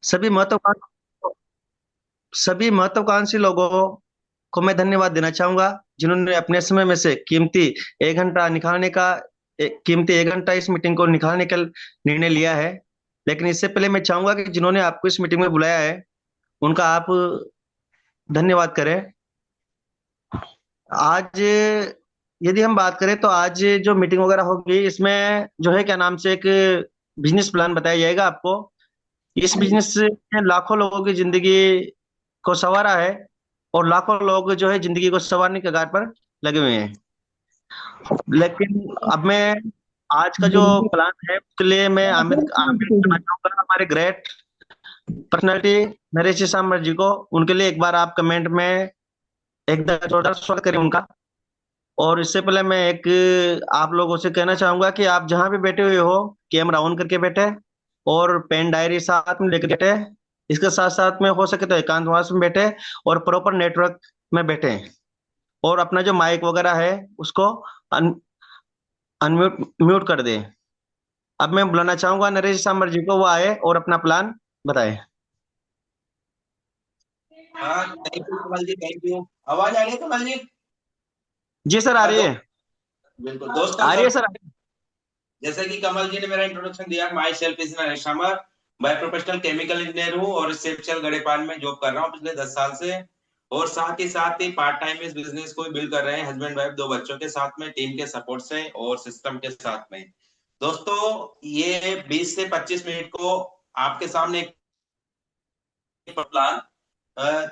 सभी महत्वाकांक्षी सभी महत्वाकांक्षी लोगों को मैं धन्यवाद देना चाहूंगा, जिन्होंने अपने समय में से कीमती 1 घंटा निकालने का कीमती 1 घंटा इस मीटिंग को निकालने का निर्णय लिया है। लेकिन इससे पहले मैं चाहूंगा कि जिन्होंने आपको इस मीटिंग में बुलाया है, उनका आप धन्यवाद करें। आज यदि हम बात करें तो आज जो मीटिंग वगैरह होगी, इसमें जो है क्या नाम से एक बिजनेस प्लान बताया जाएगा आपको। इस बिजनेस ने लाखों लोगों की जिंदगी को संवारा है, और लाखों लोग जो है जिंदगी को संवारने के कगार पर लगे हुए हैं। लेकिन अब मैं आज का जो प्लान है उसके लिए मैं आमिर आमिर करना चाहूंगा हमारे ग्रेट पर्सनालिटी नरेश सांबर जी को। उनके लिए एक बार आप कमेंट में एक जोरदार स्वागत करें उनका। और इससे पहले मैं एक आप लोगों से कहना चाहूंगा कि आप जहां भी बैठे हुए हो, कैमरा ऑन करके बैठे और पेन डायरी साथ में लेकर बैठे। इसके साथ साथ में हो सके तो एकांतवास में बैठे और प्रॉपर नेटवर्क में बैठे, और अपना जो माइक वगैरह है उसको अनम्यूट म्यूट कर दे। अब मैं बुलाना चाहूंगा नरेश सांबर जी को, वो आए और अपना प्लान बताए। हाँ, thank you Kamal ji, thank you. आवाज आ रही है कमल जी? जी सर, आ हाँ रही है। बिल्कुल दोस्तों, आ रही है सब सर। जैसे कि कमल जी ने मेरा इंट्रोडक्शन दिया, माई सेल्फ इज नरेश अमर। मैं प्रोफेशनल केमिकल इंजीनियर हूँ और सेप्शल गड़ेपान में जॉब कर रहा हूँ पिछले 10 साल से। और साथ ही पार्ट टाइम इस बिजनेस को भी बिल्ड कर रहे हैं, हस्बैंड वाइफ 2 बच्चों के साथ में, टीम के सपोर्ट से और सिस्टम के साथ में। दोस्तों, ये 20 से 25 मिनट को आपके सामने एक प्लान,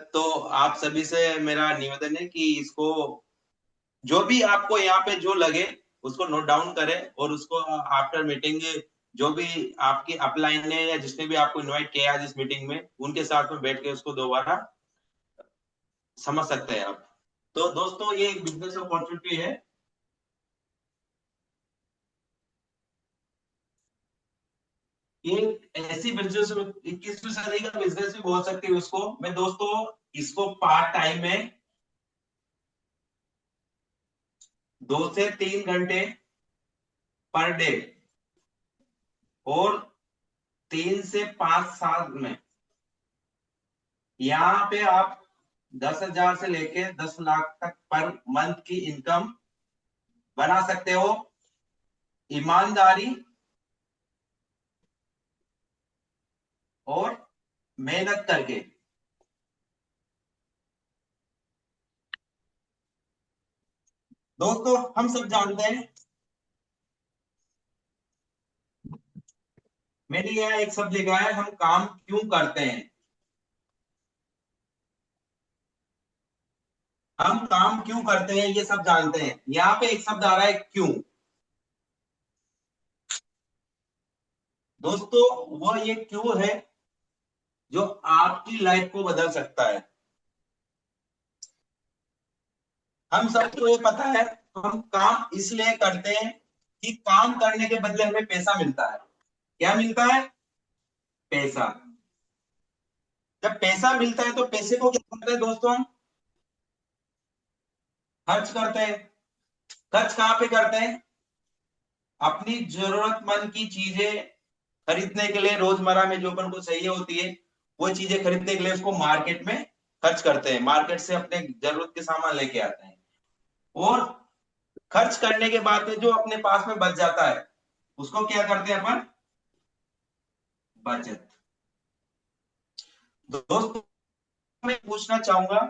तो आप सभी से मेरा निवेदन है कि इसको, जो भी आपको यहाँ पे जो लगे उसको नोट डाउन करें, और उसको आफ्टर मीटिंग जो भी आपकी अपलाइन है या जिसने भी आपको इनवाइट किया है आज इस मीटिंग में, उनके साथ में बैठ के उसको दोबारा समझ सकते हैं आप। तो दोस्तों, ये एक बिजनेस अपॉर्चुनिटी है। ये ऐसी बिजनेस, 21वीं सदी का बिजनेस भी बोल सकते हैं उसको। मैं दोस्तों इसको पार्ट टाइम में 2 से 3 घंटे पर डे और 3 से 5 साल में, यहाँ पे आप 10,000 से लेके 10 लाख तक पर मंथ की इनकम बना सकते हो, ईमानदारी और मेहनत करके। दोस्तों, हम सब जानते हैं, मैंने यहाँ एक शब्द लिखा है, हम काम क्यों करते हैं। हम काम क्यों करते हैं ये सब जानते हैं। यहाँ पे एक शब्द आ रहा है, क्यों। दोस्तों, वो ये क्यों है जो आपकी लाइफ को बदल सकता है। हम सबको ये पता है, हम काम इसलिए करते हैं कि काम करने के बदले हमें पैसा मिलता है। क्या मिलता है? पैसा। जब पैसा मिलता है तो पैसे को क्या करते हैं दोस्तों? हम खर्च करते हैं। खर्च कहाँ पे करते हैं? अपनी जरूरतमंद की चीजें खरीदने के लिए, रोजमर्रा में जो अपन को चाहिए होती है वो चीजें खरीदने के लिए उसको मार्केट में खर्च करते हैं, मार्केट से अपने जरूरत के सामान लेके आते हैं। और खर्च करने के बाद में जो अपने पास में बच जाता है उसको क्या करते हैं अपन? बचत। दोस्तों, मैं पूछना चाहूंगा,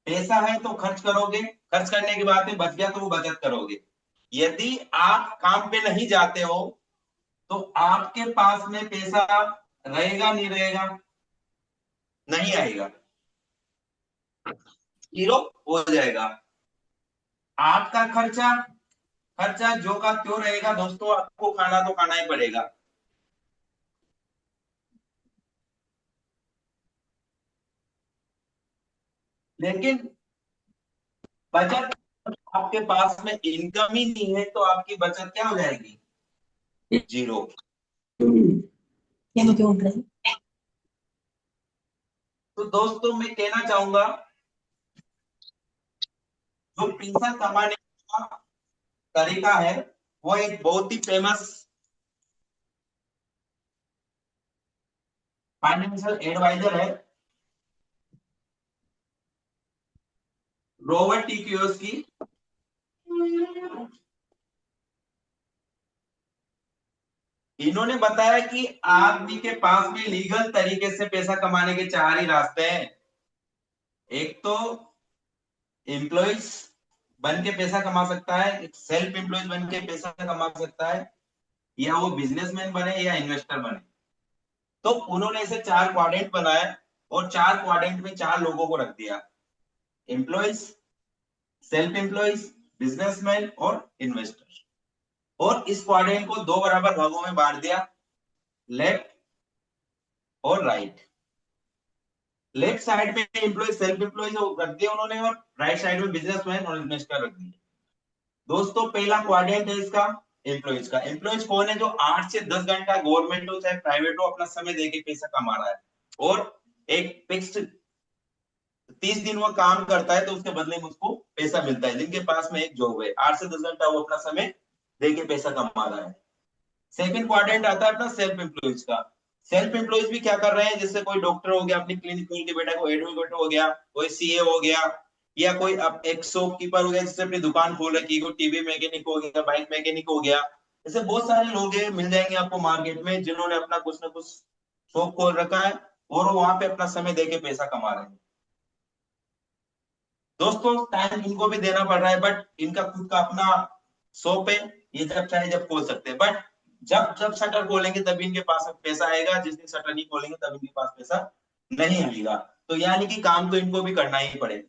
पैसा है तो खर्च करोगे, खर्च करने के बाद में बच गया तो वो बचत करोगे। यदि आप काम पे नहीं जाते हो तो आपके पास में पैसा रहेगा नहीं रहेगा? नहीं आएगा, जीरो हो जाएगा। आपका खर्चा, खर्चा जो का त्यों रहेगा दोस्तों, आपको खाना तो खाना ही पड़ेगा। लेकिन बचत, आपके पास में इनकम ही नहीं है तो आपकी बचत क्या हो जाएगी? जीरो। तो दोस्तों, मैं कहना चाहूंगा, जो पैसा कमाने का तरीका है वो एक बहुत ही फेमस फाइनेंशियल एडवाइजर है रॉबर्ट टी कियोस्की। इन्होंने बताया कि आदमी के पास में लीगल तरीके से पैसा कमाने के चार ही रास्ते हैं। एक तो एम्प्लॉइज बन के पैसा कमा सकता है, एक सेल्फ एम्प्लॉयज बन के पैसा कमा सकता है, या वो बिजनेसमैन बने या इन्वेस्टर बने। तो उन्होंने ऐसे चार क्वाड्रेंट बनाए और चार क्वाड्रेंट में चार लोगों को रख दिया, एम्प्लॉइज, सेल्फ एम्प्लॉइज, बिजनेसमैन और इन्वेस्टर। और इस क्वाड्रेंट को दो बराबर भागों में बांट दिया, लेफ्ट और राइट। लेफ्ट साइड में एम्प्लॉय सेल्फ एम्प्लॉय रख दिया उन्होंने, और राइट साइड में बिजनेसमैन और इन्वेस्टर रख दिया। दोस्तों पहला क्वाड्रेंट है इसका एम्प्लॉइज का। एम्प्लॉइज कौन है? जो 8 से 10 घंटा गवर्नमेंट हो चाहे प्राइवेट हो अपना समय देके पैसा कमा रहा है, और एक फिक्स्ड 30 दिन वो काम करता है तो उसके बदले में उसको पैसा मिलता है। जिनके पास में एक जॉब है 8 से 10 घंटा वो अपना समय देके पैसा कमा रहा है। सेकंड क्वाड्रेंट आता है अपना सेल्फ एम्प्लॉइज का। सेल्फ एम्प्लॉइज भी क्या कर रहे हैं? जैसे कोई डॉक्टर हो गया, अपनी क्लिनिक खोल के बैठा, कोई एडवोकेट हो गया, कोई सीए हो गया, या कोई अब एक शॉपकीपर हो गया जिससे अपनी दुकान खोल रखी, कोई टीवी मैकेनिक हो गया, बाइक मैकेनिक हो गया। ऐसे बहुत सारे लोग हैं, मिल जाएंगे आपको मार्केट में, जिन्होंने अपना कुछ ना कुछ शॉप खोल रखा है और वो वहां पे अपना समय देके पैसा कमा रहे हैं। दोस्तों टाइम इनको भी देना पड़ रहा है, बट इनका खुद का अपना शॉप है, ये जब चाहे जब खोल सकते हैं। बट जब जब शटर खोलेंगे तभी इनके पास पैसा आएगा, जिस दिन शटर नहीं खोलेंगे तब इनके पास पैसा नहीं आएगा। तो यानी कि काम तो इनको भी करना ही पड़ेगा।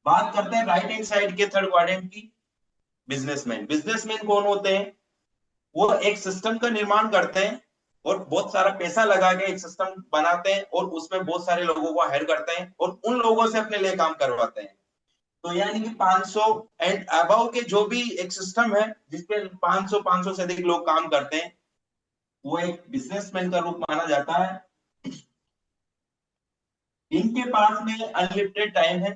बात करते हैं राइट हैंड साइड के थर्ड क्वाड्रेंट की, बिजनेसमैन। बिजनेसमैन कौन होते हैं? वो एक सिस्टम का निर्माण करते हैं और बहुत सारा पैसा लगा के एक सिस्टम बनाते हैं और उसमें बहुत सारे लोगों को हायर करते हैं और उन लोगों से अपने लिए काम करवाते हैं। तो यानी कि 500 एंड अबव के जो भी एक सिस्टम है जिसपे 500 से अधिक लोग काम करते हैं, वो एक बिजनेसमैन का रूप माना जाता है। इनके पास में अनलिमिटेड टाइम है,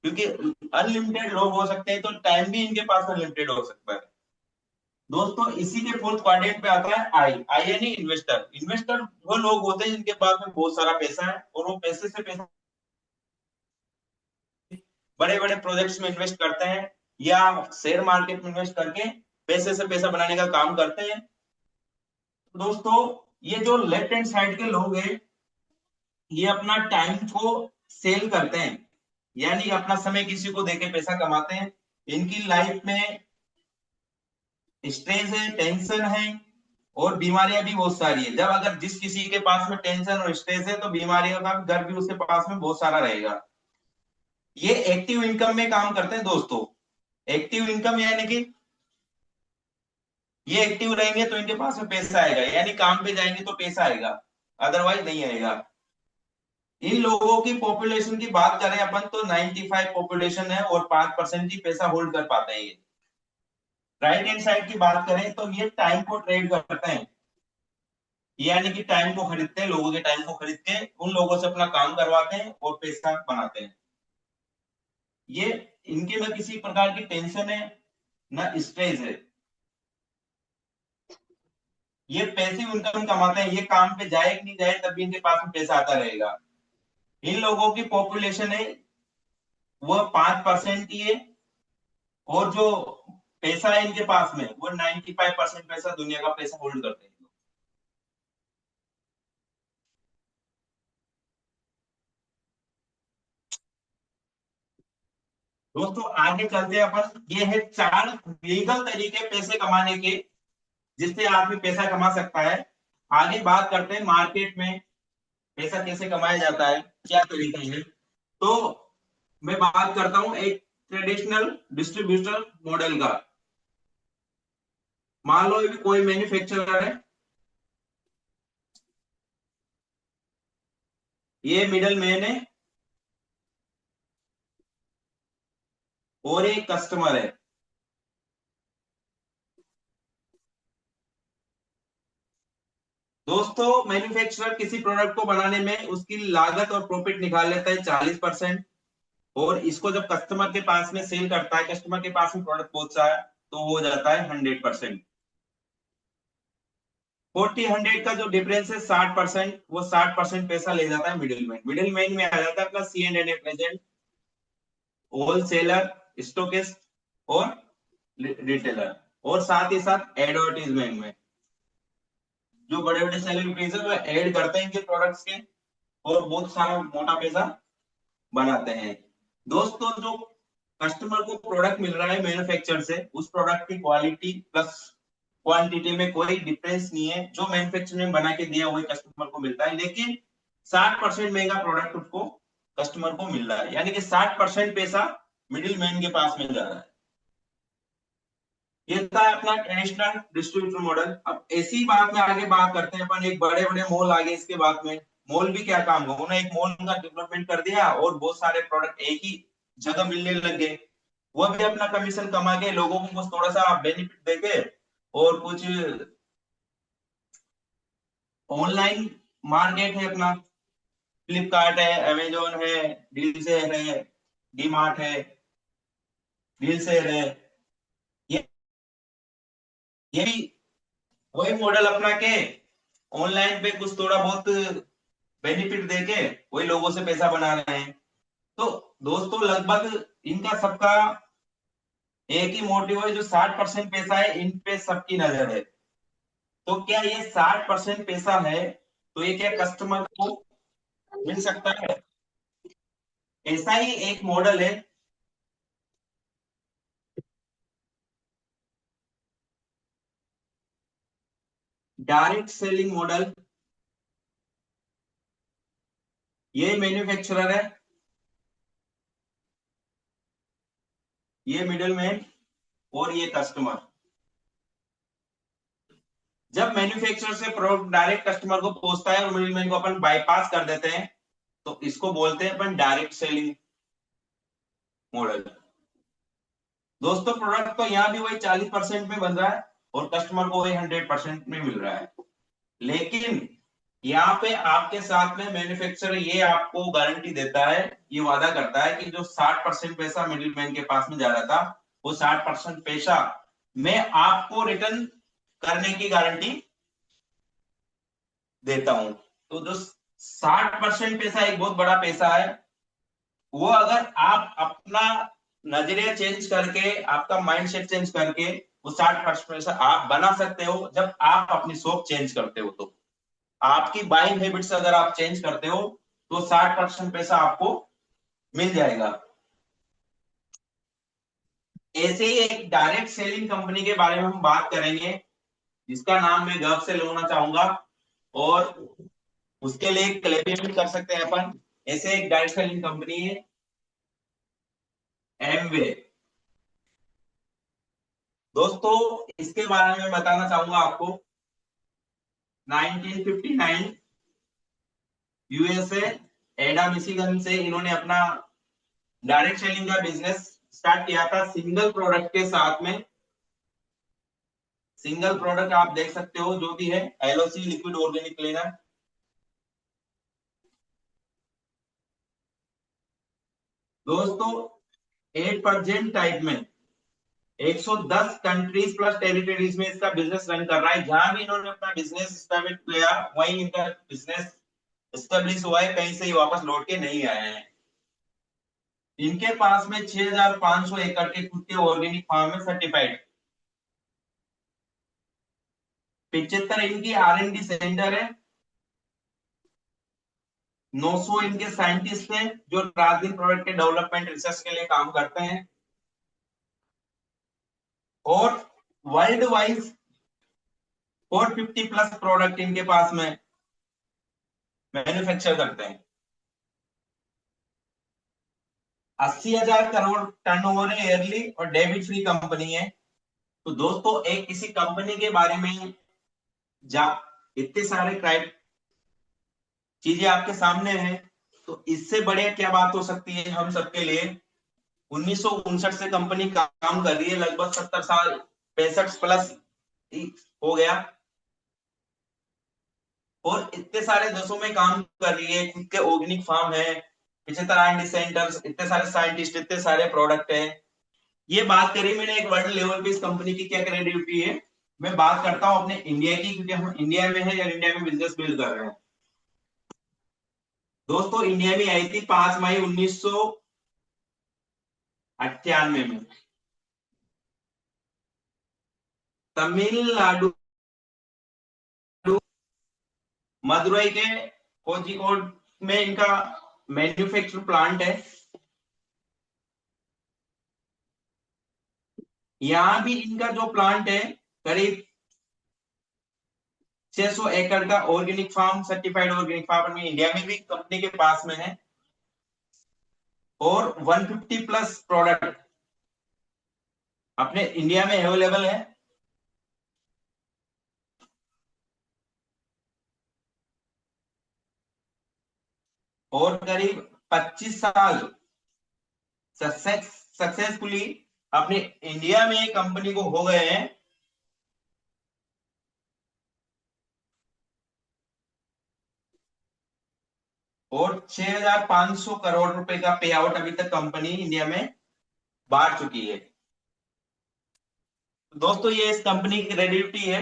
क्योंकि अनलिमिटेड लोग हो सकते हैं तो टाइम भी इनके पास अनलिमिटेड हो सकता है। दोस्तों इसी के फोर्थ क्वाड्रेंट पे आता है आई। आई यानी इन्वेस्टर। इन्वेस्टर वो लोग होते हैं जिनके पास में बहुत सारा पैसा है और वो पैसे से पैसा बड़े बड़े प्रोजेक्ट्स में इन्वेस्ट करते हैं या शेयर मार्केट में इन्वेस्ट करके पैसे से पैसा बनाने का काम करते हैं। तो दोस्तों ये जो लेफ्ट हैंड साइड के लोग हैं, ये अपना टाइम को सेल करते हैं, यानी अपना समय किसी को देके पैसा कमाते हैं। इनकी लाइफ में स्ट्रेस है, टेंशन है और बीमारियां भी बहुत सारी है। जब अगर जिस किसी के पास में टेंशन और स्ट्रेस है तो बीमारियों का घर भी उसके पास में बहुत सारा रहेगा। ये एक्टिव इनकम में काम करते हैं दोस्तों। एक्टिव इनकम यानी कि ये एक्टिव रहेंगे तो इनके पास में पैसा आएगा, यानी काम पे जाएंगे तो पैसा आएगा, अदरवाइज नहीं आएगा। इन लोगों की पॉपुलेशन की बात करें अपन तो 95 पॉपुलेशन है और 5% ही पैसा होल्ड कर पाते हैं ये। राइट हैंड साइड की बात करें तो ये टाइम को ट्रेड करते हैं, यानी कि टाइम को खरीदते हैं, लोगों के टाइम को खरीद के उन लोगों से अपना काम करवाते हैं और पैसा बनाते हैं। ये इनके ना किसी प्रकार की टेंशन है ना स्ट्रेस है, ये पैसिव इनकम कमाते हैं। ये काम पे जाए कि नहीं जाए तब भी इनके पास में पैसा आता रहेगा। इन लोगों की पॉपुलेशन है वो 5% ही है, और जो पैसा है इनके पास में वो 95% पैसा दुनिया का पैसा होल्ड करते हैं। दोस्तों आगे चलते हैं अपन। ये है चार लीगल तरीके पैसे कमाने के, जिससे आदमी पैसा कमा सकता है। आगे बात करते हैं मार्केट में पैसा कैसे कमाया जाता है, क्या तरीका है। तो मैं बात करता हूं एक ट्रेडिशनल डिस्ट्रीब्यूटर मॉडल का। मान लो ये कोई मैन्युफैक्चरर है, ये मिडल मैन है और एक कस्टमर है। दोस्तों मैन्युफैक्चरर किसी प्रोडक्ट को बनाने में उसकी लागत और प्रॉफिट निकाल लेता है 40%, और इसको जब कस्टमर के पास में सेल करता है, कस्टमर के पास में प्रोडक्ट पहुंचता है तो हो जाता है 100%। 40-100 का जो डिफरेंस है 60%, वो 60% पैसा ले जाता है मिडिल मैन में आ जाता है अपना C&N एजेंट, होलसेलर, स्टोकिस्ट और रिटेलर, और साथ ही साथ एडवर्टीजमेंट में जो बड़े बड़े सेलिब्रिटीज है वो ऐड करते हैं इनके प्रोडक्ट्स के और बहुत सारा मोटा पैसा बनाते हैं। दोस्तों, जो कस्टमर को प्रोडक्ट मिल रहा है मैन्युफैक्चर से, उस प्रोडक्ट की क्वालिटी प्लस क्वांटिटी में कोई डिफरेंस नहीं है। जो मैन्युफैक्चर में बना के दिया वही कस्टमर को मिलता है, लेकिन 60% महंगा प्रोडक्ट उसको कस्टमर को मिल रहा है, यानी कि 60% पैसा मिडिल मैन के पास में जा रहा है। ये था अपना ट्रेडिशनल डिस्ट्रीब्यूटर मॉडल। अब ऐसी बात में आगे बात करते हैं अपन, एक बड़े बड़े मॉल आगे इसके बाद में। मॉल भी क्या काम है, उन्होंने एक मॉल का डेवलपमेंट कर दिया और बहुत सारे प्रोडक्ट एक ही जगह मिलने लग गए। वो भी अपना कमीशन कमा के लोगों को बस थोड़ा सा बेनिफिट देके और कुछ ऑनलाइन मार्केट है अपना, फ्लिपकार्ट है, अमेजोन है, डील से है, डीमार्ट है, डील से है, ये ये भी वही मॉडल अपना के ऑनलाइन पे कुछ थोड़ा बहुत बेनिफिट देके वही लोगों से पैसा बना रहे हैं। तो दोस्तों, लगभग इनका सबका एक ही मोटिव है, जो 60% पैसा है इन पे सबकी नजर है। तो क्या ये 60% पैसा है तो ये क्या कस्टमर को मिल सकता है? ऐसा ही एक मॉडल है डायरेक्ट सेलिंग मॉडल। ये मैन्युफैक्चरर है, ये मिडिल मैन और ये कस्टमर। जब मैन्युफैक्चरर से प्रोडक्ट डायरेक्ट कस्टमर को पहुंचता है और मिडिल मैन को अपन बाईपास कर देते हैं, तो इसको बोलते हैं अपन डायरेक्ट सेलिंग मॉडल। दोस्तों, प्रोडक्ट तो यहाँ भी वही 40% में बन रहा है और कस्टमर को वही 100% में मिल रहा है, लेकिन यहाँ पे आपके साथ में मैन्युफैक्चरर ये आपको गारंटी देता है, ये वादा करता है कि जो 60% पैसा मिडिल मैन के पास में जा रहा था, वो 60% पैसा मैं आपको रिटर्न करने की गारंटी देता हूं। तो जो 60% पैसा एक बहुत बड़ा पैसा है, वो अगर आप अपना नजरिया चेंज करके, आपका माइंडसेट चेंज करके, वो 60% पैसा आप बना सकते हो जब आप अपनी शॉप चेंज करते हो। तो आपकी बाइंग हैबिट्स अगर आप चेंज करते हो तो 60% पैसा आपको मिल जाएगा। ऐसे ही एक डायरेक्ट सेलिंग कंपनी के बारे में हम बात करेंगे, जिसका नाम मैं गर्व से लेना चाहूंगा, और उसके लिए क्लेम भी कर सकते हैं अपन। ऐसे एक डायरेक्ट सेलिंग कंपनी है एमवे। दोस्तों, इसके बारे में बताना चाहूंगा आपको। 1959 यूएसए एडा मिशिगन से इन्होंने अपना डायरेक्ट सेलिंग का बिजनेस स्टार्ट किया था, सिंगल प्रोडक्ट के साथ में। सिंगल प्रोडक्ट आप देख सकते हो जो भी है एलओसी लिक्विड ऑर्गेनिक क्लीनर। दोस्तों, 8% टाइप में 110 कंट्रीज प्लस टेरिटरीज में इसका बिजनेस रन कर रहा है। जहां भी इन्होंने अपना बिजनेस स्टार्ट किया वहीं इनका बिजनेस एस्टेब्लिश हुआ है, कहीं से ही वापस लौट के नहीं आए हैं। इनके पास में 6500 एकड़ के खुद के ऑर्गेनिक फार्म में सर्टिफाइड, 75 इनकी R&D सेंटर है, 900 इनके साइंटिस्ट हैं जो रात दिन प्रोडक्ट के डेवलपमेंट रिसर्च के लिए काम करते हैं, और वर्ल्ड वाइज 450 प्लस प्रोडक्ट इनके पास में मैन्युफैक्चर करते हैं। 80,000 करोड़ टर्नओवर है ईयरली और डेबिट फ्री कंपनी है। तो दोस्तों, एक किसी कंपनी के बारे में जा इतने सारे क्राइम चीजें आपके सामने हैं, तो इससे बड़े क्या बात हो सकती है हम सबके लिए। 1959 से कंपनी काम कर रही है, लगभग 70 साल, 65 प्लस हो गया, और इतने सारे देशों में काम कर रही है, खुद के ऑर्गेनिक फार्म है, 75 R&D सेंटर्स, इतने सारे साइंटिस्ट, इतने सारे प्रोडक्ट है। ये बात करी मैंने एक वर्ल्ड लेवल पे इस कंपनी की क्या क्रेडिबिलिटी है। मैं बात करता हूँ अपने इंडिया की, क्योंकि हम इंडिया में है या इंडिया में बिजनेस बिल्ड कर रहे हैं। दोस्तों इंडिया में आई थी 5 मई 1998 में। तमिलनाडु, मदुरई के कोझिकोड में इनका मैन्युफैक्चर प्लांट है। यहाँ भी इनका जो प्लांट है करीब 600 एकड़ का organic farm, certified organic farm में इंडिया में भी कंपनी के पास में है। और 150 प्लस प्रोडक्ट अपने इंडिया में अवेलेबल है। और करीब 25 साल सक्सेसफुली अपने इंडिया में कंपनी को हो गए हैं। और 6,500 करोड़ रुपए का पे आउट अभी तक कंपनी इंडिया में बांट चुकी है। दोस्तों ये इस कंपनी की क्रेडिबिलिटी है।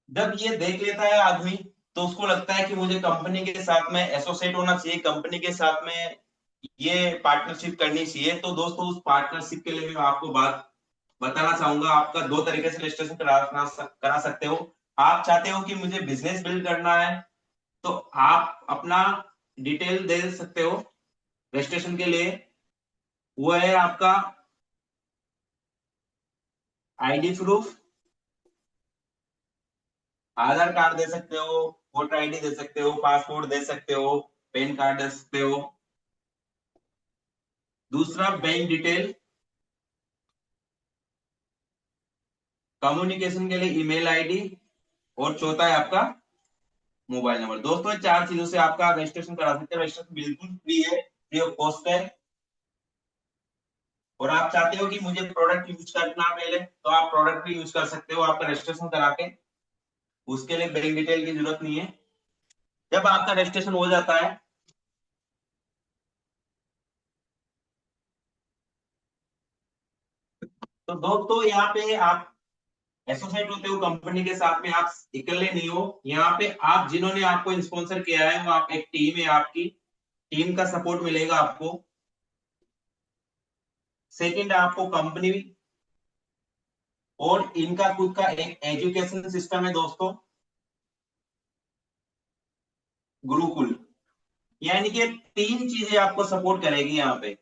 जब ये देख लेता है आदमी तो उसको लगता है कि मुझे कंपनी के साथ में एसोसिएट होना चाहिए, कंपनी के साथ में ये पार्टनरशिप करनी चाहिए। तो दोस्तों उस पार्टनरशिप के लिए मैं आपको बात बताना चाहूंगा। आपका दो तरीके से रजिस्ट्रेशन करा सकते हो। आप चाहते हो कि मुझे बिजनेस बिल्ड करना है तो आप अपना डिटेल दे सकते हो रजिस्ट्रेशन के लिए। वो है आपका आईडी प्रूफ, आधार कार्ड दे सकते हो, वोटर आईडी दे सकते हो, पासपोर्ट दे सकते हो, पैन कार्ड दे सकते हो। दूसरा बैंक डिटेल, कम्युनिकेशन के लिए ईमेल आईडी, और चौथा है आपका मोबाइल नंबर। दोस्तों चार चीजों से आपका रजिस्ट्रेशन करा सकते हैं। रजिस्ट्रेशन बिल्कुल फ्री है, फ्री ऑफ कॉस्ट है। और आप चाहते हो कि मुझे प्रोडक्ट यूज करना पहले, तो आप प्रोडक्ट भी यूज कर सकते हो आपका रजिस्ट्रेशन करा के। उसके लिए बैंक डिटेल की जरूरत नहीं है। जब आपका रजिस्ट्रेशन हो जाता है तो दोस्तों यहाँ पे आप एसोसिएट होते हो कंपनी के साथ में, आप अकेले नहीं हो। यहाँ पे आप जिन्होंने आपको स्पॉन्सर किया है वो आप एक टीम है, आपकी टीम का सपोर्ट मिलेगा आपको। सेकंड आपको कंपनी, और इनका खुद का एक एजुकेशन सिस्टम है दोस्तों, गुरुकुल। यानी कि तीन चीजें आपको सपोर्ट करेगी यहाँ पे।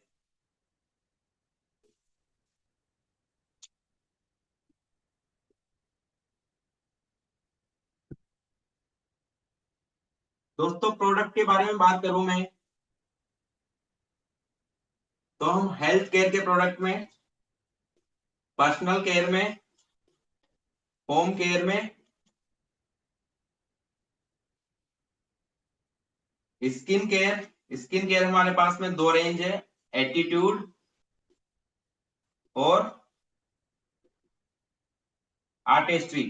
दोस्तों प्रोडक्ट के बारे में बात करूं मैं, तो हम हेल्थ केयर के प्रोडक्ट में, पर्सनल केयर में, होम केयर में, स्किन केयर हमारे पास में दो रेंज है, एटीट्यूड और आर्टिस्ट्री।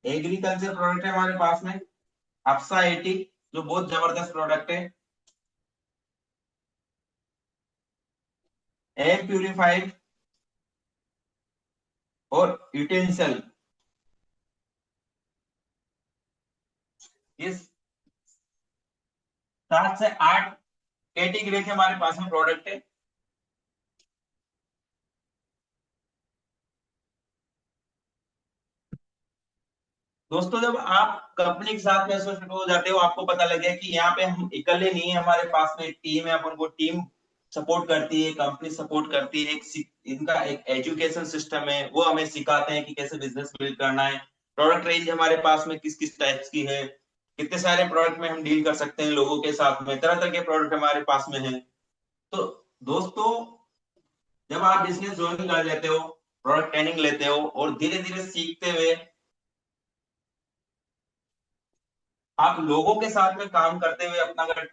एग्रीकल्चर प्रोडक्ट है हमारे पास में अप्सा 80, जो बहुत जबरदस्त प्रोडक्ट है। एयर प्यूरिफाइड और यूटेंसिल, इस 7 से 8 कैटेगरी के हमारे पास में प्रोडक्ट है। दोस्तों जब आप कंपनी के साथ में एसोसिएट हो जाते हो, आपको पता लगे कि यहाँ पे हम अकेले नहीं है, हमारे पास में एक टीम है, अपन को टीम सपोर्ट करती है, कंपनी सपोर्ट करती है। इनका एक एजुकेशन सिस्टम है, वो हमें सिखाते हैं कि कैसे बिजनेस बिल्ड करना है। प्रोडक्ट रेंज हमारे पास में किस किस टाइप्स की है, कितने सारे प्रोडक्ट में हम डील कर सकते हैं लोगों के साथ में, तरह तरह के प्रोडक्ट हमारे पास में है। तो दोस्तों जब आप बिजनेस ज्वाइन कर लेते हो, प्रोडक्ट ट्रेनिंग लेते हो, और धीरे धीरे सीखते हुए आप लोगों के साथ में काम करते हुए अपना अगर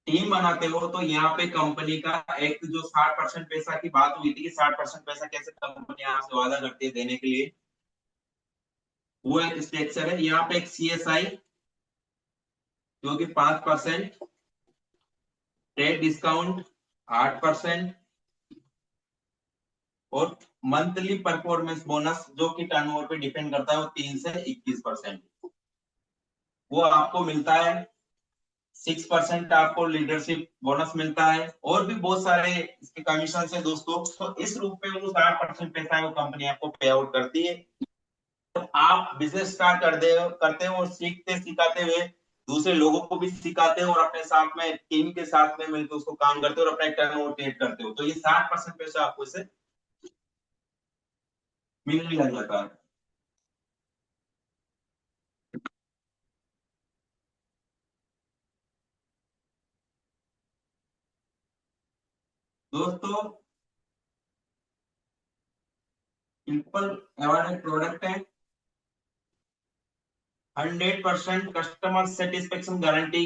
टीम बनाते हो, तो यहाँ पे कंपनी का एक जो 60% पैसा की बात हुई थी कि 60% पैसा कैसे कंपनी आपसे वादा करती है देने के लिए, वो एक स्ट्रक्चर है। यहाँ पे एक सीएसआई जो कि 5%, ट्रेड डिस्काउंट 8%, और मंथली परफॉर्मेंस बोनस जो कि टर्नओवर पे डिपेंड करता है वो 3 से 21%, वो आपको मिलता है। 6% आपको लीडरशिप बोनस मिलता है, और भी बहुत सारे इसके कमीशन है दोस्तों। तो इस रूप में वो 60% पैसा है वो कंपनी आपको पे आउट करती है। तो आप बिजनेस स्टार्ट करते हो और सीखते सिखाते हुए दूसरे लोगों को भी सिखाते हो, और अपने साथ में टीम के साथ में मिलकर उसको काम करते हो और अपना टर्नओवर क्रिएट करते हो, तो ये 60% पैसा आपको इसे मिलने लग जाता है। दोस्तों सिंपल अवार्ड प्रोडक्ट है, 100% customer satisfaction guarantee,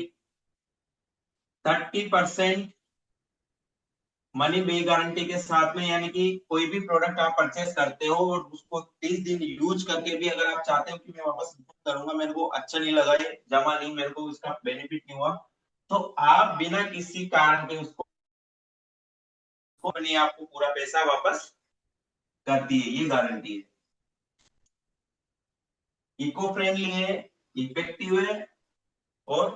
30% money back guarantee के साथ में। यानी कि कोई भी प्रोडक्ट आप परचेस करते हो और उसको 30 दिन यूज करके भी अगर आप चाहते हो कि मैं वापस करूंगा, मेरे को अच्छा नहीं लगा, ये जमा नहीं, मेरे को इसका बेनिफिट नहीं हुआ, तो आप बिना किसी कारण के उसको कंपनी आपको पूरा पैसा वापस करती है, ये गारंटी है। इको फ्रेंडली है, इफेक्टिव है, और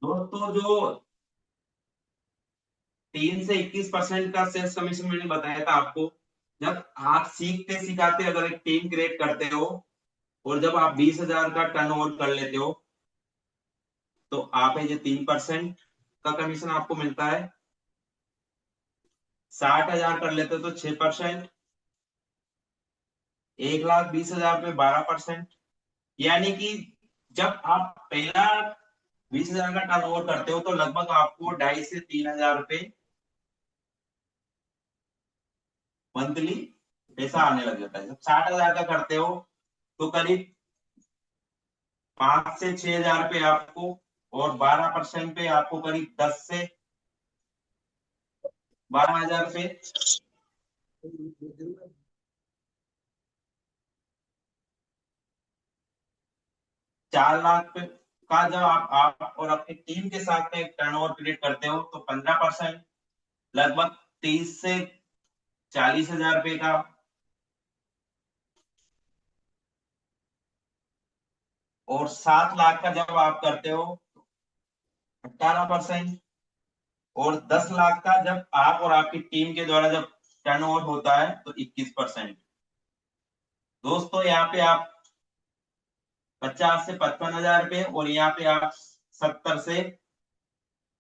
दोस्तों जो 3 से 21% का सेल्स कमीशन मैंने बताया था आपको, जब आप सीखते सिखाते अगर एक टीम क्रिएट करते हो और जब आप 20,000 का टर्नओवर कर लेते हो, तो आप ये 3% का कमीशन आपको मिलता है। 60,000 कर लेते हो तो 6%, 1,20,000 पे 12%। यानी कि जब आप पहला 20,000 का टर्नओवर करते हो तो लगभग आपको 2,500 से 3,000 रुपए मंथली पैसा आने लग जाता है। जब 60,000 का करते हो तो करीब 5 से 6,000 रुपए आपको, और 12% पे आपको करीब 10 से 12,000 रुपए, 4 लाख का जब आप और अपनी टीम के साथ में टर्नओवर क्रिएट करते हो तो 15%, लगभग 30 से 40,000 रुपए का, और 7 लाख का जब आप करते हो 18%, और 10 लाख का जब आप और आपकी टीम के द्वारा जब टर्नओवर होता है तो 21%। दोस्तों यहाँ पे आप 50 से 55,000 रुपए, और यहाँ पे आप 70 से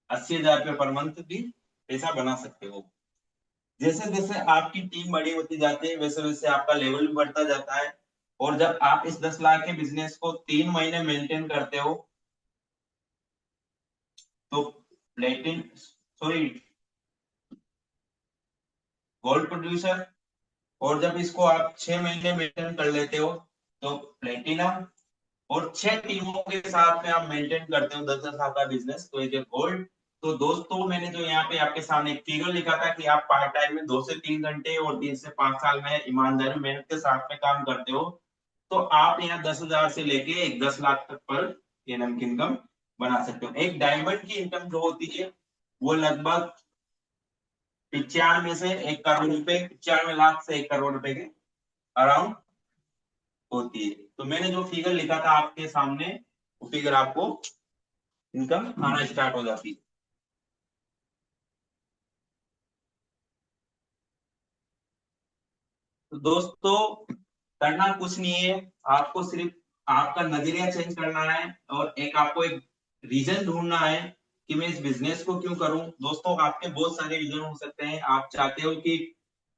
80,000 रुपए पर मंथ भी पैसा बना सकते हो। जैसे जैसे आपकी टीम बड़ी होती जाती है वैसे वैसे आपका लेवल भी बढ़ता जाता है, और जब आप इस 10 लाख के बिजनेस को 3 महीने मेंटेन करते हो तो प्लेटिन सॉरी गोल्ड प्रोड्यूसर, और जब इसको आप 6 महीने मेंटेन कर लेते हो तो प्लेटिनम, और 6 टीमों के साथ में आप मेंटेन करते हो 10-10 साल का बिजनेस तो ये गोल्ड। तो दोस्तों मैंने जो यहाँ पे आपके सामने एक फिगर लिखा था कि आप पार्ट टाइम में 2 से 3 घंटे और 3 से 5 साल में ईमानदारी मेहनत के साथ में काम करते हो, तो आप यहाँ 10,000 से लेके एक 10 लाख तक पर इनकम बना सकते हो। एक डायमंड की इनकम जो होती है वो लगभग 95 से 1 करोड़ रुपए, 95 लाख से 1 करोड़ रुपए के अराउंड होती है। तो मैंने जो फिगर लिखा था आपके सामने वो फिगर आपको इनकम आना स्टार्ट हो जाती है। तो दोस्तों करना कुछ नहीं है, आपको सिर्फ आपका नजरिया चेंज करना है, और एक आपको एक रीजन ढूंढना है कि मैं इस बिजनेस को क्यों करूं। दोस्तों आपके बहुत सारे रीजन हो सकते हैं। आप चाहते हो कि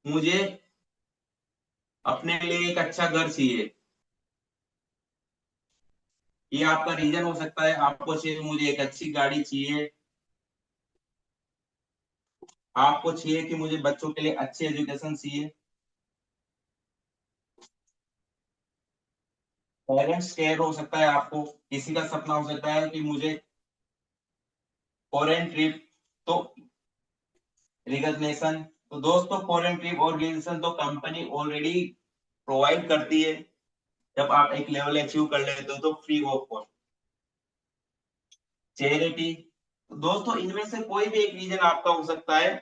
मुझे अपने लिए एक अच्छा घर चाहिए, ये आपका रीजन हो सकता है। आपको चाहिए मुझे एक अच्छी गाड़ी चाहिए, आपको चाहिए कि मुझे बच्चों के लिए अच्छी एजुकेशन चाहिए, पेरेंट्स केयर हो सकता है आपको, किसी का सपना हो सकता है कि मुझे फॉरेन ट्रिप, तो रिकग्निशन, तो दोस्तों फॉरेन ट्रिप ऑर्गेनाइजेशन तो कंपनी ऑलरेडी प्रोवाइड करती है। जब आप एक लेवल अचीव कर लेते हो तो फ्री ऑफ कॉस्ट। चैरिटी, दोस्तों इनमें से कोई भी एक रीजन आपका हो सकता है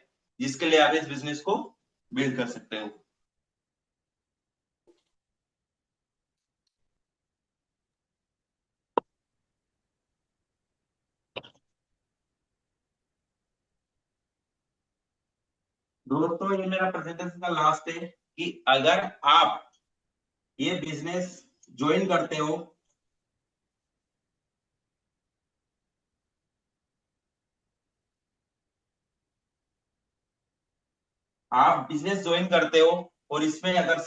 जिसके लिए आप इस बिजनेस को बिल्ड कर सकते हो। दोस्तों ये मेरा प्रेजेंटेशन का लास्ट है कि अगर आप ये बिजनेस ज्वाइन करते हो, आप बिजनेस ज्वाइन करते हो और इसमें अगर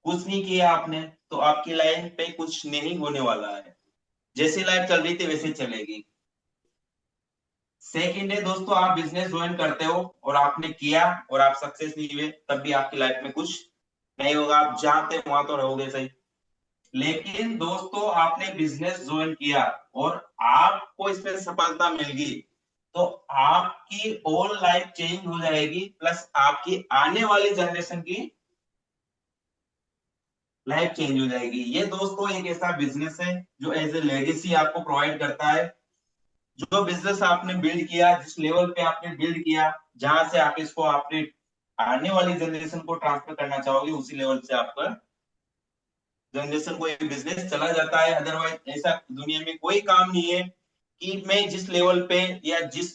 कुछ नहीं किया आपने, तो आपकी लाइफ पे कुछ नहीं होने वाला है। जैसी लाइफ चल रही थी वैसे चलेगी। सेकंड है दोस्तों, आप बिजनेस ज्वाइन करते हो और आपने किया और आप सक्सेस नहीं हुए, तब भी आपकी लाइफ में कुछ नहीं होगा। आप जहां थे वहां तो रहोगे सही। लेकिन दोस्तों आपने बिजनेस ज्वाइन किया और आपको इसमें सफलता मिल गई, तो आपकी ऑल लाइफ चेंज हो जाएगी, प्लस आपकी आने वाली जनरेशन की लाइफ चेंज हो जाएगी। ये दोस्तों एक ऐसा बिजनेस है जो एज ए लेगेसी आपको प्रोवाइड करता है। जो बिजनेस आपने बिल्ड किया, जिस लेवल पे आपने बिल्ड किया, जहां से आप इसको आपने आने वाली जनरेशन को ट्रांसफर करना चाहोगे, उसी लेवल से आपका जनरेशन को एक बिजनेस चला जाता है। अदरवाइज ऐसा दुनिया में कोई काम नहीं है कि मैं जिस लेवल पे या जिस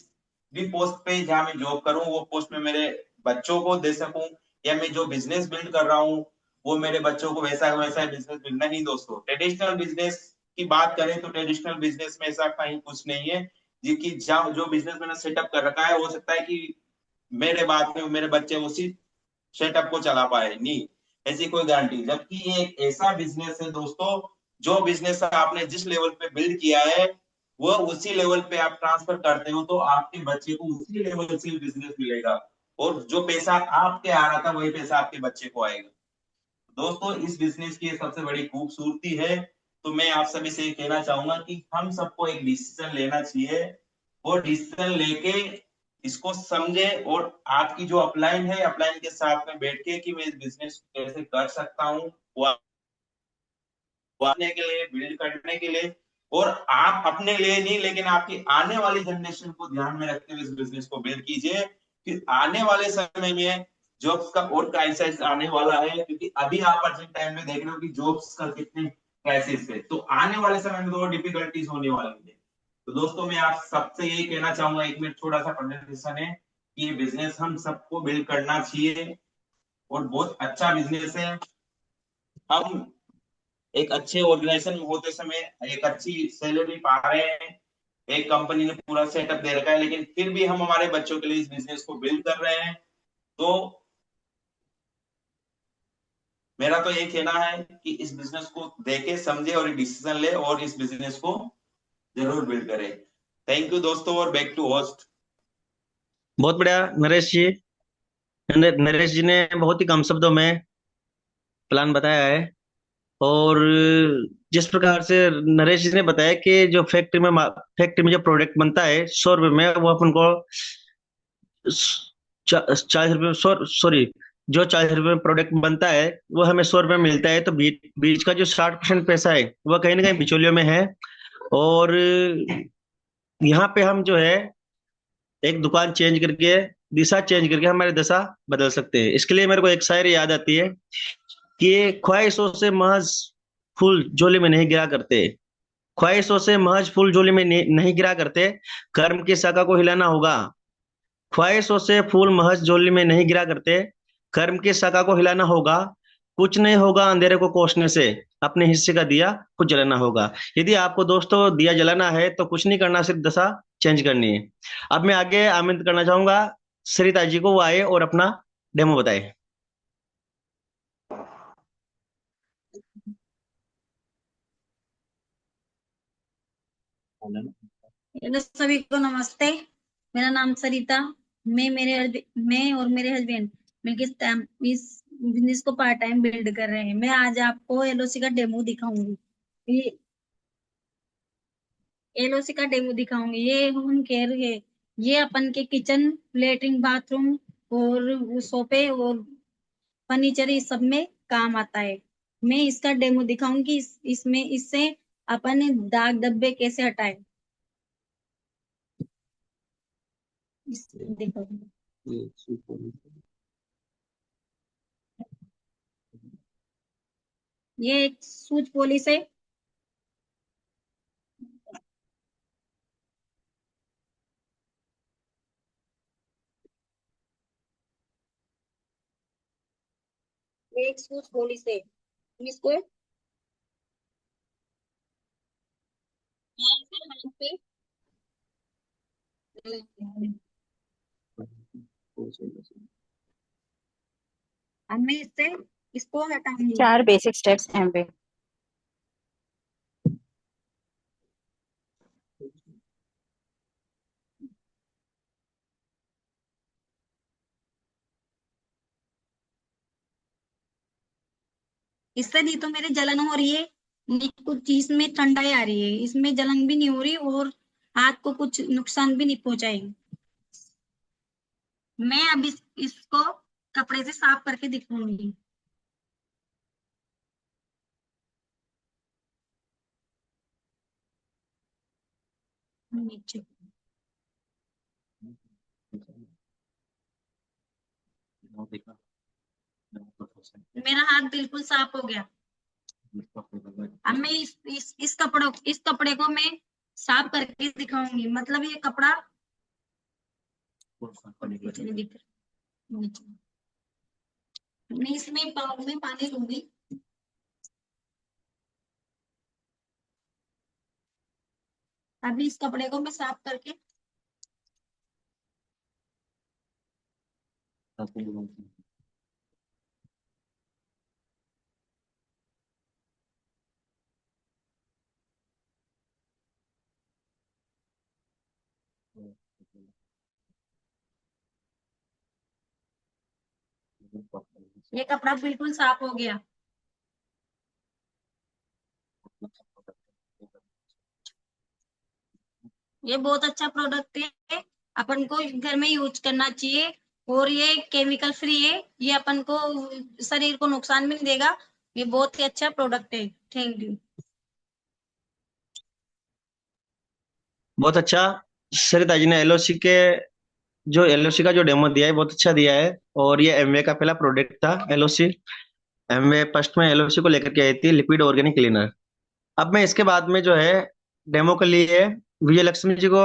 भी पोस्ट पे जहां मैं जॉब करूं, वो पोस्ट में मेरे बच्चों को दे सकूं, या मैं जो बिजनेस बिल्ड कर रहा हूं वो मेरे बच्चों को वैसा वैसा बिजनेस बिल्ड नहीं। दोस्तों ट्रेडिशनल बिजनेस की बात करें तो ट्रेडिशनल बिजनेस में ऐसा कहीं कुछ नहीं है। कि जो बिजनेस मैंने सेटअप कर रखा है, हो सकता है कि मेरे बाद में मेरे बच्चे उसी सेटअप को चला पाए, नहीं ऐसी कोई गारंटी। जबकि ये एक ऐसा बिजनेस है दोस्तों, जो बिजनेस आपने जिस लेवल पे बिल्ड किया है वो उसी लेवल पे आप ट्रांसफर करते हो, तो आपके बच्चे को उसी लेवल से बिजनेस मिलेगा, और जो पैसा आपके आ रहा था वही पैसा आपके बच्चे को आएगा। दोस्तों इस बिजनेस की सबसे बड़ी खूबसूरती है। तो मैं आप सभी से कहना चाहूंगा कि हम सबको एक डिसीजन लेना चाहिए, वो डिसीजन लेके इसको समझे, और आपकी जो अपलाइन है, अपलाइन के साथ में बैठ के कि मैं इस बिजनेस को कैसे कर सकता हूँ, वो के लिए, बिल्ड करने के लिए, और आप अपने लिए नहीं लेकिन आपकी आने वाली जनरेशन को ध्यान में रखते हुए इस बिजनेस को बिल्ड कीजिए। कि आने वाले समय में जॉब्स का और क्राइसिस आने वाला है, क्योंकि अभी आप अर्जेंट टाइम में देख रहे हो कि जॉब्स का कितने क्राइसिस है, तो आने वाले समय में तो और डिफिकल्टीज होने वाली है। तो दोस्तों मैं आप सबसे यही कहना चाहूंगा, एक मिनट छोटा सा प्रेजेंटेशन है, कि ये बिजनेस हम सबको बिल्ड करना चाहिए और बहुत अच्छा बिजनेस है। हम एक अच्छे ऑर्गेनाइजेशन में होते समय एक अच्छी सैलरी पा रहे हैं, एक कंपनी ने पूरा सेटअप दे रखा है, लेकिन फिर भी हम हमारे बच्चों के लिए इस बिजनेस को बिल्ड कर रहे हैं। तो मेरा तो ये कहना है कि इस बिजनेस को देखे समझे और डिसीजन ले और इस बिजनेस को जरूर बिल्ड करें। थैंक यू दोस्तों, और बैक टू होस्ट। बहुत बढ़िया नरेश जी। नरेश जी ने बहुत ही कम शब्दों में प्लान बताया है। और जिस प्रकार से नरेश जी ने बताया कि जो फैक्ट्री में जो प्रोडक्ट बनता है 100 रुपए में, वो अपन को 40 रुपये, सॉरी, जो 40 रुपये में प्रोडक्ट बनता है वो हमें 100 रुपये में मिलता है। तो बीच बीच का जो 60% पैसा है वह कहीं ना कहीं बिचौलियों में है। और यहाँ पे हम जो है एक दुकान चेंज करके, दिशा चेंज करके हमारी दशा बदल सकते हैं। इसके लिए मेरे को एक शायरी याद आती है कि ख्वाहिशों से महज फूल झोली में नहीं गिरा करते, ख्वाहिशों से महज फूल झोली में नहीं गिरा करते, कर्म की शाखा को हिलाना होगा। ख्वाहिशों से फूल महज झोली में नहीं गिरा करते, कर्म की शाखा को हिलाना होगा। कुछ नहीं होगा अंधेरे को कोसने से, अपने हिस्से का दिया कुछ जलाना होगा। यदि आपको दोस्तों दिया जलाना है तो कुछ नहीं करना, सिर्फ दशा चेंज करनी है। अब मैं आगे आमंत्रित करना चाहूंगा सरिता जी को, वो आए और अपना डेमो बताए। हेलो सभी को नमस्ते। मेरा नाम सरिता। मैं और मेरे हस्बैंड मिलकर इस बिजनेस को पार्ट टाइम बिल्ड कर रहे हैं। मैं आज आपको एलओसी का डेमो दिखाऊंगी। ये एलओसी का डेमो दिखाऊंगी। ये होम केयर है। ये अपन के किचन, लेटरिन, बाथरूम और सोफे और फर्नीचर इस सब में काम आता है। मैं इसका डेमो दिखाऊंगी, इसमें इससे अपन दाग धब्बे कैसे हटाए। देखो, ये एक सूज पॉलिश है। ये एक सूज पॉलिश है। इसको हाथ पे अब मैं इससे इसको हटाऊंगी। 4 बेसिक स्टेप्स हैं पे। इससे नहीं तो मेरे जलन हो रही है, नहीं कुछ चीज में ठंडाई आ रही है, इसमें जलन भी नहीं हो रही और हाथ को कुछ नुकसान भी नहीं पहुंचाएगी। मैं अब इसको कपड़े से साफ करके दिखाऊंगी। नीचे मेरा हाथ बिल्कुल साफ हो गया। अब मैं इस कपड़े को मैं साफ करके दिखाऊंगी। मतलब ये कपड़ा नीचे दिख नीचे। मैं इसमें बाउल में पानी लूंगी। अभी इस कपड़े को मैं साफ करके ये कपड़ा बिल्कुल साफ हो गया। ये बहुत अच्छा प्रोडक्ट है, अपन को घर में यूज करना चाहिए। और ये केमिकल फ्री है, ये अपन को शरीर को नुकसान भी नहीं देगा। ये बहुत ही अच्छा प्रोडक्ट है। Thank you. बहुत अच्छा। सरिता जी ने एलओसी के जो एलओसी का जो डेमो दिया है बहुत अच्छा दिया है। और ये एमवे का पहला प्रोडक्ट था एलओसी। एमवे फर्स्ट में एलओसी को लेकर के आई थी, लिक्विड ऑर्गेनिक क्लीनर। अब मैं इसके बाद में जो है डेमो के लिए विजय लक्ष्मी जी को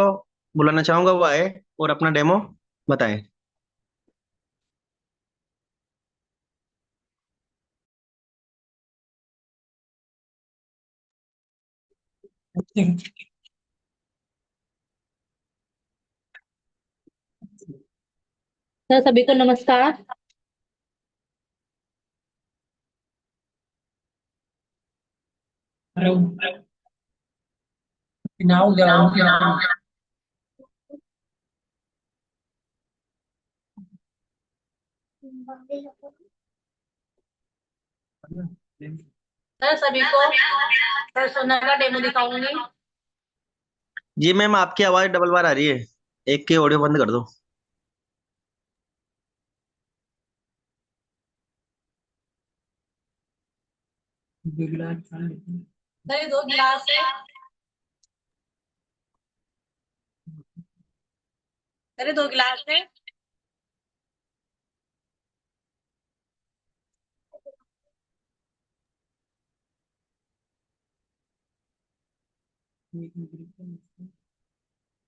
बुलाना चाहूंगा, वो आए और अपना डेमो बताएं। सर सभी को नमस्कार। हेलो। नाउ जाओ सर सभी को पर्सोना का डेमो दिखाऊंगी। जी मैम, आपकी आवाज डबल बार आ रही है, एक के ऑडियो बंद कर दो। सर ये 2 गिलास है। सर ये 2 गिलास है।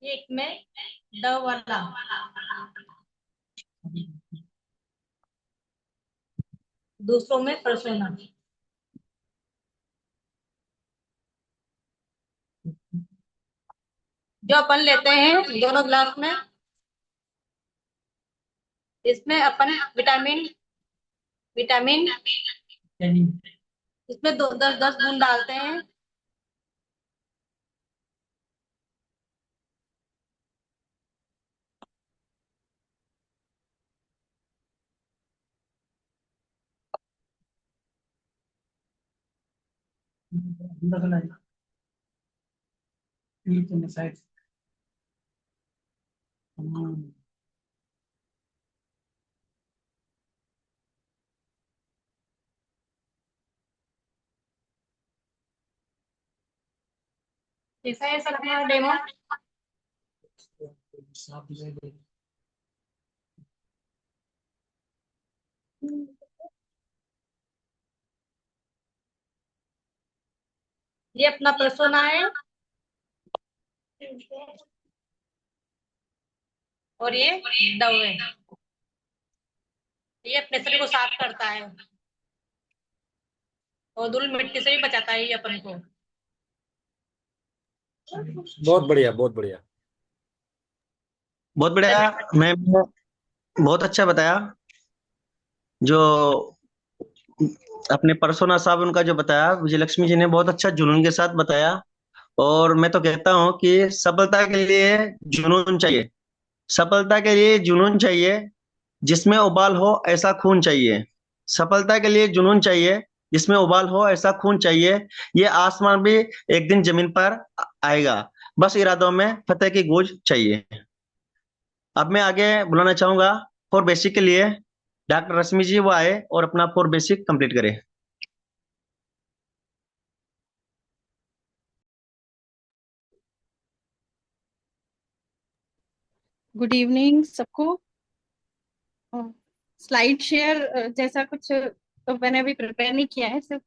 एक में डव वाला, दूसरों में पर्सोना। जो अपन लेते हैं दोनों गिलास में, इसमें अपन विटामिन विटामिन इसमें 10-10 बूंद डालते हैं। कैसा है सर हमारा डेमो? ये अपना पर्सोना है और ये डव है। ये अपने शरीर को साफ करता है और धूल मिट्टी से भी बचाता है ये अपन को। बहुत बढ़िया, बहुत बढ़िया। बहुत बढ़िया मैम, बहुत अच्छा बताया। जो अपने परसोना साहब उनका जो बताया, विजयलक्ष्मी जी ने बहुत अच्छा जुनून के साथ बताया। और मैं तो कहता हूँ कि सफलता के लिए जुनून चाहिए, सफलता के लिए जुनून चाहिए, जिसमें उबाल हो ऐसा खून चाहिए। सफलता के लिए जुनून चाहिए, जिसमें उबाल हो ऐसा खून चाहिए। ये आसमान भी एक दिन जमीन पर आएगा, बस इरादों में फतेह की गूंज चाहिए। अब मैं आगे बुलाना चाहूंगा फोर बेसिक के लिए डॉक्टर रश्मि जी, वो आए और अपना फोर बेसिक कंप्लीट करें। गुड इवनिंग सबको। स्लाइड शेयर जैसा कुछ तो मैंने अभी प्रिपेयर नहीं किया है, सिर्फ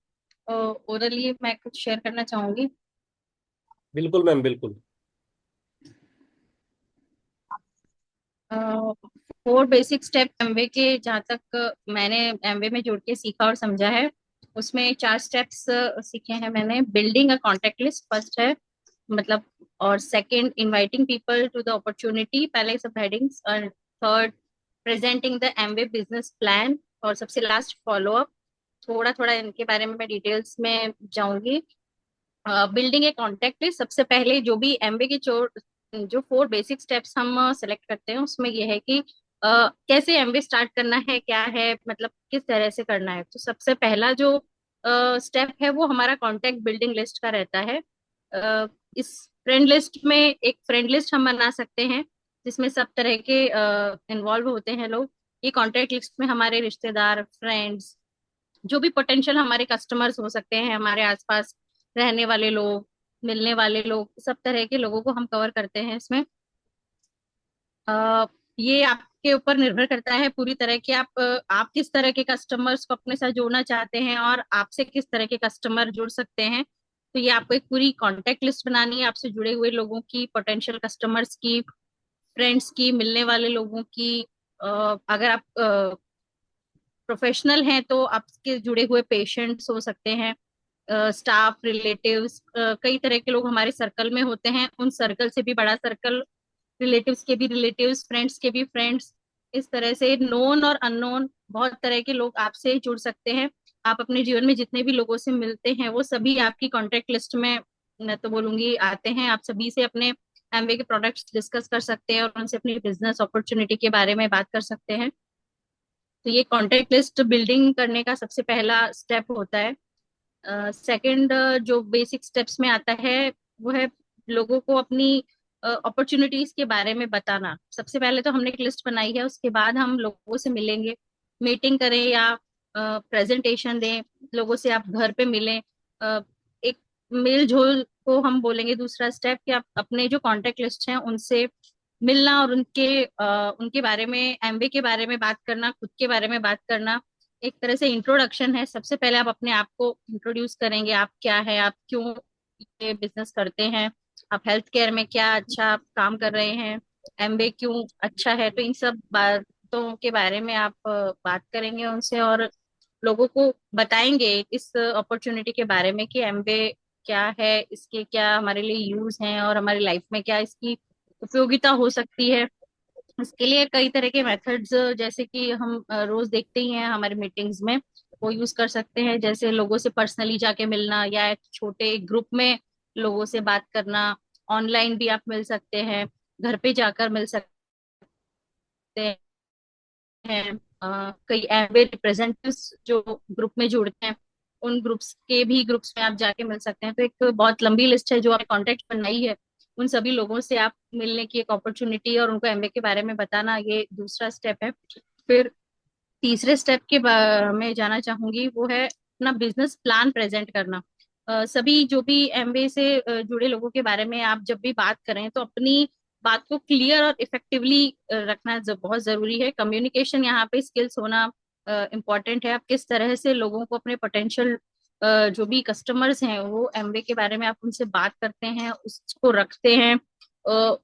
ओरली मैं कुछ शेयर करना चाहूंगी। बिल्कुल मैम, बिल्कुल। फोर बेसिक स्टेप एमवे के, जहाँ तक मैंने एमवे में जोड़ के सीखा और समझा है, उसमें चार स्टेप्स सीखे हैं मैंने। Building a contact list first है, मतलब, और second inviting people to the opportunity, पहले सब हेडिंग्स। और third presenting the Amway business plan, और सबसे लास्ट फॉलो अप। थोड़ा थोड़ा इनके बारे में मैं डिटेल्स में जाऊंगी। बिल्डिंग ए कॉन्टेक्ट लिस्ट, सबसे पहले जो भी एमबी के जो फोर बेसिक स्टेप्स हम सेलेक्ट करते हैं, उसमें यह है कि कैसे एमबी स्टार्ट करना है, क्या है, मतलब किस तरह से करना है। तो सबसे पहला जो स्टेप है वो हमारा कॉन्टेक्ट बिल्डिंग लिस्ट का रहता है। इस फ्रेंड लिस्ट में एक फ्रेंड लिस्ट हम बना सकते हैं, जिसमें सब तरह के इन्वॉल्व होते हैं लोग। ये कॉन्टेक्ट लिस्ट में हमारे रिश्तेदार, फ्रेंड्स, जो भी पोटेंशियल हमारे कस्टमर्स हो सकते हैं, हमारे आसपास रहने वाले लोग, मिलने वाले लोग, सब तरह के लोगों को हम कवर करते हैं इसमें। ये आपके ऊपर निर्भर करता है पूरी तरह कि आप किस तरह के कस्टमर्स को अपने साथ जोड़ना चाहते हैं और आपसे किस तरह के कस्टमर जुड़ सकते हैं। तो ये आपको एक पूरी कॉन्टेक्ट लिस्ट बनानी है, आपसे जुड़े हुए लोगों की, पोटेंशियल कस्टमर्स की, फ्रेंड्स की, मिलने वाले लोगों की। अगर आप प्रोफेशनल हैं तो आपके जुड़े हुए पेशेंट्स हो सकते हैं, स्टाफ, रिलेटिव्स, कई तरह के लोग हमारे सर्कल में होते हैं। उन सर्कल से भी बड़ा सर्कल, रिलेटिव्स के भी रिलेटिव्स, फ्रेंड्स के भी फ्रेंड्स। इस तरह से नोन और अननोन बहुत तरह के लोग आपसे जुड़ सकते हैं। आप अपने जीवन में जितने भी लोगों से मिलते हैं वो सभी आपकी कॉन्टेक्ट लिस्ट में, मैं तो बोलूंगी, आते हैं। आप सभी से अपने एमवे के प्रोडक्ट्स डिस्कस कर सकते हैं और उनसे अपनी बिजनेस अपॉर्चुनिटी के बारे में बात कर सकते हैं। तो ये कॉन्टेक्ट लिस्ट बिल्डिंग करने का सबसे पहला स्टेप होता है। सेकंड जो बेसिक स्टेप्स में आता है वो है लोगों को अपनी अपॉर्चुनिटीज के बारे में बताना। सबसे पहले तो हमने एक लिस्ट बनाई है, उसके बाद हम लोगों से मिलेंगे, मीटिंग करें या प्रेजेंटेशन दें, लोगों से आप घर पे मिलें। एक मेल झोल को हम बोलेंगे दूसरा स्टेप, कि आप अपने जो कॉन्टेक्ट लिस्ट हैं उनसे मिलना और उनके बारे में, एमबी के बारे में बात करना, खुद के बारे में बात करना। एक तरह से इंट्रोडक्शन है। सबसे पहले आप अपने आप को इंट्रोड्यूस करेंगे, आप क्या है, आप क्यों ये बिजनेस करते हैं, आप हेल्थ केयर में क्या अच्छा काम कर रहे हैं, एमबे क्यों अच्छा है। तो इन सब बातों के बारे में आप बात करेंगे उनसे और लोगों को बताएंगे इस अपॉर्चुनिटी के बारे में कि एमबे क्या है, इसके क्या हमारे लिए यूज हैं और हमारी लाइफ में क्या इसकी उपयोगिता हो सकती है। इसके लिए कई तरह के मेथड्स, जैसे कि हम रोज देखते ही हैं हमारे मीटिंग्स में, वो यूज कर सकते हैं। जैसे लोगों से पर्सनली जाके मिलना या एक छोटे ग्रुप में लोगों से बात करना। ऑनलाइन भी आप मिल सकते हैं, घर पे जाकर मिल सकते हैं। कई एमवे रिप्रेजेंटेटिव्स जो ग्रुप में जुड़ते हैं, उन ग्रुप्स में आप जाके मिल सकते हैं। तो एक बहुत लंबी लिस्ट है जो आपने कॉन्टेक्ट बनाई है, उन सभी लोगों से आप मिलने की एक अपॉर्चुनिटी और उनको एमबीए के बारे में बताना, ये दूसरा स्टेप है। फिर तीसरे स्टेप के में जाना चाहूंगी, वो है अपना बिजनेस प्लान प्रेजेंट करना। सभी जो भी एमबीए से जुड़े लोगों के बारे में आप जब भी बात करें तो अपनी बात को क्लियर और इफेक्टिवली रखना बहुत जरूरी है। कम्युनिकेशन यहाँ पे स्किल्स होना इम्पोर्टेंट है। आप किस तरह से लोगों को अपने पोटेंशियल जो भी कस्टमर्स हैं वो एमबीए के बारे में आप उनसे बात करते हैं, उसको रखते हैं।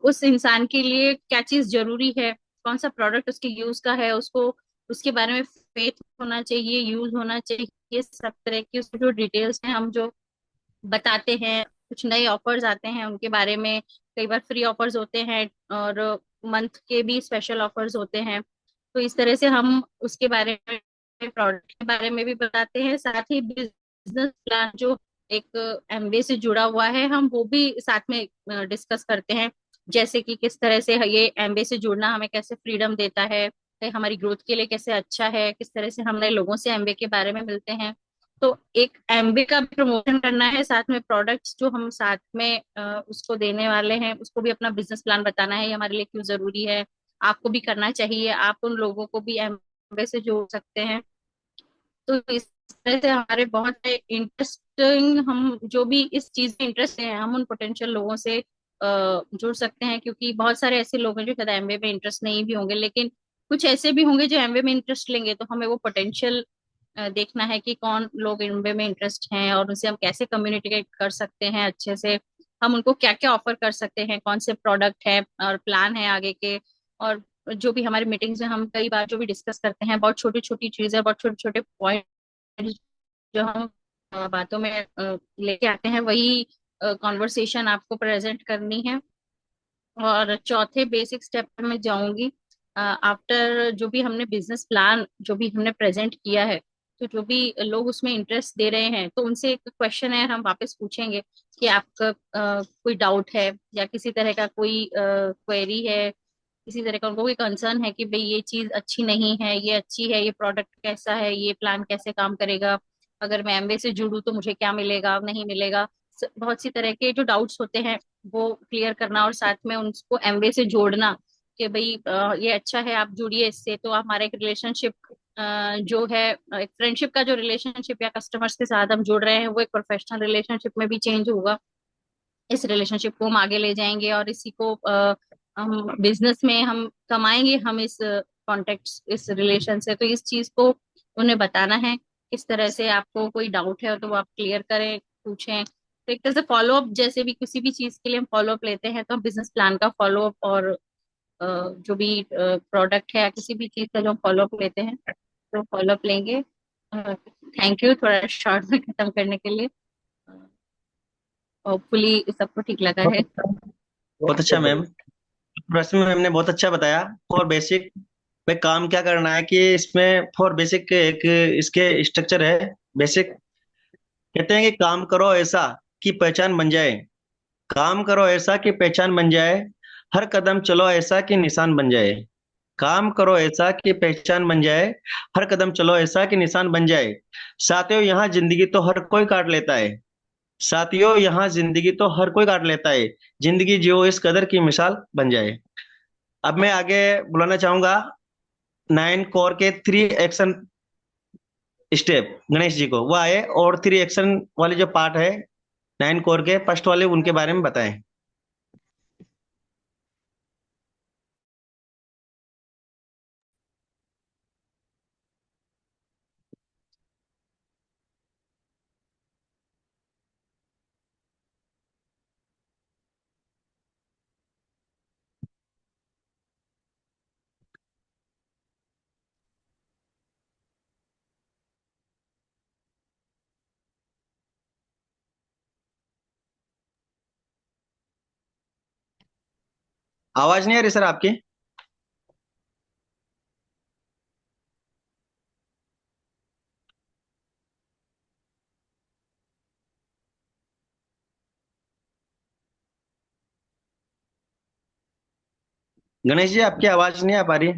उस इंसान के लिए क्या चीज जरूरी है, कौन सा प्रोडक्ट उसके यूज का है, उसको उसके बारे में फेथ होना चाहिए, यूज होना चाहिए, सब तरह की उसकी जो डिटेल्स हैं हम जो बताते हैं। कुछ नए ऑफर्स आते हैं उनके बारे में, कई बार फ्री ऑफर्स होते हैं और मंथ के भी स्पेशल ऑफर्स होते हैं। तो इस तरह से हम उसके बारे में, प्रोडक्ट के बारे में भी बताते हैं। साथ ही बिजनेस प्लान जो एक एमबीए से जुड़ा हुआ है, हम वो भी साथ में डिस्कस करते हैं। जैसे कि किस तरह से ये एमबीए से जुड़ना हमें कैसे फ्रीडम देता है, हमारी ग्रोथ के लिए कैसे अच्छा है, किस तरह से हम नए लोगों से एमबीए के बारे में मिलते हैं। तो एक एमबीए का प्रमोशन करना है, साथ में प्रोडक्ट्स जो हम साथ में उसको देने वाले हैं उसको भी अपना बिजनेस प्लान बताना है, ये हमारे लिए क्यों जरूरी है, आपको भी करना चाहिए, आप उन लोगों को भी एमबीए से जोड़ सकते हैं। तो इस तरह से हमारे बहुत से इंटरेस्टिंग, हम जो भी इस चीज में इंटरेस्ट हैं हम उन पोटेंशियल लोगों से जुड़ सकते हैं। क्योंकि बहुत सारे ऐसे लोग हैं जो शायद एमबीए में इंटरेस्ट नहीं भी होंगे, लेकिन कुछ ऐसे भी होंगे जो एमबीए में इंटरेस्ट लेंगे। तो हमें वो पोटेंशियल देखना है कि कौन लोग एमबीए में इंटरेस्ट हैं और उनसे हम कैसे कम्युनिकेट कर सकते हैं अच्छे से, हम उनको क्या क्या ऑफर कर सकते हैं, कौन से प्रोडक्ट है और प्लान है आगे के। और जो भी हमारी मीटिंग्स में हम कई बार जो भी डिस्कस करते हैं, बहुत छोटी छोटी चीजें, बहुत छोटे छोटे पॉइंट जो हम बातों में लेके आते हैं, वही कॉन्वर्सेशन आपको प्रेजेंट करनी है। और चौथे बेसिक स्टेप पे मैं जाऊंगी। आफ्टर जो भी हमने बिजनेस प्लान जो भी हमने प्रेजेंट किया है, तो जो भी लोग उसमें इंटरेस्ट दे रहे हैं तो उनसे एक क्वेश्चन है हम वापस पूछेंगे कि आपका कोई डाउट है या किसी तरह का कोई क्वेरी है, किसी तरह का उनको कोई कंसर्न है कि भाई ये चीज अच्छी नहीं है, ये अच्छी है, ये प्रोडक्ट कैसा है, ये प्लान कैसे काम करेगा, अगर मैं एमबीए से जुड़ूं तो मुझे क्या मिलेगा नहीं मिलेगा। बहुत सी तरह के जो डाउट्स होते हैं वो क्लियर करना और साथ में उनको एमबीए से जोड़ना कि भाई ये अच्छा है, आप जुड़िए इससे, तो हमारा एक रिलेशनशिप जो है, एक फ्रेंडशिप का जो रिलेशनशिप या कस्टमर्स के साथ हम जुड़ रहे हैं वो एक प्रोफेशनल रिलेशनशिप में भी चेंज होगा। इस रिलेशनशिप को हम आगे ले जाएंगे और इसी को हम बिजनेस में हम कमाएंगे, हम इस कॉन्टेक्ट इस रिलेशन से। तो इस चीज को उन्हें बताना है। किस तरह से आपको कोई डाउट है तो वो आप क्लियर करें, पूछें। तो एक तरह से फॉलो अप, जैसे भी किसी भी चीज के लिए हम फॉलो अप लेते हैं तो हम बिजनेस प्लान का फॉलो अप और जो भी प्रोडक्ट है या किसी भी चीज का जो फॉलो अप लेते हैं तो फॉलो अप लेंगे। थैंक यू थोड़ा शॉर्ट में खत्म करने के लिए। होपफुली सबको ठीक लगा है। बहुत अच्छा मैम। प्रश्न मैम ने बहुत अच्छा बताया। फॉर बेसिक पे काम क्या करना है कि इसमें फॉर बेसिक एक इसके स्ट्रक्चर है। बेसिक कहते हैं कि काम करो ऐसा कि पहचान बन जाए, काम करो ऐसा कि पहचान बन जाए, हर कदम चलो ऐसा कि निशान बन जाए। काम करो ऐसा कि पहचान बन जाए, हर कदम चलो ऐसा कि निशान बन जाए। साथियों यहाँ जिंदगी तो हर कोई काट लेता है, साथियों यहाँ जिंदगी तो हर कोई काट लेता है, जिंदगी जियो इस कदर की मिसाल बन जाए। अब मैं आगे बुलाना चाहूंगा 9 कोर के 3 एक्शन स्टेप गणेश जी को, वो आए और 3 एक्शन वाले जो पार्ट है 9 कोर के फर्स्ट वाले उनके बारे में बताएं। आवाज नहीं आ रही सर आपकी? गणेश जी आपकी आवाज नहीं आ पा रही।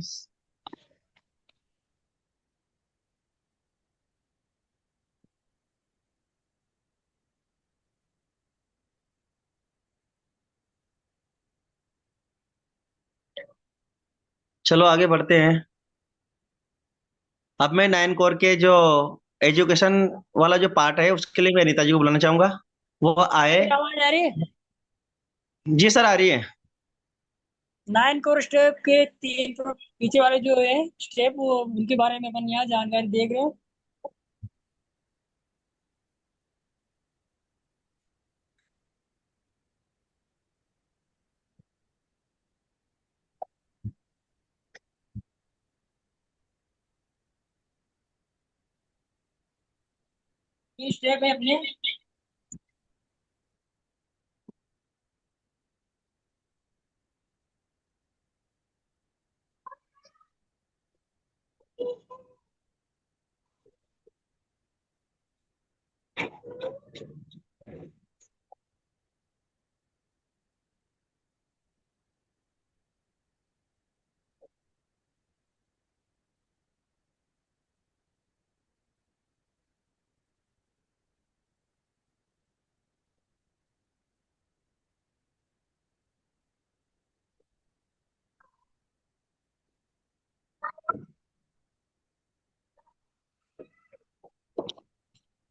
चलो आगे बढ़ते हैं। अब मैं नाइन कोर के जो एजुकेशन वाला जो पार्ट है उसके लिए मैं अनीता जी को बुलाना चाहूंगा, वो आए। मेरी आवाज आ रही है? जी सर, आ रही है। 9 कोर स्टेप के 3 पीछे वाले जो है स्टेप, वो उनके बारे में अपन यहाँ जानकारी देख रहे हैं। ये स्टेप है अपने।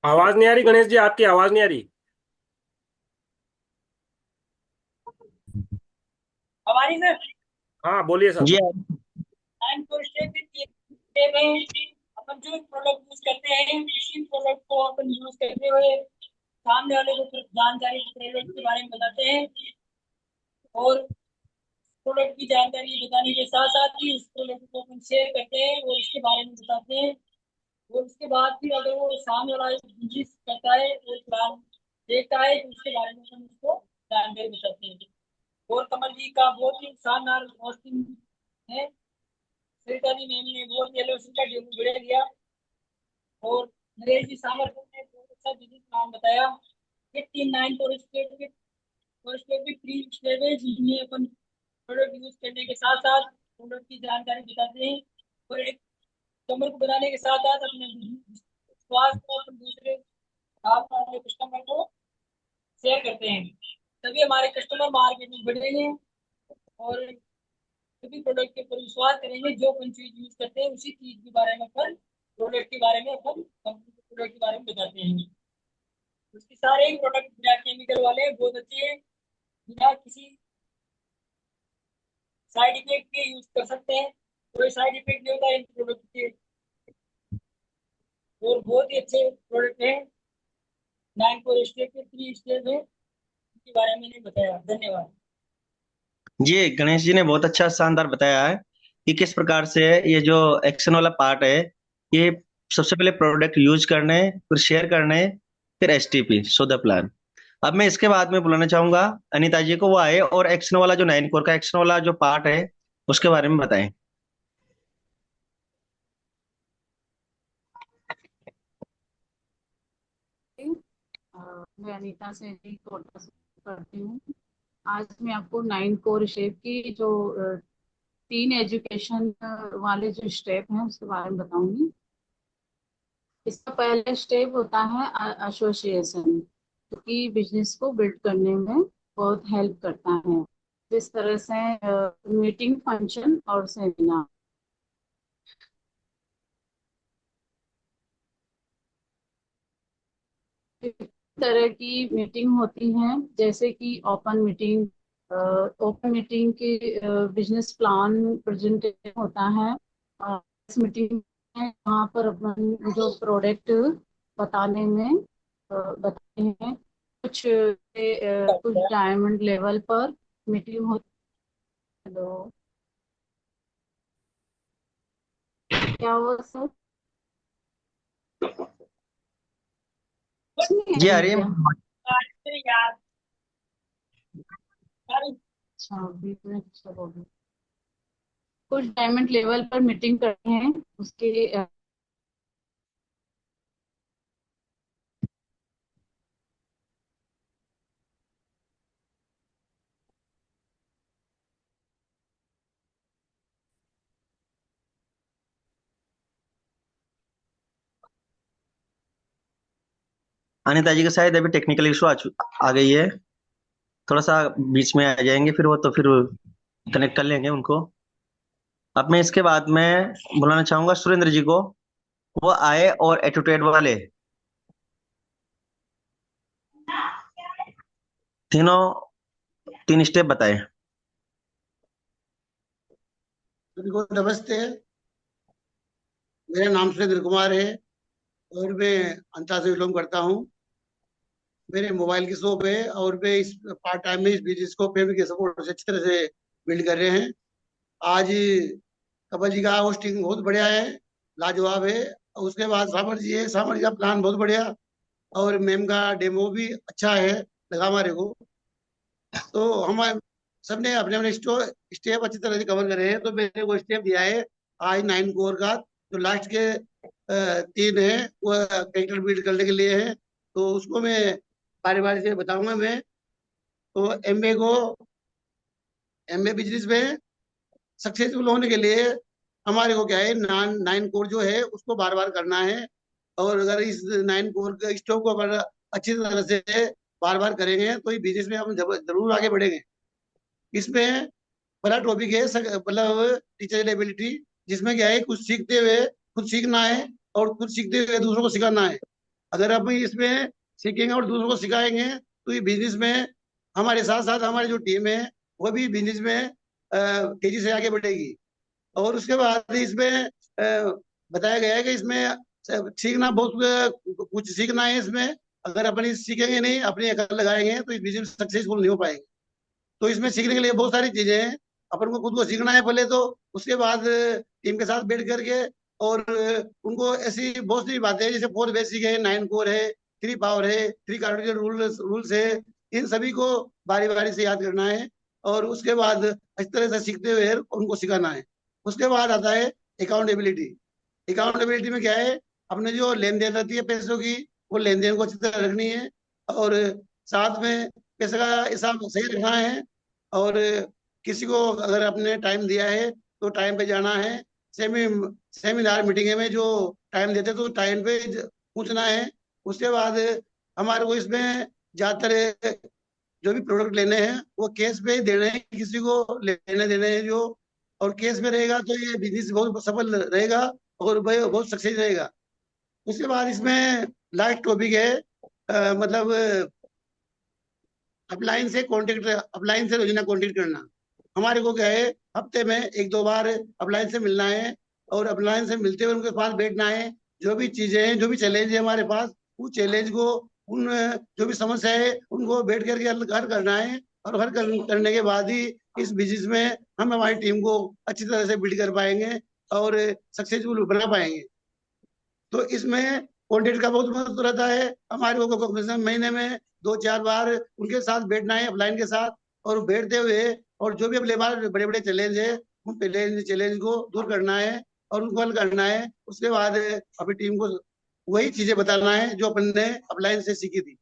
आवाज नहीं आ रही गणेश जी, आपकी आवाज नहीं आ रही। हमारी सर हाँ बोलिए सर। जी 9 कोर स्टेप के 3 स्टेप है। अपन जो प्रोडक्ट यूज करते हैं उसी प्रोडक्ट को अपन यूज करते हुए सामने वाले को फिर जानकारी प्रोडक्ट के बारे में बताते हैं, और प्रोडक्ट की जानकारी बताने के साथ साथ ही उस प्रोडक्ट को अपन शेयर करते हैं और उसके बारे में बताते हैं। और उसके बाद फिर अगर वो सामने वाला यूज करता है और प्लान देखता है तो उसके बारे में हम उसको जानकारी बताते हैं। और कमल जी का बहुत ही शानदार हॉस्टिंग है। सरिता जी मैम ने बहुत एलओसी का डेमो बढ़िया दिया, और नरेश जी सामर्थ ने बहुत अच्छा बिजनेस प्लान बताया। ये 3 9 और स्टेट के और स्टेट भी 3 स्टेप है जिनमें अपन प्रोडक्ट यूज करने के साथ साथ प्रोडक्ट की जानकारी बताते हैं, और एक कस्टमर को बनाने के साथ साथ अपने विश्वास को अपन दूसरे साथ वाले कस्टमर को शेयर करते हैं। तभी हमारे कस्टमर मार्केट में बढ़ेंगे, और सभी प्रोडक्ट के ऊपर विश्वास करेंगे। जो अपन चीज यूज करते हैं उसी चीज के बारे में अपन प्रोडक्ट के बारे में अपन कंपनी के प्रोडक्ट के बारे में बताते हैं। उसके सारे ही प्रोडक्ट बिना केमिकल वाले बहुत अच्छे हैं, बिना किसी साइड इफेक्ट के यूज कर सकते हैं। कोई साइड इफेक्ट नहीं होता इन प्रोडक्ट के, और बहुत ही अच्छे प्रोडक्ट है। 9 स्टेप के 3 स्टेप है, इसके बारे में मैंने बताया। धन्यवाद। जी, गणेश जी ने बहुत अच्छा शानदार बताया है कि किस प्रकार से ये जो एक्शन वाला पार्ट है, ये सबसे पहले प्रोडक्ट यूज करने, फिर शेयर करने, फिर एसटीपी सो द प्लान। अब मैं इसके बाद में बुलाना चाहूंगा अनीता जी को, वो आए और एक्शन वाला जो नाइन कोर का एक्शन वाला जो पार्ट है उसके बारे में बताएं। मैं अनीता से ही कोटा से करती हूँ। आज मैं आपको 9 कोर शेप की जो 3 एजुकेशन वाले जो स्टेप हैं उसके बारे में बताऊंगी। इसका पहला स्टेप होता है एसोसिएशन, जो कि बिजनेस को बिल्ड करने में बहुत हेल्प करता है। जिस तरह से मीटिंग, फंक्शन और सेमिनार, इस तरह की मीटिंग होती हैं, जैसे कि ओपन मीटिंग। ओपन मीटिंग के बिजनेस प्लान प्रेजेंटेशन होता है। इस मीटिंग में वहाँ पर अपन जो प्रोडक्ट बताने में बताते हैं। कुछ डायमंड लेवल पर मीटिंग होती। हेलो, क्या हुआ सर? कुछ नहीं आ जी आ रही रही क्या? है। यार अच्छा, बीच में अच्छा हो गया। कुछ डायमंड लेवल पर मीटिंग करते हैं, उसके अनिता जी के शायद अभी टेक्निकल इशू आ गई है, थोड़ा सा बीच में आ जाएंगे, फिर वो तो फिर कनेक्ट कर लेंगे उनको। अब मैं इसके बाद में बुलाना चाहूंगा सुरेंद्र जी को। वो आए और एटीट्यूड वाले तीनों तीन स्टेप बताए। सभी को नमस्ते। मेरा नाम सुरेंद्र कुमार है और मैं अंता से बिलोंग करता हूँ। मेरे मोबाइल की शॉप है और मैं इस पार्ट टाइम में इस बिजनेस को फैमिली के सपोर्ट से अच्छी तरह से बिल्ड कर रहे हैं। आज कपल जी का होस्टिंग बहुत बढ़िया है, लाजवाब है। और उसके बाद सामर जी है, सामर जी का प्लान बहुत बढ़िया और मैम का डेमो भी अच्छा है, लगा हमारे को। तो हम सबने अपने अपने स्टेप अच्छी तरह से कवर करे हैं। तो मैंने वो स्टेप दिया है आज 9 कोर का, जो लास्ट के 3 है वो कैरेक्टर बिल्ड करने के लिए है। तो उसको मैं बारी बारी से बताऊंगा मैं। तो एमबीए बिजनेस में सक्सेसफुल होने के लिए हमारे को क्या है, 9 कोर जो है उसको बार बार करना है। और अगर इस 9 कोर के स्टॉक को अगर अच्छी तरह से बार बार करेंगे तो इस बिजनेस में हम जरूर आगे बढ़ेंगे। इसमें पहला टॉपिक है मतलब टीचर एबिलिटी, जिसमें क्या है कुछ सीखते हुए खुद सीखना है और खुद सीखते हुए दूसरों को सिखाना है। अगर हम इसमें सीखेंगे और दूसरों को सिखाएंगे तो ये बिजनेस में हमारे साथ साथ हमारी जो टीम है वो भी बिजनेस में तेजी से आगे बढ़ेगी। और उसके बाद इसमें बताया गया है कि इसमें सीखना बहुत कुछ सीखना है इसमें। अगर अपनी सीखेंगे नहीं, अपनी अकल लगाएंगे तो इस बिजनेस सक्सेसफुल नहीं हो पाएंगे। तो इसमें सीखने के लिए बहुत सारी चीजें हैं। अपन को खुद को सीखना है पहले, तो उसके बाद टीम के साथ बैठ करके और उनको ऐसी बहुत सी बातें हैं, जैसे 4 बेसिक है, 9 कोर है, 3 पावर है, 3 कार्डिनल रूल्स है। इन सभी को बारी बारी से याद करना है और उसके बाद इस तरह से सीखते हुए उनको सिखाना है। उसके बाद आता है अकाउंटेबिलिटी। अकाउंटेबिलिटी में क्या है, अपने जो लेन देन रहती है पैसों की, वो लेन देन को अच्छी तरह रखनी है और साथ में पैसे का हिसाब सही रखना है। और किसी को अगर आपने टाइम दिया है तो टाइम पे जाना है। सेमी सेमिनार मीटिंग में जो टाइम देते तो टाइम पे पूछना है। उसके बाद हमारे को इसमें ज्यादातर जो भी प्रोडक्ट लेने हैं वो केस पे ही देने हैं, किसी को लेने देने हैं जो। और केस में रहेगा तो ये बिजनेस बहुत सफल रहेगा और बहुत सक्सेस रहेगा। उसके बाद इसमें लास्ट टॉपिक है मतलब अपलाइन से रोजाना कांटेक्ट करना। हमारे को क्या है, हफ्ते में 1-2 बार अपलाइन से मिलना है और अपलाइन से मिलते हुए उनके पास बैठना है। जो भी चीजें हैं, जो भी चैलेंज है हमारे पास, उस चैलेंज को, उन जो भी समस्या है उनको बैठ करके हल करना है। और करने के बाद ही इस बिजनेस में हम हमारी टीम को अच्छी तरह से बिल्ड कर पाएंगे और सक्सेसफुल बना पाएंगे। तो इसमें कॉन्टेक्ट का बहुत महत्व रहता है। हमारे को कम से कम महीने में 2-4 बार उनके साथ बैठना है, अपलाइन के साथ। और बैठते हुए और जो भी अपने पास बड़े बड़े चैलेंज है उन चैलेंज को दूर करना है और उनको हल करना है। उसके बाद अपनी टीम को वही चीजें बताना है जो अपन ने अपलाइन से सीखी थी।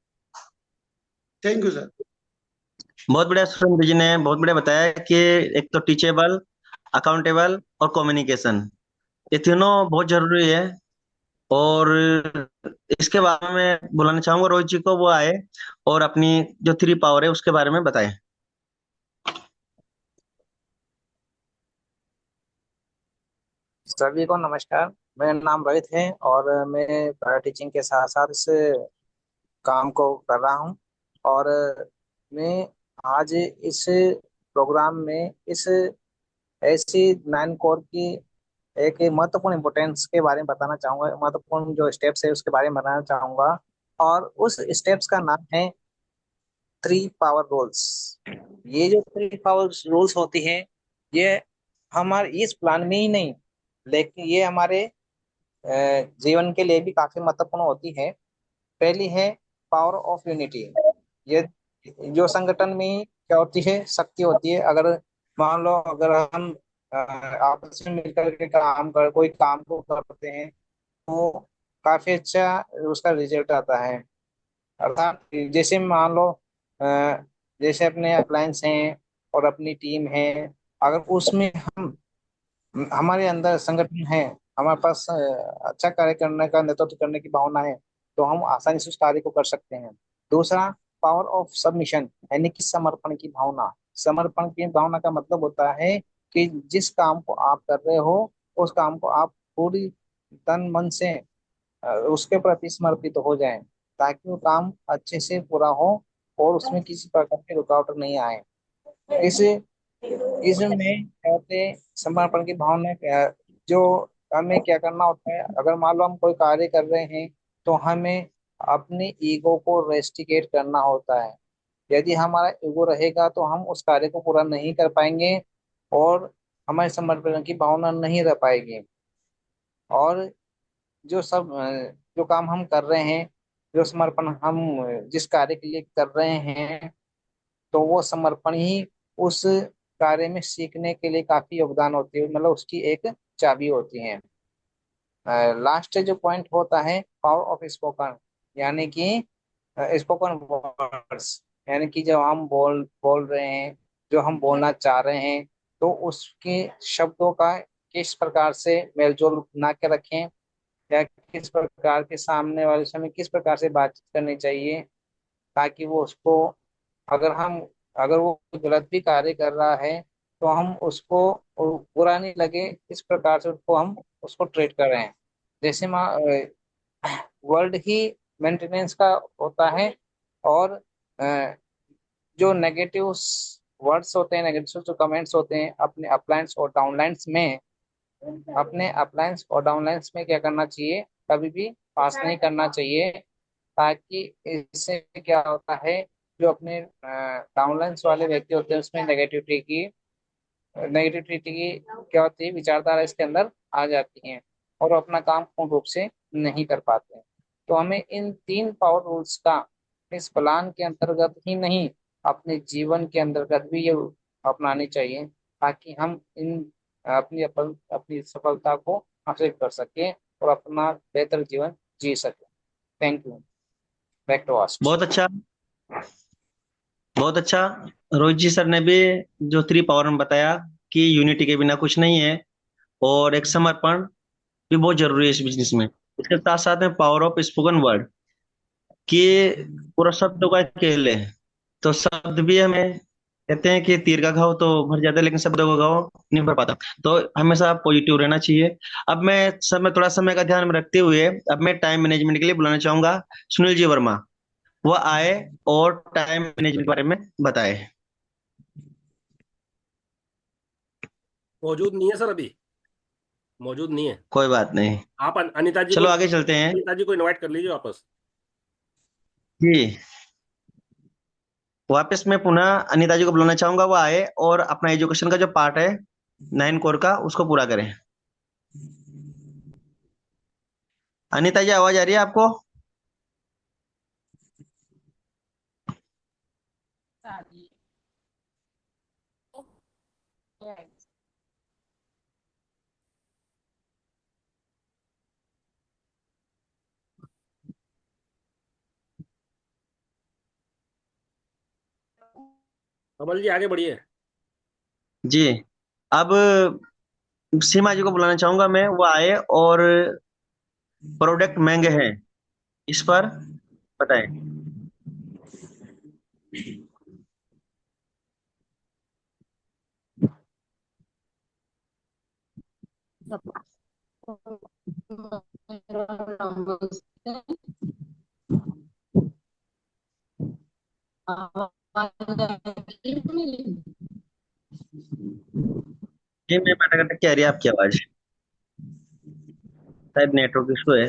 Thank you sir. बहुत बढ़िया सुरेंद्र जी ने बहुत बढ़िया बताया कि एक तो टीचेबल, अकाउंटेबल और कम्युनिकेशन, ये तीनों बहुत जरूरी है। और इसके बारे में बुलाना चाहूंगा रोहित जी को, वो आए और अपनी जो 3 पावर है उसके बारे में बताएं। सभी को नमस्कार। मेरा नाम रोहित है और मैं पैरा टीचिंग के साथ साथ इस काम को कर रहा हूँ। और मैं आज इस प्रोग्राम में इस ऐसी 9 कोर की एक महत्वपूर्ण इम्पोर्टेंस के बारे में बताना चाहूँगा। महत्वपूर्ण जो स्टेप्स है उसके बारे में बताना चाहूँगा। और उस स्टेप्स का नाम है 3 पावर रूल्स। ये जो 3 पावर रूल्स होती है, ये हमारे इस प्लान में ही नहीं, लेकिन ये हमारे जीवन के लिए भी काफी महत्वपूर्ण होती है। पहली है पावर ऑफ यूनिटी। ये जो संगठन में क्या होती है, शक्ति होती है। अगर मान लो अगर हम आपस में मिलकर के कोई काम को करते हैं तो काफी अच्छा उसका रिजल्ट आता है। अर्थात जैसे मान लो जैसे अपने अप्लायंस हैं और अपनी टीम है, अगर उसमें हम हमारे अंदर संगठन है, हमारे पास अच्छा कार्य करने का, नेतृत्व करने की भावना है, तो हम आसानी से उस कार्य को कर सकते हैं। दूसरा, पावर ऑफ सबमिशन, यानी कि समर्पण की भावना। समर्पण की भावना का मतलब होता है कि जिस काम को आप कर रहे हो उस काम को आप पूरी तन मन से उसके प्रति समर्पित हो जाएं, ताकि वो काम अच्छे से पूरा हो और उसमें किसी प्रकार की रुकावट नहीं आए। इस इसमें कहते समर्पण की भावना जो हमें क्या करना होता है, अगर मान लो हम कोई कार्य कर रहे हैं तो हमें अपने ईगो को रेस्टिकेट करना होता है। यदि हमारा ईगो रहेगा तो हम उस कार्य को पूरा नहीं कर पाएंगे और हमारे समर्पण की भावना नहीं रह पाएगी। और जो काम हम कर रहे हैं, जो समर्पण हम जिस कार्य के लिए कर रहे हैं, तो वो समर्पण ही उस कार्य में सीखने के लिए काफी योगदान होती है, मतलब उसकी एक चाबी होती है। लास्ट जो पॉइंट होता है पावर ऑफ स्पोकन, यानी कि स्पोकन वर्ड्स, यानी कि जब हम बोल रहे हैं, जो हम बोलना चाह रहे हैं, तो उसके शब्दों का किस प्रकार से मेलजोल बना के रखें, या किस प्रकार के सामने वाले से हमें किस प्रकार से बातचीत करनी चाहिए, ताकि वो उसको, अगर हम अगर वो गलत भी कार्य कर रहा है तो हम उसको बुरा नहीं लगे, इस प्रकार से उसको हम उसको ट्रीट कर रहे हैं। जैसे वर्ल्ड ही मेंटेनेंस का होता है, और अ, जो नेगेटिव वर्ड्स होते हैं, नेगेटिव जो कमेंट्स होते हैं अपने अपलाइंस और डाउनलाइंस में, अपने अपलाइंस और डाउनलाइंस में क्या करना चाहिए, कभी भी पास नहीं करना चाहिए। ताकि इससे क्या होता है, जो अपने डाउनलाइंस वाले व्यक्ति होते हैं उसमें नेगेटिविटी की क्या होती है, विचारधारा इसके अंदर आ जाती है और वो अपना काम पूर्ण रूप से नहीं कर पाते हैं। तो हमें इन 3 पावर रूल्स का इस प्लान के अंतर्गत ही नहीं, अपने जीवन के अंतर्गत भी ये अपनानी चाहिए, ताकि हम इन अपनी सफलता को हासिल कर सकें और अपना बेहतर जीवन जी सकें। Thank you. Back to ask. बहुत अच्छा, बहुत अच्छा। रोहित जी सर ने भी जो 3 पावर में बताया कि यूनिटी के बिना कुछ नहीं है, और एक समर्पण भी बहुत जरूरी है इस बिजनेस में। इसके साथ साथ में पावर ऑफ स्पोकन वर्ड, कि पूरा शब्दों का खेल है। तो शब्द भी हमें, कहते हैं कि तीर का घाव तो भर जाता है लेकिन शब्दों का घाव नहीं भर पाता। तो हमेशा पॉजिटिव रहना चाहिए। अब मैं थोड़ा समय का ध्यान में रखते हुए अब मैं टाइम मैनेजमेंट के लिए बुलाना चाहूंगा सुनील जी वर्मा। वो आए और टाइम मैनेजमेंट के बारे में बताए। मौजूद नहीं है सर, अभी मौजूद नहीं है। कोई बात नहीं, आप अनिता जी को चलो आगे चलते हैं। इनवाइट कर लीजिए वापस। जी, वापस मैं पुनः अनिता जी को बुलाना चाहूंगा, वो आए और अपना एजुकेशन का जो पार्ट है 9 कोर का उसको पूरा करें। अनिता जी, आवाज आ रही है आपको? कमल जी आगे बढ़िए। जी, अब सीमा जी को बुलाना चाहूंगा मैं, वो आए और प्रोडक्ट महंगे हैं इस पर बताएं। जी, मैं पता करता क्या आ रही है आपकी आवाज, शायद नेटवर्क इशू है।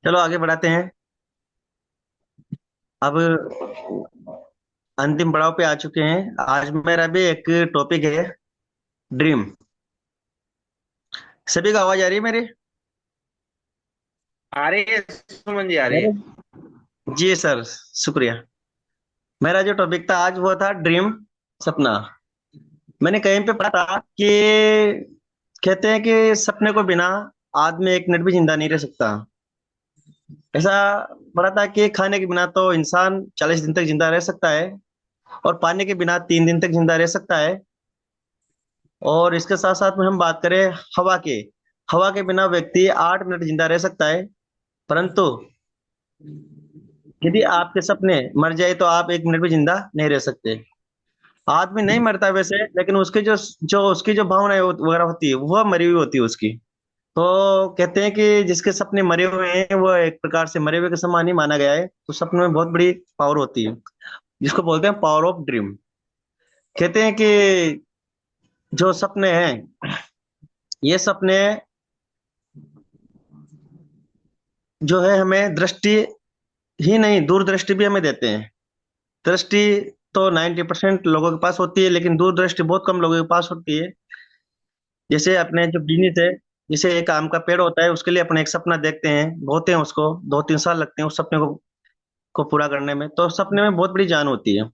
चलो आगे बढ़ाते हैं। अब अंतिम पड़ाव पे आ चुके हैं। आज मेरा भी एक टॉपिक है, ड्रीम। सभी को आवाज आ रही है मेरी? आ रही है सुमन जी, आ रही है। मेरे जी सर, शुक्रिया। मेरा जो टॉपिक था आज वो था ड्रीम, सपना। मैंने कहीं पे पढ़ा था कि कहते हैं कि सपने को बिना आदमी एक मिनट भी जिंदा नहीं रह सकता। ऐसा पढ़ा था कि खाने के बिना तो इंसान 40 दिन तक जिंदा रह सकता है, और पानी के बिना 3 दिन तक जिंदा रह सकता है। और इसके साथ साथ में हम बात करें हवा के, हवा के बिना व्यक्ति 8 मिनट जिंदा रह सकता है। परंतु यदि आपके सपने मर जाए तो आप 1 मिनट भी जिंदा नहीं रह सकते। आदमी नहीं मरता वैसे, लेकिन उसकी जो जो उसकी जो भावनाएं वगैरह होती है वह मरी हुई होती है उसकी। तो कहते हैं कि जिसके सपने मरे हुए हैं वो एक प्रकार से मरे हुए के समान ही माना गया है। तो सपने में बहुत बड़ी पावर होती है, जिसको बोलते हैं पावर ऑफ ड्रीम। कहते हैं कि जो सपने हैं, ये सपने जो है हमें दृष्टि ही नहीं, दूरदृष्टि भी हमें देते हैं। दृष्टि तो 90% लोगों के पास होती है, लेकिन दूरदृष्टि बहुत कम लोगों के पास होती है। जैसे अपने जो बिजनेस है, जैसे एक आम का पेड़ होता है, उसके लिए अपने एक सपना देखते हैं, बोते हैं उसको, 2-3 साल लगते हैं उस सपने को पूरा करने में। तो सपने में बहुत बड़ी जान होती है।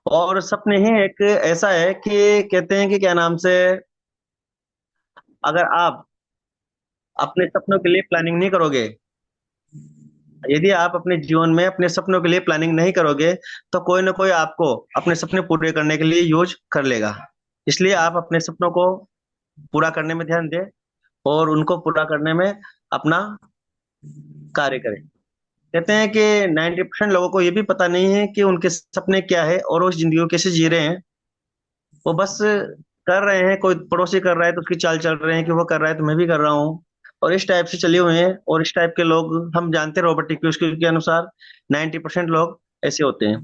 और सपने ही एक ऐसा है कि कहते हैं कि क्या नाम से, अगर आप अपने सपनों के लिए प्लानिंग नहीं करोगे, यदि आप अपने जीवन में अपने सपनों के लिए प्लानिंग नहीं करोगे, तो कोई ना कोई आपको अपने सपने पूरे करने के लिए यूज कर लेगा। इसलिए आप अपने सपनों को पूरा करने में ध्यान दें, और उनको पूरा करने में अपना कार्य करें। कहते हैं कि 90% लोगों को ये भी पता नहीं है कि उनके सपने क्या है और वो उस जिंदगी को कैसे जी रहे हैं। वो बस कर रहे हैं, कोई पड़ोसी कर रहा है तो उसकी चाल चल रहे हैं कि वो कर रहा है तो मैं भी कर रहा हूँ, और इस टाइप से चले हुए हैं। और इस टाइप के लोग हम जानते हैं, रॉबर्ट टिकियोस्की के अनुसार 90% लोग ऐसे होते हैं।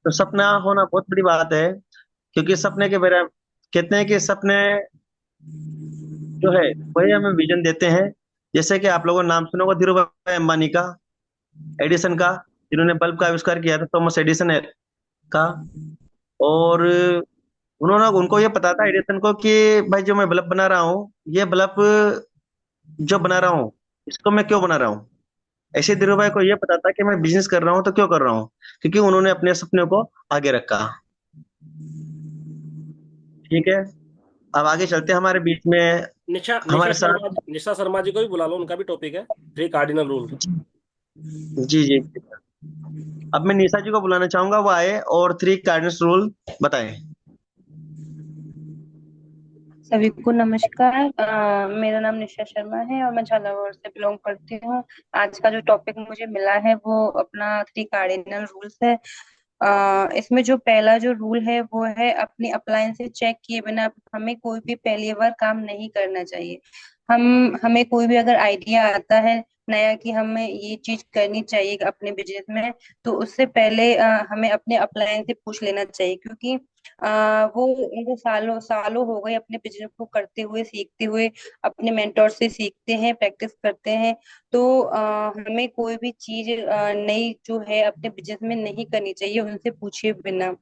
तो सपना होना बहुत बड़ी बात है, क्योंकि सपने के बारे में कहते हैं कि सपने जो है वही हमें विजन देते हैं। जैसे कि आप लोगों ने नाम सुना होगा धीरू भाई अंबानी का, एडिसन का, जिन्होंने बल्ब का आविष्कार किया था, थॉमस एडिसन का। और उन्होंने उनको ये पता था एडिसन को कि भाई जो मैं बल्ब बना रहा हूँ, ये बल्ब जो बना रहा हूँ, इसको मैं क्यों बना रहा हूँ। ऐसे धीरू भाई को ये पता था कि मैं बिजनेस कर रहा हूँ तो क्यों कर रहा हूँ, क्योंकि उन्होंने अपने सपने को आगे रखा। ठीक है, अब आगे चलते हैं। हमारे बीच में निशा निशा हमारे शर्मा साथ, निशा शर्मा जी को भी बुला लो, उनका भी टॉपिक है 3 कार्डिनल रूल। जी जी, अब मैं निशा जी को बुलाना चाहूंगा, वो आए और 3 कार्डिनल रूल बताएं। सभी को नमस्कार। मेरा नाम निशा शर्मा है और मैं झालावाड़ से बिलोंग करती हूँ। आज का जो टॉपिक मुझे मिला है वो अपना 3 कार्डिनल रूल्स है। इसमें जो पहला जो रूल है वो है अपनी अप्लायंस से चेक किए बिना हमें कोई भी पहली बार काम नहीं करना चाहिए। हमें कोई भी अगर आइडिया आता है नया कि हमें ये चीज करनी चाहिए अपने बिजनेस में, तो उससे पहले हमें अपने अप्लायंस से पूछ लेना चाहिए, क्योंकि वो उनको सालों सालों हो गए अपने बिजनेस को करते हुए, सीखते हुए, अपने मेंटोर से सीखते हैं, प्रैक्टिस करते हैं। तो हमें कोई भी चीज नई जो है अपने बिजनेस में नहीं करनी चाहिए उनसे पूछे बिना।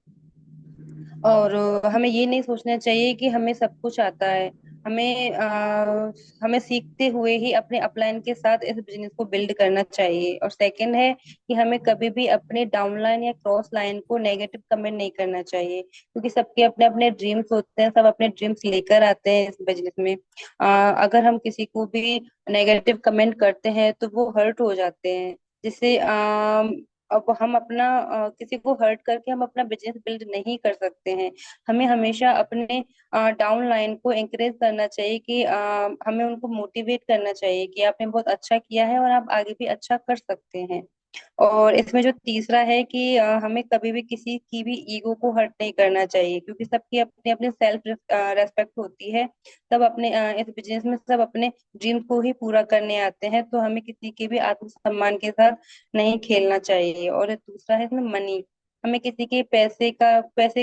और हमें ये नहीं सोचना चाहिए कि हमें सब कुछ आता है। हमें सीखते हुए ही अपने अपलाइन के साथ इस बिजनेस को बिल्ड करना चाहिए। और सेकंड है कि हमें कभी भी अपने डाउनलाइन या क्रॉस लाइन को नेगेटिव कमेंट नहीं करना चाहिए, क्योंकि सबके अपने अपने ड्रीम्स होते हैं, सब अपने ड्रीम्स लेकर आते हैं इस बिजनेस में। अगर हम किसी को भी नेगेटिव कमेंट करते हैं तो वो हर्ट हो जाते हैं, जिससे अब हम अपना किसी को हर्ट करके हम अपना बिजनेस बिल्ड नहीं कर सकते हैं। हमें हमेशा अपने डाउन लाइन को एंकरेज करना चाहिए कि हमें उनको मोटिवेट करना चाहिए कि आपने बहुत अच्छा किया है और आप आगे भी अच्छा कर सकते हैं। और इसमें जो तीसरा है कि हमें कभी भी किसी की भी ईगो को हर्ट नहीं करना चाहिए, क्योंकि सबकी अपनी अपनी सेल्फ रेस्पेक्ट होती है। सब अपने इस बिजनेस में सब अपने ड्रीम को ही पूरा करने आते हैं, तो हमें किसी के भी आत्मसम्मान के साथ नहीं खेलना चाहिए। और दूसरा है इसमें मनी, हमें किसी के पैसे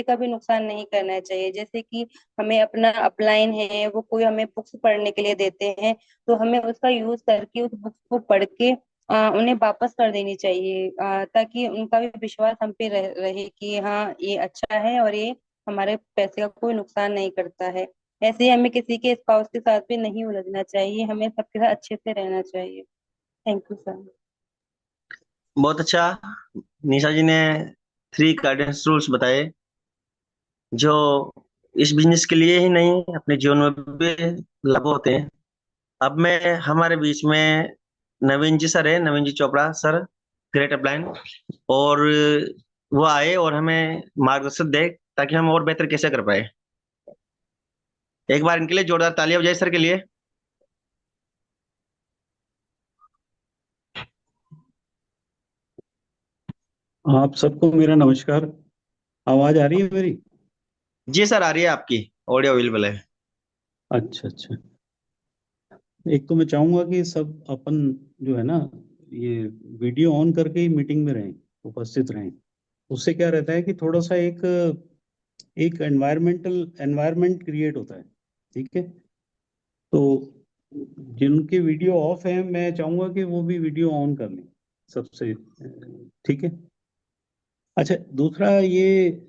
का भी नुकसान नहीं करना चाहिए। जैसे कि हमें अपना अपलाइन है, वो कोई हमें बुक्स पढ़ने के लिए देते हैं, तो हमें उसका यूज करके उस बुक्स को पढ़ के उन्हें वापस कर देनी चाहिए, ताकि उनका भी विश्वास हम पे रहे कि हाँ ये अच्छा है और ये हमारे पैसे का कोई नुकसान नहीं करता है। ऐसे ही हमें किसी के स्पाउस के साथ भी नहीं उलझना चाहिए, हमें सबके साथ अच्छे से रहना चाहिए। Thank you sir. बहुत अच्छा। निशा जी ने 3 गाइडेंस रूल्स बताए जो इस बिजनेस के लिए ही नहीं अपने जीवन में भी लागू होते हैं। अब मैं हमारे बीच में नवीन जी सर है, नवीन जी चोपड़ा सर, ग्रेट अपलाइन, और वो आए और हमें मार्गदर्शन दे ताकि हम और बेहतर कैसे कर पाए। एक बार इनके लिए जोरदार तालियां बजाइए सर के लिए। आप सबको मेरा नमस्कार। आवाज आ रही है मेरी? जी सर, आ रही है, आपकी ऑडियो अवेलेबल है। अच्छा अच्छा। एक तो मैं चाहूंगा कि सब अपन जो है ना, ये वीडियो ऑन करके ही मीटिंग में रहें, उपस्थित रहें। उससे क्या रहता है कि थोड़ा सा एक एक एनवायरमेंट क्रिएट होता है। ठीक है। तो जिनके वीडियो ऑफ है, मैं चाहूंगा कि वो भी वीडियो ऑन कर लें सबसे। ठीक है। अच्छा, दूसरा ये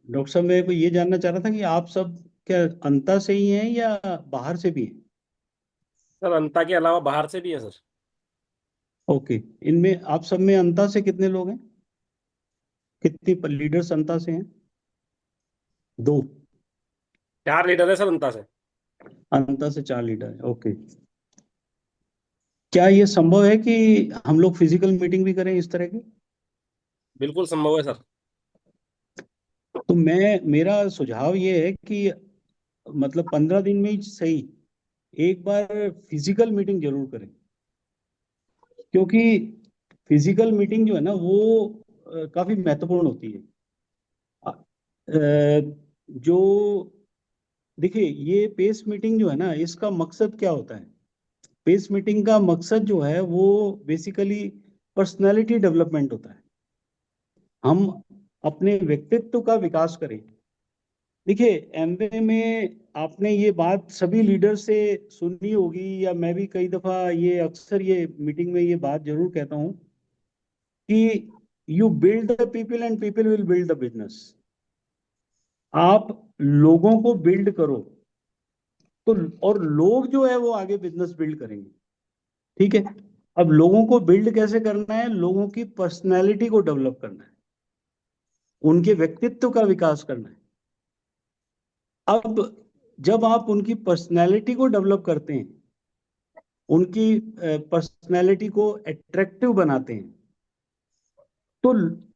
डॉक्टर साहब, मैं को ये जानना चाह रहा था कि आप सब क्या अंता से ही हैं या बाहर से भी हैं? सर अंता के अलावा बाहर से भी है सर। ओके। इनमें आप सब में अंता से कितने लोग हैं? कितनी लीडर्स अंता से हैं? 2? 4 लीडर है सर अंता से। अंता से 4 लीडर है। ओके। क्या ये संभव है कि हम लोग फिजिकल मीटिंग भी करें इस तरह की? बिल्कुल संभव है सर। तो मेरा सुझाव ये है कि मतलब 15 दिन में ही सही, एक बार फिजिकल मीटिंग जरूर करें। क्योंकि फिजिकल मीटिंग जो है ना, वो काफी महत्वपूर्ण होती है। जो देखिए, ये पेस मीटिंग जो है ना, इसका मकसद क्या होता है? पेस मीटिंग का मकसद जो है वो बेसिकली पर्सनालिटी डेवलपमेंट होता है। हम अपने व्यक्तित्व का विकास करें। देखिए, एमवे में आपने ये बात सभी लीडर से सुनी होगी, या मैं भी कई दफा ये अक्सर ये मीटिंग में ये बात जरूर कहता हूं कि you build the people and people will build the business. आप लोगों को बिल्ड करो तो, और लोग जो है वो आगे बिजनेस बिल्ड करेंगे। ठीक है। अब लोगों को बिल्ड कैसे करना है? लोगों की पर्सनैलिटी को डेवलप करना है, उनके व्यक्तित्व का विकास करना है। अब जब आप उनकी पर्सनैलिटी को डेवलप करते हैं, उनकी पर्सनैलिटी को अट्रैक्टिव बनाते हैं, तो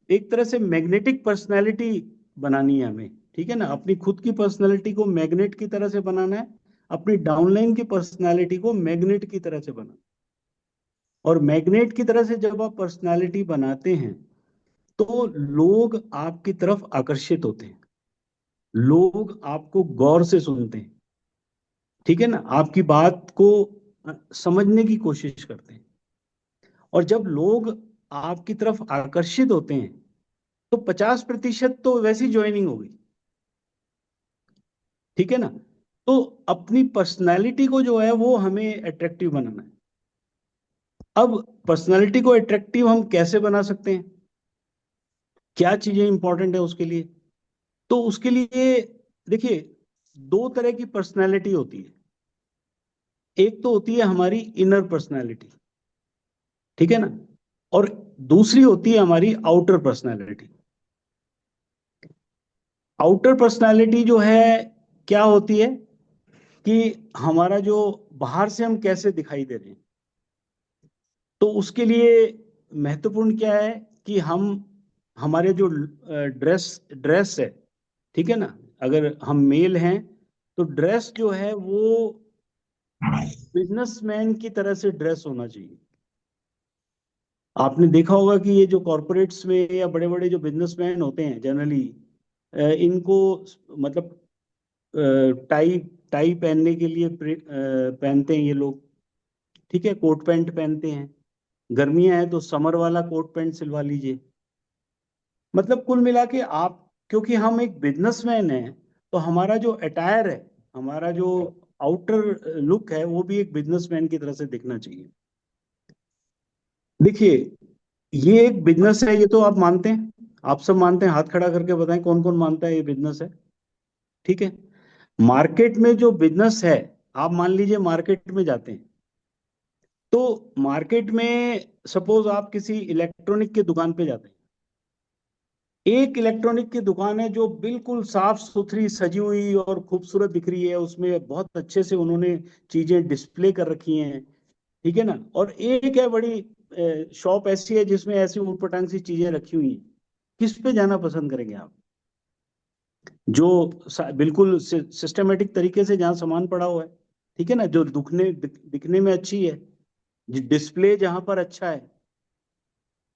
एक तरह से मैग्नेटिक पर्सनैलिटी बनानी है हमें। ठीक है ना। अपनी खुद की पर्सनैलिटी को मैग्नेट की तरह से बनाना है, अपनी डाउनलाइन की पर्सनैलिटी को मैग्नेट की तरह से बनाना। और मैग्नेट की तरह से जब आप पर्सनैलिटी बनाते हैं तो लोग आपकी तरफ आकर्षित होते हैं, लोग आपको गौर से सुनते हैं। ठीक है ना। आपकी बात को समझने की कोशिश करते हैं। और जब लोग आपकी तरफ आकर्षित होते हैं तो 50% तो वैसी ज्वाइनिंग होगी। ठीक है ना। तो अपनी पर्सनालिटी को जो है वो हमें अट्रैक्टिव बनाना है। अब पर्सनालिटी को अट्रैक्टिव हम कैसे बना सकते हैं? क्या चीजें इंपॉर्टेंट है उसके लिए? तो उसके लिए देखिए, 2 तरह की पर्सनालिटी होती है। एक तो होती है हमारी इनर पर्सनालिटी, ठीक है ना, और दूसरी होती है हमारी आउटर पर्सनालिटी। आउटर पर्सनालिटी जो है क्या होती है कि हमारा जो बाहर से हम कैसे दिखाई दे रहे हैं। तो उसके लिए महत्वपूर्ण क्या है कि हम हमारे जो ड्रेस ड्रेस है, ठीक है ना, अगर हम मेल हैं तो ड्रेस जो है वो बिजनेसमैन की तरह से ड्रेस होना चाहिए। आपने देखा होगा कि ये जो कॉरपोरेट्स में या बड़े बड़े जो बिजनेसमैन होते हैं जनरली, इनको मतलब टाई टाई पहनने के लिए पहनते हैं ये लोग। ठीक है। कोट पैंट पहनते हैं। गर्मियां हैं तो समर वाला कोट पैंट सिलवा लीजिए। मतलब कुल मिला के आप, क्योंकि हम एक बिजनेसमैन हैं, तो हमारा जो अटायर है, हमारा जो आउटर लुक है, वो भी एक बिजनेसमैन की तरह से दिखना चाहिए। देखिए, ये एक बिजनेस है, ये तो आप मानते हैं, आप सब मानते हैं, हाथ खड़ा करके बताएं कौन कौन मानता है ये बिजनेस है। ठीक है। मार्केट में जो बिजनेस है, आप मान लीजिए मार्केट में जाते हैं, तो मार्केट में सपोज आप किसी इलेक्ट्रॉनिक की दुकान पे जाते हैं, एक इलेक्ट्रॉनिक की दुकान है जो बिल्कुल साफ सुथरी सजी हुई और खूबसूरत दिख रही है, उसमें बहुत अच्छे से उन्होंने चीजें डिस्प्ले कर रखी हैं, ठीक है ना। और एक है बड़ी शॉप ऐसी है जिसमें ऐसी ऊटपटांग सी चीजें रखी हुई हैं, किस पे जाना पसंद करेंगे आप? जो बिल्कुल सिस्टमेटिक तरीके से जहाँ सामान पड़ा हुआ है, ठीक है ना, जो दिखने में अच्छी है, डिस्प्ले जहां पर अच्छा है,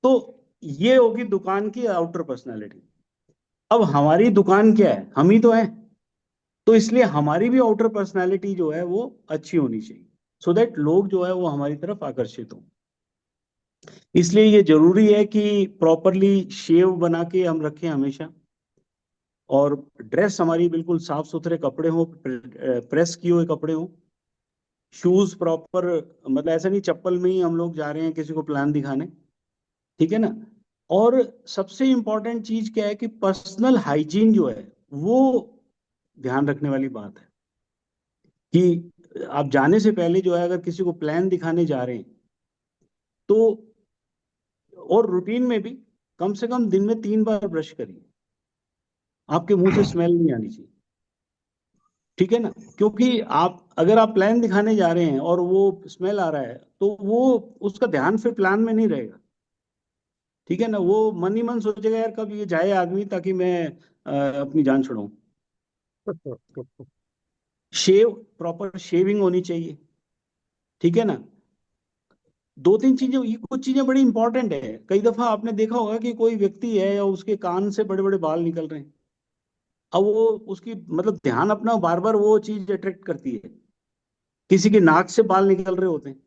तो ये होगी दुकान की आउटर पर्सनालिटी। अब हमारी दुकान क्या है, हम ही तो हैं, तो इसलिए हमारी भी आउटर पर्सनालिटी जो है वो अच्छी होनी चाहिए, सो दैट लोग जो है वो हमारी तरफ आकर्षित हो। इसलिए ये जरूरी है कि प्रॉपरली शेव बना के हम रखें हमेशा, और ड्रेस हमारी बिल्कुल साफ सुथरे कपड़े हो, प्रेस किए हुए कपड़े हो, शूज प्रॉपर, मतलब ऐसा नहीं चप्पल में ही हम लोग जा रहे हैं किसी को प्लान दिखाने, ठीक है ना। और सबसे इंपॉर्टेंट चीज क्या है कि पर्सनल हाइजीन जो है वो ध्यान रखने वाली बात है, कि आप जाने से पहले जो है अगर किसी को प्लान दिखाने जा रहे हैं तो, और रूटीन में भी कम से कम दिन में 3 बार ब्रश करिए, आपके मुंह से स्मेल नहीं आनी चाहिए, ठीक है ना। क्योंकि आप अगर आप प्लान दिखाने जा रहे हैं और वो स्मेल आ रहा है तो वो, उसका ध्यान फिर प्लान में नहीं रहेगा, ठीक है ना। वो मन ही मन सोचेगा यार कब ये जाए आदमी ताकि मैं अपनी जान छुड़ाऊं। शेव, प्रॉपर शेविंग होनी चाहिए, ठीक है ना। 2-3 चीजें, ये कुछ चीजें बड़ी इंपॉर्टेंट है। कई दफा आपने देखा होगा कि कोई व्यक्ति है या उसके कान से बड़े बड़े बाल निकल रहे हैं, अब वो उसकी मतलब ध्यान अपना बार बार वो चीज अट्रैक्ट करती है, किसी के नाक से बाल निकल रहे होते हैं।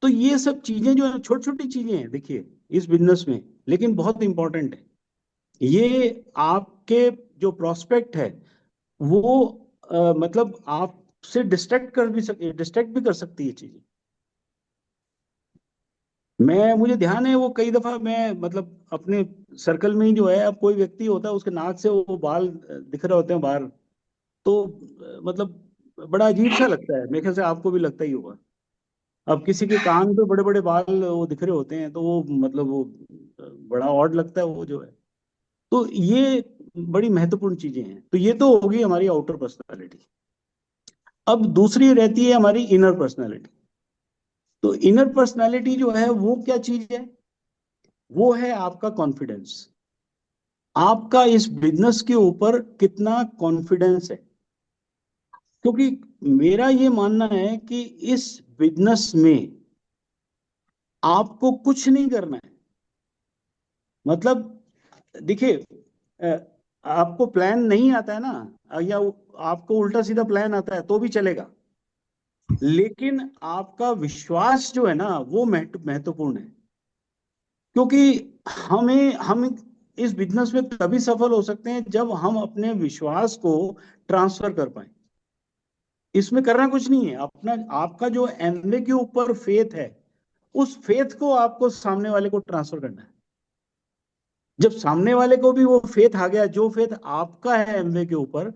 तो ये सब चीजें जो है छोटी छोटी चीजें हैं देखिए इस बिजनेस में, लेकिन बहुत इंपॉर्टेंट है। ये आपके जो प्रोस्पेक्ट है वो मतलब आपसे डिस्ट्रैक्ट भी कर सकती है चीजें। मुझे ध्यान है, वो कई दफा मैं मतलब अपने सर्कल में ही जो है, अब कोई व्यक्ति होता है उसके नाक से वो बाल दिख रहे होते हैं बाहर, तो मतलब बड़ा अजीब सा लगता है, मेरे ख्याल से आपको भी लगता ही होगा। अब किसी के कान पे बड़े बड़े बाल वो दिख रहे होते हैं तो वो मतलब वो बड़ा ऑड लगता है वो जो है। तो ये बड़ी महत्वपूर्ण चीजें हैं। तो ये तो होगी हमारी आउटर पर्सनालिटी। अब दूसरी रहती है हमारी इनर पर्सनालिटी। तो इनर पर्सनालिटी जो है वो क्या चीज है? वो है आपका कॉन्फिडेंस, आपका इस बिजनेस के ऊपर कितना कॉन्फिडेंस है। क्योंकि मेरा ये मानना है कि इस बिजनेस में आपको कुछ नहीं करना है। मतलब देखिए, आपको प्लान नहीं आता है ना, या आपको उल्टा सीधा प्लान आता है तो भी चलेगा, लेकिन आपका विश्वास जो है ना वो महत्वपूर्ण है। क्योंकि हम इस बिजनेस में तभी सफल हो सकते हैं जब हम अपने विश्वास को ट्रांसफर कर पाए। इसमें करना कुछ नहीं है, अपना आपका जो एमवे के ऊपर फेथ है, उस फेथ को आपको सामने वाले को ट्रांसफर करना है। जब सामने वाले को भी वो फेथ आ गया, जो फेथ आपका है एमवे के ऊपर,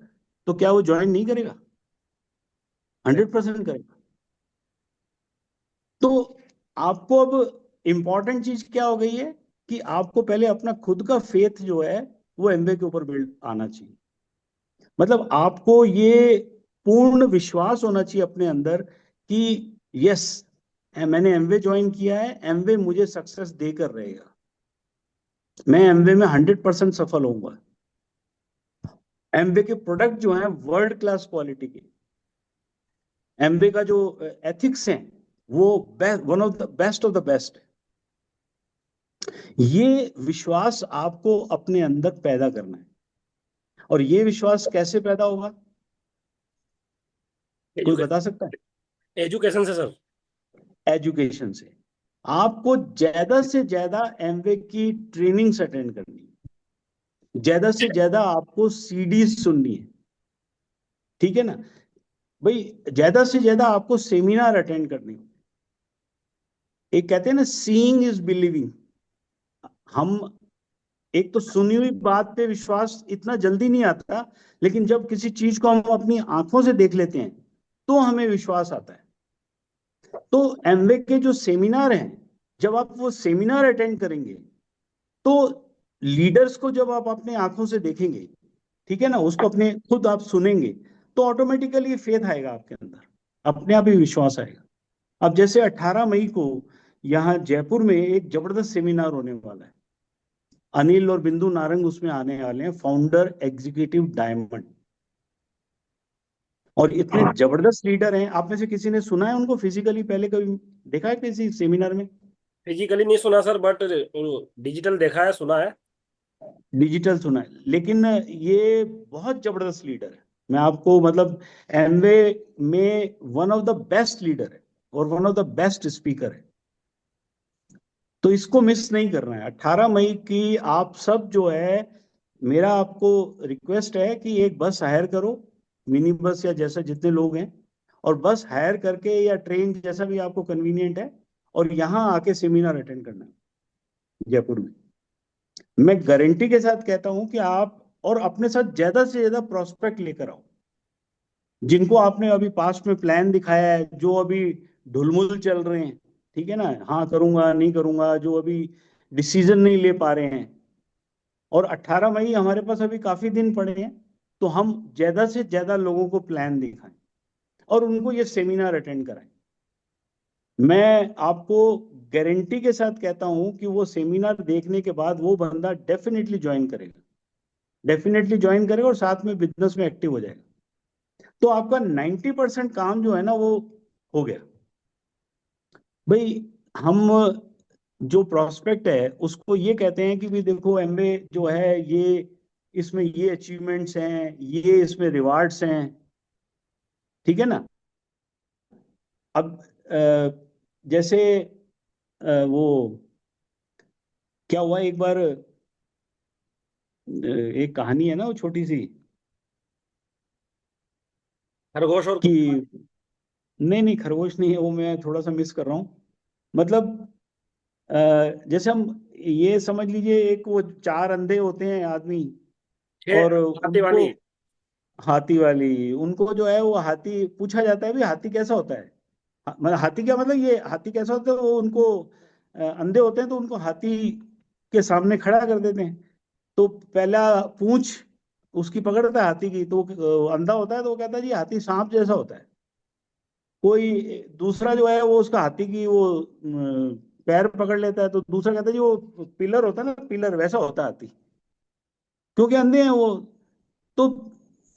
तो क्या वो ज्वाइन नहीं करेगा? 100% करेगा। तो आपको अब इंपॉर्टेंट चीज क्या हो गई है कि आपको पहले अपना खुद का फेथ जो है वो एमवे के ऊपर बिल्ड आना चाहिए। मतलब आपको ये पूर्ण विश्वास होना चाहिए अपने अंदर कि यस, मैंने एमवे ज्वाइन किया है, एमवे मुझे सक्सेस देकर रहेगा, मैं एमवे में 100% सफल होऊंगा। एमवे के प्रोडक्ट जो हैं वर्ल्ड क्लास क्वालिटी के, एमवे का जो एथिक्स हैं वो one of the best of the best. ये विश्वास आपको अपने अंदर पैदा करना है। और ये विश्वास कैसे पैदा होगा, कोई बता सकता है? एजुकेशन से सर। एजुकेशन से। आपको ज्यादा से ज्यादा एमवे की ट्रेनिंग्स अटेंड करनी है, ज्यादा से ज्यादा आपको सीडीज सुननी है, ठीक है ना भाई। ज्यादा से ज्यादा आपको सेमिनार अटेंड करनी है, एक कहते हैं ना, सीइंग इज बिलीविंग। हम एक तो सुनी हुई बात पे विश्वास इतना जल्दी नहीं आता, लेकिन जब किसी चीज को हम अपनी आंखों से देख लेते हैं तो हमें विश्वास आता है। तो एमवे के जो सेमिनार हैं, जब आप वो सेमिनार अटेंड करेंगे तो लीडर्स को जब आप अपने आंखों से देखेंगे, ठीक है ना, उसको अपने खुद आप सुनेंगे, तो ऑटोमेटिकली फेथ आएगा आपके अंदर, अपने आप ही विश्वास आएगा। अब जैसे 18 मई को यहाँ जयपुर में एक जबरदस्त सेमिनार होने वाला है। अनिल और बिंदु नारंग उसमें आने वाले हैं, फाउंडर एग्जीक्यूटिव डायमंड। और इतने जबरदस्त लीडर हैं। आप में से किसी ने सुना है उनको फिजिकली पहले, कभी देखा है किसी सेमिनार में? फिजिकली नहीं सुना सर, बट डिजिटल देखा है, सुना है। डिजिटल सुना है, लेकिन ये बहुत जबरदस्त लीडर है। मैं आपको मतलब एमवे में one of the best leader है और one of the best speaker है, तो इसको मिस नहीं करना है। 18 मई की आप सब जो है, मेरा आपको रिक्वेस्ट है कि एक बस हायर करो, मिनी बस या जैसा जितने लोग हैं, और बस हायर करके या ट्रेन जैसा भी आपको कन्वीनियंट है, और यहाँ आके सेमिनार अटेंड करना है जयपुर में। मैं गारंटी के साथ कहता हूं कि आप और अपने साथ ज्यादा से ज्यादा प्रोस्पेक्ट लेकर आओ, जिनको आपने अभी पास्ट में प्लान दिखाया है, जो अभी ढुलमुल चल रहे हैं, ठीक है ना, हाँ करूंगा नहीं करूंगा, जो अभी डिसीजन नहीं ले पा रहे हैं। और 18 मई हमारे पास अभी काफी दिन पड़े हैं, तो हम ज्यादा से ज्यादा लोगों को प्लान दिखाएं और उनको ये सेमिनार अटेंड कराएं। मैं आपको गारंटी के साथ कहता हूं कि वो सेमिनार देखने के बाद वो बंदा डेफिनेटली ज्वाइन करेगा, डेफिनेटली ज्वाइन करेगा और साथ में बिजनेस में एक्टिव हो जाएगा। तो आपका 90% काम जो है ना वो हो गया। भाई हम जो प्रोस्पेक्ट है उसको ये कहते हैं कि भी देखो एमवे जो है ये, इसमें ये अचीवमेंट्स हैं, ये इसमें रिवार्ड्स हैं, ठीक है ना। अब जैसे वो क्या हुआ एक बार, एक कहानी है ना वो छोटी सी, खरगोश और कि नहीं नहीं खरगोश नहीं है वो, मैं थोड़ा सा मिस कर रहा हूँ। मतलब जैसे हम ये समझ लीजिए, एक वो 4 अंधे होते हैं आदमी, और हाथी उनको वाली। हाथी वाली, उनको जो है वो हाथी पूछा जाता है भी हाथी कैसा होता है। मतलब हाथी क्या मतलब, ये हाथी कैसा होता है, वो उनको अंधे होते हैं तो उनको हाथी के सामने खड़ा कर देते हैं। तो पहला पूंछ उसकी पकड़ता है हाथी की, तो अंधा होता है तो वो कहता है जी हाथी सांप जैसा होता है। कोई दूसरा जो है वो उसका हाथी की वो पैर पकड़ लेता है, तो दूसरा कहता है जी वो पिलर होता है ना, पिलर वैसा होता है हाथी, क्योंकि अंधे हैं वो। तो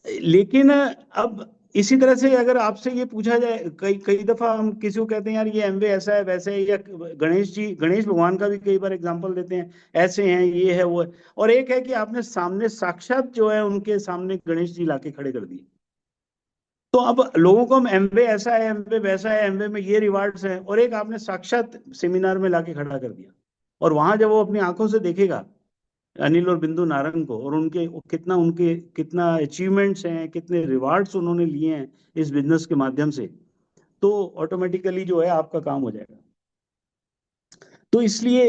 लेकिन अब इसी तरह से अगर आपसे ये पूछा जाए, कई कई दफा हम किसी को कहते हैं यार ये एमवे ऐसा है वैसे है, या गणेश जी, गणेश भगवान का भी कई बार एग्जांपल देते हैं, ऐसे हैं, ये है वो है। और एक है कि आपने सामने साक्षात जो है उनके सामने गणेश जी लाके खड़े कर दिए। तो अब लोगों को हम एमवे ऐसा है, एमवे वैसा है, एमवे में ये रिवार्ड्स हैं, और एक आपने साक्षात सेमिनार में लाके खड़ा कर दिया। और वहां जब वो अपनी आंखों से देखेगा अनिल और बिंदु नारंग को, और उनके कितना अचीवमेंट्स हैं, कितने रिवार्ड्स उन्होंने लिए हैं इस बिजनेस के माध्यम से, तो ऑटोमेटिकली जो है आपका काम हो जाएगा। तो इसलिए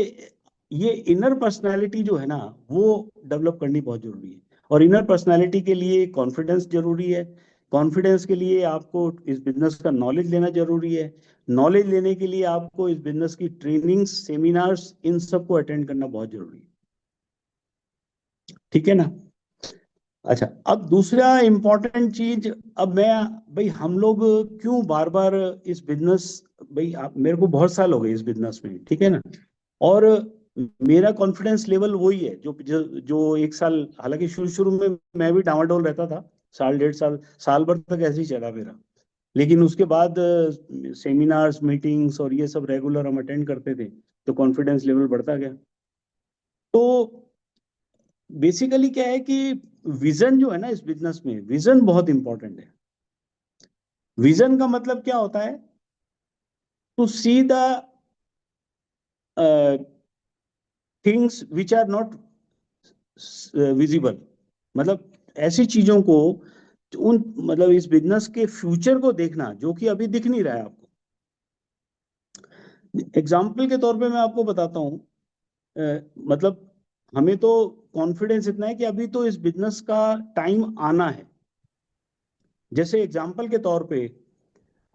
ये इनर पर्सनालिटी जो है ना वो डेवलप करनी बहुत जरूरी है। और इनर पर्सनालिटी के लिए कॉन्फिडेंस जरूरी है। कॉन्फिडेंस के लिए आपको इस बिजनेस का नॉलेज लेना जरूरी है। नॉलेज लेने के लिए आपको इस बिजनेस की ट्रेनिंग्स, सेमिनार्स, इन सबको अटेंड करना बहुत जरूरी है, ठीक है ना। अच्छा, अब दूसरा इंपॉर्टेंट चीज, अब मैं, भाई हम लोग क्यों बार बार इस बिजनेस, भाई आप, मेरे को बहुत साल हो गए इस बिजनेस में, ठीक है ना, और मेरा कॉन्फिडेंस लेवल वही है जो 1 साल, हालांकि शुरू शुरू में मैं भी डामाडोल रहता था, साल 1.5 साल, साल भर तक ऐसे ही चला मेरा। लेकिन उसके बाद सेमिनार्स, मीटिंग्स और ये सब रेगुलर हम अटेंड करते थे, तो कॉन्फिडेंस लेवल बढ़ता गया। तो बेसिकली क्या है कि विजन जो है ना इस बिजनेस में, विजन बहुत इंपॉर्टेंट है। विजन का मतलब क्या होता है? To see the things which are not visible, मतलब ऐसी चीजों को, उन मतलब इस बिजनेस के फ्यूचर को देखना जो कि अभी दिख नहीं रहा है आपको। एग्जाम्पल के तौर पे मैं आपको बताता हूँ, मतलब हमें तो कॉन्फिडेंस इतना है कि अभी तो इस बिजनेस का टाइम आना है। जैसे एग्जाम्पल के तौर पे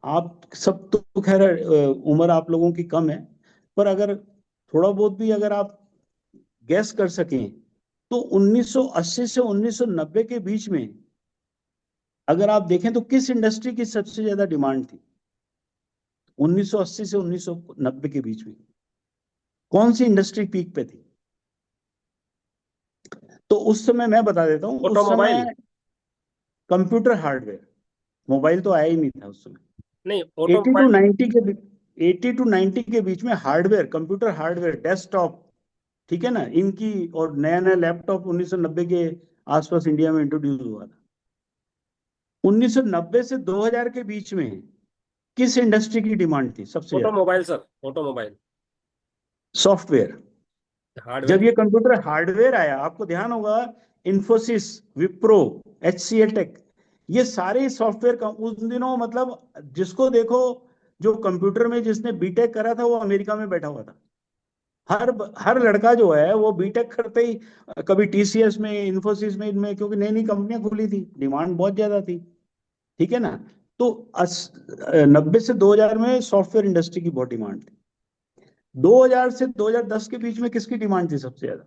आप सब तो खैर उम्र आप लोगों की कम है, पर अगर थोड़ा बहुत भी अगर आप गैस कर सकें तो 1980 से 1990 के बीच में अगर आप देखें तो किस इंडस्ट्री की सबसे ज्यादा डिमांड थी? 1980 से 1990 के बीच में कौन सी इंडस्ट्री पीक पे थी? तो उस समय मैं बता देता हूँ, उस समय ऑटोमोबाइल। कंप्यूटर हार्डवेयर, मोबाइल तो आया ही नहीं था उस समय। नहीं, 80 टू ऑटोमोबाइल। 90 के 80 टू 90 के बीच में हार्डवेयर, कंप्यूटर हार्डवेयर, डेस्कटॉप, ठीक है ना, इनकी, और नया नया लैपटॉप 1990 के आसपास इंडिया में इंट्रोड्यूस हुआ था। 1990 से 2000 के बीच में किस इंडस्ट्री की डिमांड थी सबसे ज्यादा? Automobile sir, automobile. सॉफ्टवेयर। जब हार्डवेयर। ये कंप्यूटर हार्डवेयर आया, आपको ध्यान होगा, इंफोसिस, विप्रो, HCL टेक, ये सारे सॉफ्टवेयर का उस दिनों, मतलब जिसको देखो, जो कंप्यूटर में जिसने बीटेक करा था वो अमेरिका में बैठा हुआ था। हर हर लड़का जो है वो बीटेक करते ही कभी TCS में, इंफोसिस में, इनमें, क्योंकि नई नई कंपनियां खुली थी, डिमांड बहुत ज्यादा थी, ठीक है ना। तो 90 से 2000 में सॉफ्टवेयर इंडस्ट्री की बहुत डिमांड थी। 2000 से 2010 के बीच में किसकी डिमांड थी सबसे ज्यादा?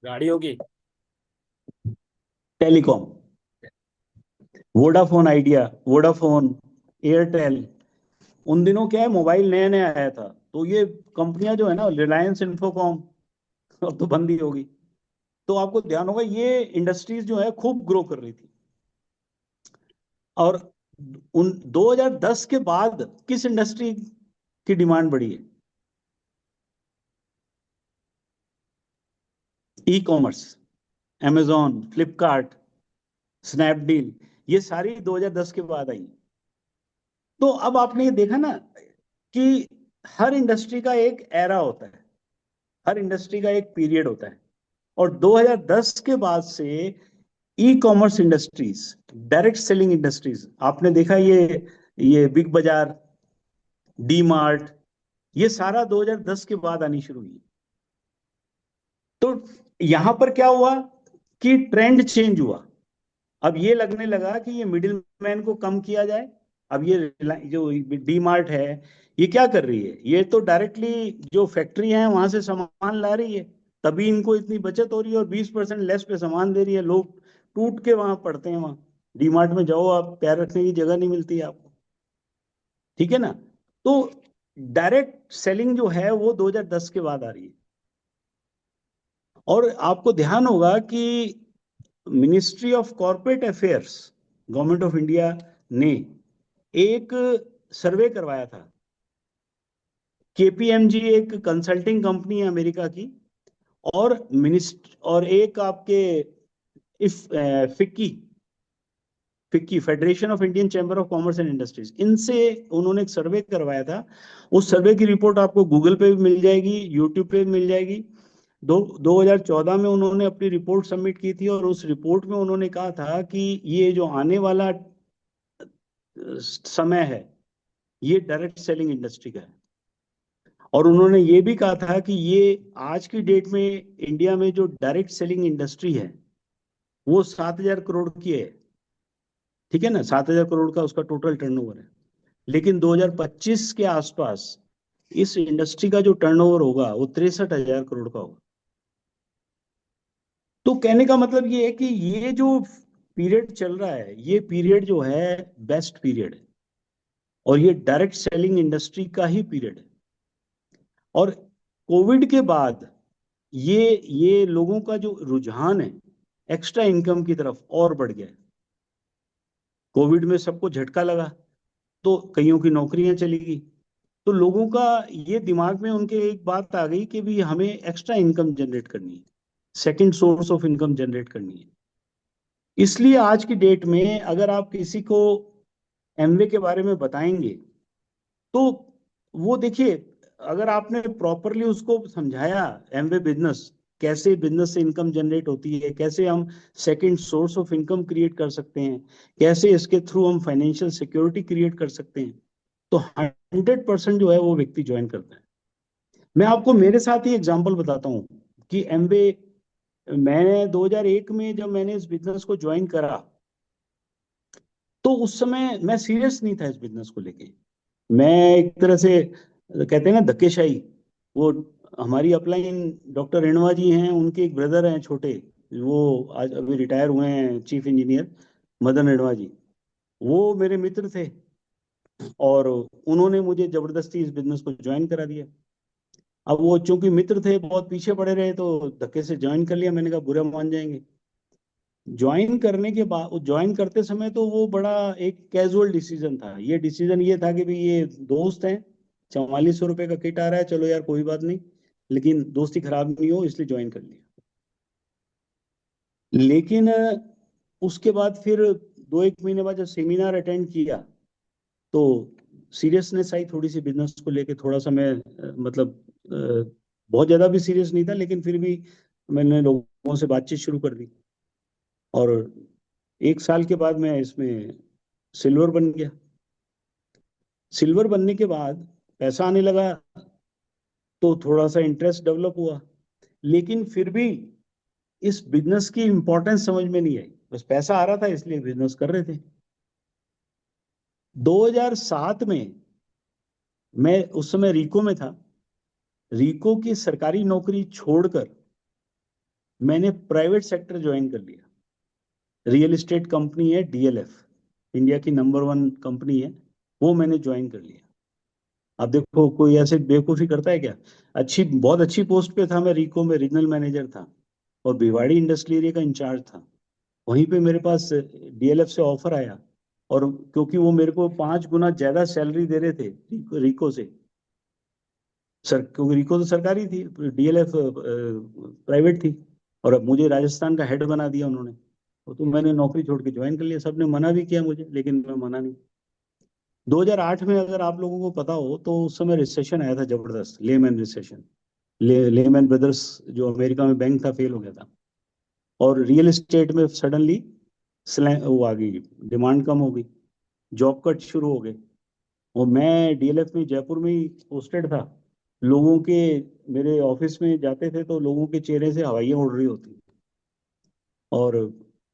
गाड़ियों की। Telecom. Vodafone idea, Vodafone, Airtel. उन दिनों क्या है, मोबाइल नया नया आया था, तो ये कंपनियां जो है ना, रिलायंस इंफोकॉम, अब तो बंद ही होगी, तो आपको ध्यान होगा ये इंडस्ट्रीज जो है खूब ग्रो कर रही थी। और उन 2010 के बाद किस इंडस्ट्री की डिमांड बढ़ी है? E commerce, amazon, Flipkart, Snapdeal, ये सारी 2010 के बाद आई। तो अब आपने ये देखा ना कि हर इंडस्ट्री का एक एरा होता है, हर इंडस्ट्री का एक पीरियड होता है, और 2010 के बाद से e commerce industries, direct selling industries, आपने देखा ये बिग बाजार, डी मार्ट, ये सारा 2010 के बाद आनी शुरू हुई। तो यहां पर क्या हुआ कि ट्रेंड चेंज हुआ। अब ये लगने लगा कि ये मिडिल मैन को कम किया जाए। अब ये जो डी मार्ट है, ये क्या कर रही है, ये तो डायरेक्टली जो फैक्ट्री है वहां से सामान ला रही है, तभी इनको इतनी बचत हो रही है, और 20% लेस पे सामान दे रही है। लोग टूट के वहां पड़ते हैं, वहां डी मार्ट में जाओ, आप पैर रखने की जगह नहीं मिलती है आपको, ठीक है ना। तो डायरेक्ट सेलिंग जो है वो 2010 के बाद आ रही है। और आपको ध्यान होगा कि ministry of corporate affairs, government of India ने एक सर्वे करवाया था। KPMG एक कंसल्टिंग कंपनी है अमेरिका की, और एक आपके if FICCI FICCI federation of Indian chamber of commerce and industries, इनसे उन्होंने एक सर्वे करवाया था। उस सर्वे की रिपोर्ट आपको गूगल पे भी मिल जाएगी, यूट्यूब पे भी मिल जाएगी। 2014 में उन्होंने अपनी रिपोर्ट सबमिट की थी, और उस रिपोर्ट में उन्होंने कहा था कि ये जो आने वाला समय है ये डायरेक्ट सेलिंग इंडस्ट्री का है। और उन्होंने ये भी कहा था कि ये आज की डेट में इंडिया में जो डायरेक्ट सेलिंग इंडस्ट्री है वो 7,000 करोड़ की है, ठीक है ना, 7,000 करोड़ का उसका टोटल टर्नओवर है। लेकिन 2025 के आसपास इस इंडस्ट्री का जो टर्नओवर होगा वो 63,000 करोड़ का होगा। तो कहने का मतलब ये है कि ये जो पीरियड चल रहा है, ये पीरियड जो है बेस्ट पीरियड है, और ये डायरेक्ट सेलिंग इंडस्ट्री का ही पीरियड है। और कोविड के बाद ये लोगों का जो रुझान है एक्स्ट्रा इनकम की तरफ और बढ़ गया है। कोविड में सबको झटका लगा, तो कईयों की नौकरियां चली गई, तो लोगों का ये दिमाग में उनके एक बात आ गई कि भी हमें एक्स्ट्रा इनकम जनरेट करनी है, second source of income generate करनी है। इसलिए आज की डेट में अगर आप किसी को एमवे के बारे में बताएंगे तो वो देखिए, अगर आपने प्रॉपरली उसको समझाया एमवे बिजनेस, कैसे बिजनेस से इनकम जनरेट होती है, कैसे हम second source of income create कर सकते हैं, कैसे इसके थ्रू हम फाइनेंशियल सिक्योरिटी क्रिएट कर सकते हैं, तो 100% जो है वो व्यक्ति ज्वाइन करता है। मैं आपको मेरे साथ ही एग्जांपल बताता हूँ कि एमवे मैंने 2001 में जब मैंने इस बिजनेस को ज्वाइन करा, तो उस समय मैं सीरियस नहीं था इस बिजनेस को लेके। मैं एक तरह से कहते हैं ना धक्केशाही, वो हमारी अपलाइन डॉक्टर रेणुवा जी हैं, उनके एक ब्रदर हैं छोटे, वो आज अभी रिटायर हुए हैं, चीफ इंजीनियर मदन रेणुवा जी, वो मेरे मित्र थे और उन्होंने मुझे जबरदस्ती इस बिजनेस को ज्वाइन करा दिया। अब वो चूंकि मित्र थे, बहुत पीछे पड़े रहे, तो धक्के से ज्वाइन कर लिया। मैंने कहा बुरा मान जाएंगे। ज्वाइन करने के बाद, ज्वाइन करते समय तो वो बड़ा एक कैजुअल डिसीजन था। ये डिसीजन ये था कि भाई ये दोस्त हैं, 4400 रुपये का किट आ रहा है, चलो यार कोई बात नहीं, लेकिन दोस्ती खराब नहीं हो इसलिए ज्वाइन कर लिया। लेकिन उसके बाद फिर 2-1 महीने बाद जब सेमिनार अटेंड किया, तो सीरियसनेस आई थोड़ी सी बिजनेस को लेके। थोड़ा सा मैं मतलब बहुत ज्यादा भी सीरियस नहीं था, लेकिन फिर भी मैंने लोगों से बातचीत शुरू कर दी और 1 साल के बाद मैं इसमें सिल्वर बन गया। सिल्वर बनने के बाद पैसा आने लगा, तो थोड़ा सा इंटरेस्ट डेवलप हुआ, लेकिन फिर भी इस बिजनेस की इंपॉर्टेंस समझ में नहीं आई। बस पैसा आ रहा था इसलिए बिजनेस कर रहे थे। 2007 में मैं उस समय रीको में था। रीको की सरकारी नौकरी छोड़कर मैंने प्राइवेट सेक्टर ज्वाइन कर लिया। रियल एस्टेट कंपनी है डीएलएफ, इंडिया की नंबर 1 कंपनी है, वो मैंने ज्वाइन कर लिया। अब देखो कोई ऐसे बेवकूफी करता है क्या? बहुत अच्छी पोस्ट पे था मैं, रीको में रीजनल मैनेजर था और भिवाड़ी इंडस्ट्रियल एरिया का इंचार्ज था। वहीं पे मेरे पास डीएलएफ से ऑफर आया, और क्योंकि वो मेरे को 5 गुना ज्यादा सैलरी दे रहे थे रीको से, सर, क्योंकि रिको तो सरकारी थी, डीएलएफ प्राइवेट थी, और अब मुझे राजस्थान का हेड बना दिया उन्होंने। तो मैंने नौकरी छोड़ के ज्वाइन कर लिया। सबने मना भी किया मुझे, लेकिन मैं मना नहीं। 2008 में अगर आप लोगों को पता हो तो उस समय रिसेशन आया था जबरदस्त, लेमैन रिसेशन। लेमैन ब्रदर्स जो अमेरिका में बैंक था, फेल हो गया था, और रियल एस्टेट में सडनली वो आ गई, डिमांड कम हो गई, जॉब कट शुरू हो गए। और मैं डीएलएफ में जयपुर में ही पोस्टेड था। लोगों के, मेरे ऑफिस में जाते थे तो लोगों के चेहरे से हवाइयां उड़ रही होती, और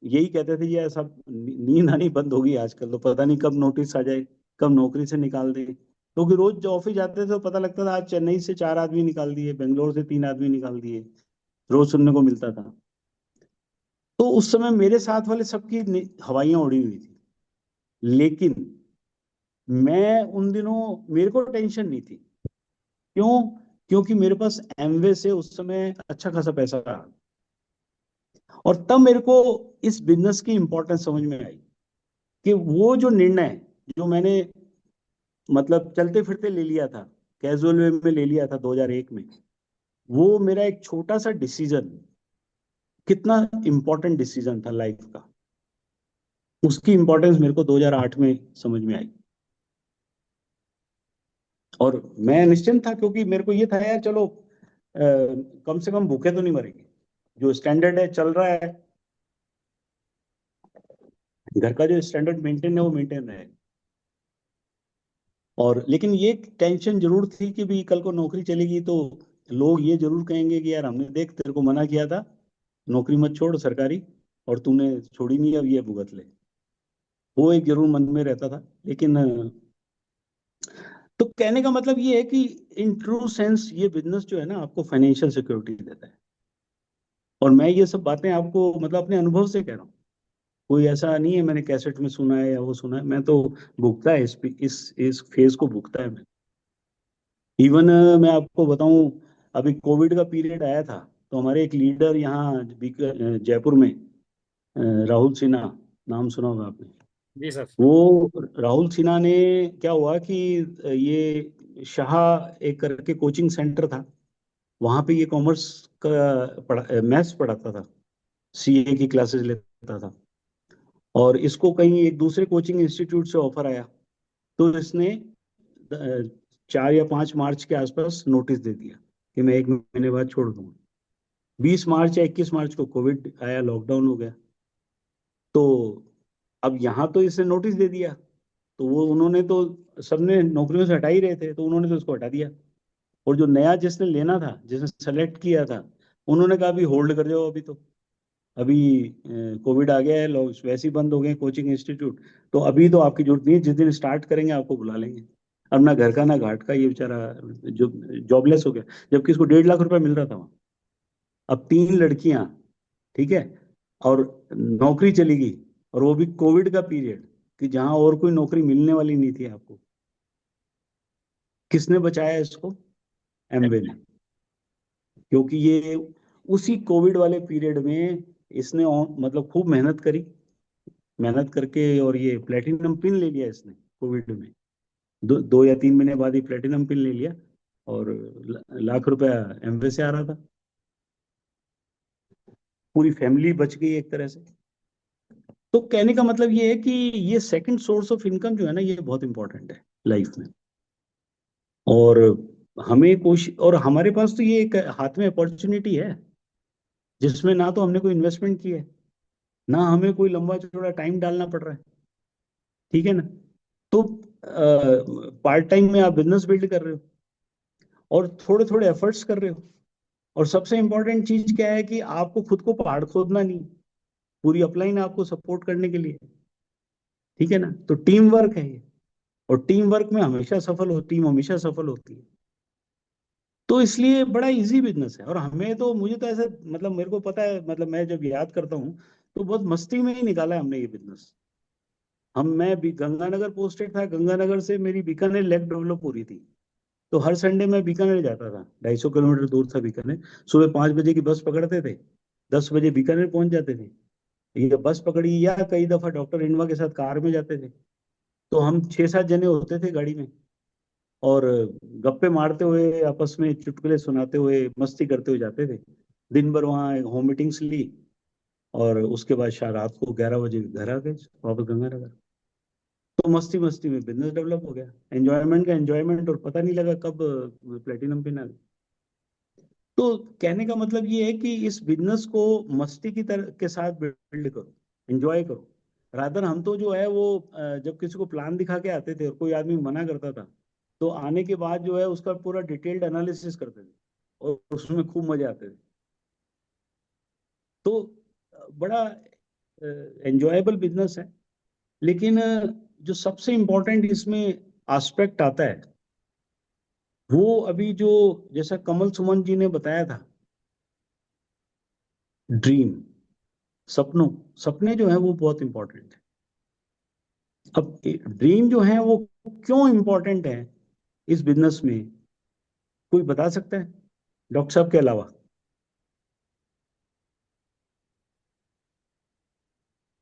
यही कहते थे ये सब नींद आनी बंद होगी आजकल, तो पता नहीं कब नोटिस आ जाए, कब नौकरी से निकाल दे। क्योंकि रोज जो ऑफिस जाते थे तो पता लगता था आज चेन्नई से 4 आदमी निकाल दिए, बेंगलोर से 3 आदमी निकाल दिए, रोज सुनने को मिलता था। तो उस समय मेरे साथ वाले सबकी हवाइयां उड़ी हुई थी, लेकिन मैं उन दिनों, मेरे को टेंशन नहीं थी। क्यों? क्योंकि मेरे पास एमवे से उस समय अच्छा खासा पैसा रहा, और तब मेरे को इस बिजनेस की इंपॉर्टेंस समझ में आई कि वो जो निर्णय जो मैंने मतलब चलते फिरते ले लिया था, कैजुअल वे में ले लिया था 2001 में, वो मेरा एक छोटा सा डिसीजन कितना इंपॉर्टेंट डिसीजन था लाइफ का, उसकी इंपॉर्टेंस मेरे को 2008 में समझ में आई। और मैं निश्चिंत था, क्योंकि मेरे को ये था यार चलो कम से कम भूखे तो नहीं मरेंगे, जो स्टैंडर्ड है चल रहा है, घर का जो स्टैंडर्ड मेंटेन है वो मेंटेन रहे। और लेकिन ये टेंशन जरूर थी कि भी कल को नौकरी चलेगी तो लोग ये जरूर कहेंगे कि यार हमने देख तेरे को मना किया था, नौकरी मत छोड़ सरकारी, और तूने छोड़ी नहीं, अब ये भुगत ले। वो एक जरूर मन में रहता था। लेकिन तो कहने का मतलब ये है कि इन ट्रू सेंस ये बिजनेस जो है ना, आपको फाइनेंशियल सिक्योरिटी देता है। और मैं ये सब बातें आपको मतलब अपने अनुभव से कह रहा हूँ, कोई ऐसा नहीं है मैंने कैसेट में सुना है या वो सुना है, मैं तो भुगता है इस फेज को भुगता है मैं। इवन मैं आपको बताऊं, अभी कोविड का पीरियड आया था, तो हमारे एक लीडर यहाँ जयपुर में, राहुल सिन्हा, नाम सुना होगा आपने। जी सर। वो राहुल सिन्हा ने, क्या हुआ कि ये शाह एक करके कोचिंग सेंटर था, वहां पे ये कॉमर्स का मैथ्स पढ़ाता था, सीए की क्लासेस लेता था, और इसको कहीं एक दूसरे कोचिंग इंस्टीट्यूट से ऑफर आया, तो इसने 4 या 5 मार्च के आसपास नोटिस दे दिया कि मैं 1 महीने बाद छोड़ दूंगा। 20 मार्च या 21 मार्च को कोविड आया, लॉकडाउन हो गया। तो अब यहाँ तो इसने नोटिस दे दिया, तो वो उन्होंने तो सबने नौकरियों से हटा ही रहे थे, तो उन्होंने तो उसको हटा दिया। और जो नया जिसने लेना था, जिसने सेलेक्ट किया था, उन्होंने कहा अभी होल्ड कर जाओ, अभी तो अभी कोविड आ गया है, लोग वैसे ही बंद हो गए कोचिंग इंस्टीट्यूट, तो अभी तो आपकी जरूरत नहीं है, जिस दिन स्टार्ट करेंगे आपको बुला लेंगे। अब ना घर का ना घाट का, ये बेचारा जो जॉबलेस हो गया, जबकि इसको 1.5 लाख रुपया मिल रहा था वहाँ। अब 3 लड़कियां, ठीक है, और नौकरी चली गई, और वो भी कोविड का पीरियड, कि जहां और कोई नौकरी मिलने वाली नहीं थी आपको। किसने बचाया इसको? एमवे ने। क्योंकि ये उसी कोविड वाले पीरियड में इसने मतलब खूब मेहनत करी, मेहनत करके, और ये प्लेटिनम पिन ले लिया इसने कोविड में। 2 या 3 महीने बाद ही प्लेटिनम पिन ले लिया, और लाख रुपया एमवे से आ रहा था। पूरी फैमिली बच गई एक तरह से। तो कहने का मतलब ये है कि ये सेकंड सोर्स ऑफ इनकम जो है ना, ये बहुत इंपॉर्टेंट है लाइफ में। और हमें कोशिश, और हमारे पास तो ये एक हाथ में अपॉर्चुनिटी है, जिसमें ना तो हमने कोई इन्वेस्टमेंट की है, ना हमें कोई लंबा चौड़ा टाइम डालना पड़ रहा है, ठीक है ना। तो पार्ट टाइम में आप बिजनेस बिल्ड कर रहे हो, और थोड़े थोड़े एफर्ट्स कर रहे हो। और सबसे इंपॉर्टेंट चीज क्या है कि आपको खुद को पहाड़ खोदना नहीं, पूरी अपलाइन आपको सपोर्ट करने के लिए, ठीक है ना। तो टीम वर्क है ये, और टीम वर्क में हमेशा सफल हो, टीम हमेशा सफल होती है। तो इसलिए बड़ा इजी बिजनेस है। और हमें तो, मुझे तो ऐसा, मतलब मेरे को पता है, मतलब मैं जब याद करता हूँ तो बहुत मस्ती में ही निकाला है हमने ये बिजनेस। मैं भी गंगानगर पोस्टेड था, गंगानगर से मेरी बीकानेर लेग डेवलप हो रही थी, तो हर संडे मैं बीकानेर जाता था, 250 किलोमीटर दूर था बीकानेर। सुबह 5 बजे की बस पकड़ते थे, 10 बजे बीकानेर पहुंच जाते थे। ये बस पकड़ी, या कई दफा डॉक्टर इनवा के साथ कार में जाते थे। तो हम 6-7 जने होते थे गाड़ी में, और गप्पे मारते हुए, आपस में चुटकुले सुनाते हुए, मस्ती करते हुए जाते थे। दिन भर वहाँ होम मीटिंग्स ली, और उसके बाद शायद रात को 11 बजे घर आ गए वापस गंगानगर। तो मस्ती मस्ती में बिजनेस डेवलप हो गया, एंजॉयमेंट का एंजॉयमेंट, और पता नहीं लगा कब प्लेटिनम पिन आ गई। तो कहने का मतलब ये है कि इस बिजनेस को मस्ती की तरह के साथ बिल्ड करो, एंजॉय करो। रादर हम तो जो है वो जब किसी को प्लान दिखा के आते थे और कोई आदमी मना करता था, तो आने के बाद जो है उसका पूरा डिटेल्ड एनालिसिस करते थे, और उसमें खूब मजे आते थे। तो बड़ा एंजॉयबल बिजनेस है। लेकिन जो सबसे इम्पोर्टेंट इसमें एस्पेक्ट आता है, वो अभी जो, जैसा कमल सुमन जी ने बताया था, ड्रीम, सपनों, सपने जो है वो बहुत इंपॉर्टेंट है। अब ड्रीम जो है वो क्यों इंपॉर्टेंट है इस बिजनेस में, कोई बता सकता है डॉक्टर साहब के अलावा?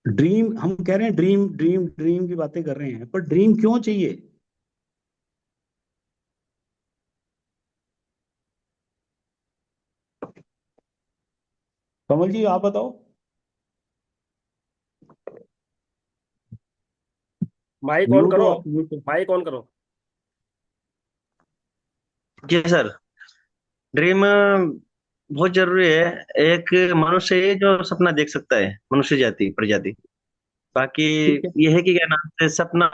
ड्रीम, हम कह रहे हैं ड्रीम ड्रीम ड्रीम की बातें कर रहे हैं, पर ड्रीम क्यों चाहिए? कमल जी आप बताओ। माइक ऑन म्यूट हो करो, आप, म्यूट हो। माइक ऑन करो। जी सर। ड्रीम बहुत जरूरी है। एक मनुष्य है जो सपना देख सकता है, मनुष्य जाति प्रजाति। बाकी ठीक है। ये है कि क्या नाम से सपना,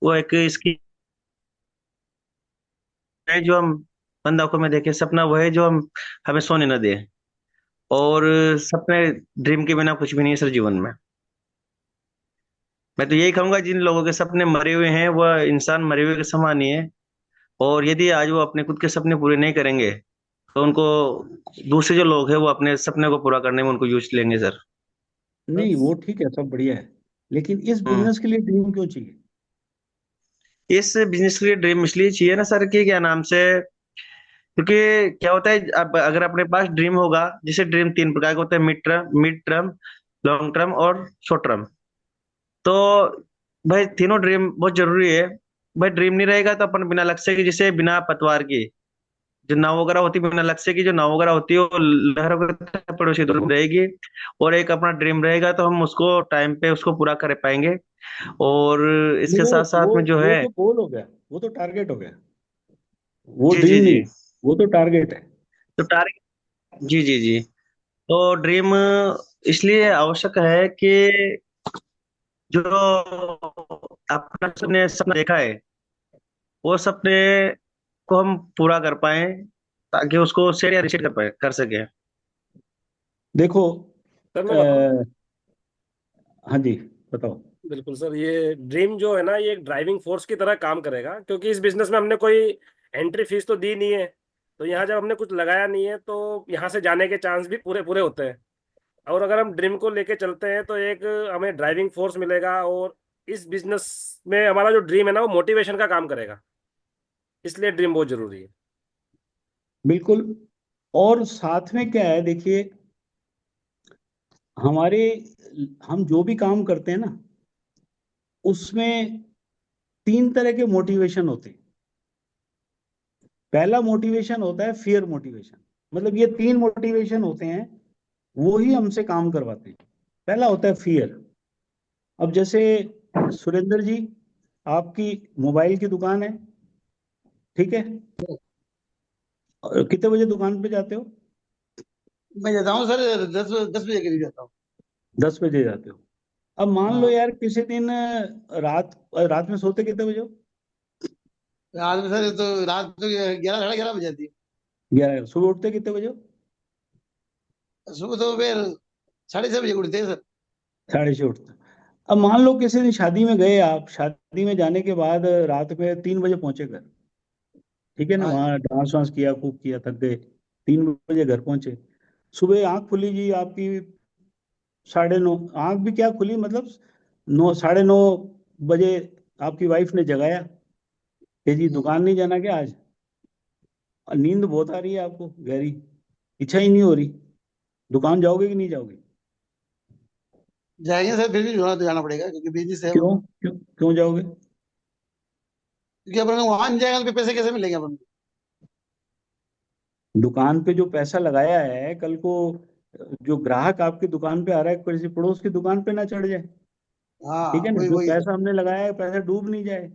वो एक इसकी है जो हम बंद आंखों में देखे, सपना वो है जो हम हमें सोने न दे। और सपने, ड्रीम के बिना कुछ भी नहीं है सर जीवन में। मैं तो यही कहूंगा, जिन लोगों के सपने मरे हुए हैं वह इंसान मरे हुए के समान ही है। और यदि आज वो अपने खुद के सपने पूरे नहीं करेंगे, तो उनको दूसरे जो लोग हैं वो अपने सपने को पूरा करने में उनको यूज लेंगे सर। नहीं वो ठीक है, सब बढ़िया है, लेकिन इस हम्म। बिजनेस के लिए ड्रीम क्यों चाहिए? इस बिजनेस के लिए ड्रीम इसलिए चाहिए ना सर, कि क्या नाम से, क्योंकि क्या होता है, अब अगर अपने पास ड्रीम होगा, जैसे ड्रीम 3 प्रकार के होते हैं: मिड टर्म, लॉन्ग टर्म और शॉर्ट टर्म। तो भाई तीनों ड्रीम बहुत जरूरी है। भाई ड्रीम नहीं रहेगा तो अपन बिना लक्ष्य के, जैसे बिना पतवार की जो नाव वगैरह होती है, बिना लक्ष्य की जो नाव वगैरह होती है, वो लहरों के पड़ोसी दूर रहेगी। और एक अपना ड्रीम रहेगा तो हम उसको टाइम पे उसको पूरा कर पाएंगे। और नहीं, इसके साथ साथ में जो वो है, तो गोल हो गया, वो तो टारगेट हो गया, वो जी जी ड्रीम जी, नहीं, वो तो टारगेट है। तो टारगेट जी जी जी। तो ड्रीम इसलिए आवश्यक है कि जो अपना सपने सपना देखा है वो सपने को हम पूरा कर पाए, ताकि उसको शेयर या रिसेट कर पाए, कर सके। देखो सर मैं बताऊं। आ, हाँ जी, बताओ। बिल्कुल सर, ये ड्रीम जो है ना, ये एक ड्राइविंग फोर्स की तरह काम करेगा, क्योंकि इस बिजनेस में हमने कोई एंट्री फीस तो दी नहीं है। तो यहाँ जब हमने कुछ लगाया नहीं है, तो यहाँ से जाने के चांस भी पूरे पूरे होते हैं। और अगर हम ड्रीम को लेके चलते हैं तो एक हमें ड्राइविंग फोर्स मिलेगा, और इस बिजनेस में हमारा जो ड्रीम है ना, वो मोटिवेशन का काम करेगा। इसलिए ड्रीम बहुत जरूरी है। बिल्कुल। और साथ में क्या है, देखिए, हमारे हम जो भी काम करते हैं ना, उसमें तीन तरह के मोटिवेशन होते हैं। पहला मोटिवेशन होता है फियर मोटिवेशन। मतलब ये तीन मोटिवेशन होते हैं, वो ही हमसे काम करवाते हैं। पहला होता है फियर। अब जैसे सुरेंद्र जी, आपकी मोबाइल की दुकान है, ठीक है? और कितने बजे दुकान पे जाते हो? मैं जाता हूँ सर 10 बजे करीब जाता हूँ। 10 बजे जाते हो। अब मान लो हाँ, यार किसी दिन रात रात में सोते कितने बजे हो? रात में सर तो रात तो 11 साढ़े 11 बज जाती 11। सुबह उठते कितने बजे हो? है। सुबह तो फिर 6:30 बजे उठते हैं सर। 6:30 उठते हो। अब मान लो किसी दिन शादी में गए, आप शादी में जाने के बाद रात में 3 बजे पहुंचे घर, ठीक है ना? हाँ वहां डांस वांस किया, खूब किया, थक गए, 3 बजे घर पहुंचे। सुबह आंख खुली जी आपकी 9:30। आंख भी क्या खुली, मतलब 9, 9:30 बजे आपकी वाइफ ने जगाया कि जी दुकान नहीं जाना क्या आज? और नींद बहुत आ रही है आपको गहरी, इच्छा ही नहीं हो रही, दुकान जाओगे कि नहीं जाओगे? जाएंगे सर, फिर भी जाना तो जाना पड़ेगा क्योंकि बिजनेस है वो। क्यों जाओगे? क्योंकि अपन वहां नहीं जाएगा तो फिर पैसे कैसे मिलेंगे अपन को। दुकान पे जो पैसा लगाया है, कल को जो ग्राहक आपकी दुकान पे आ रहा है, किसी पड़ोस की दुकान पे ना चढ़ जाए, ठीक हाँ, है ना? वही जो वही सर। पैसा हमने लगाया है, पैसा डूब नहीं जाए।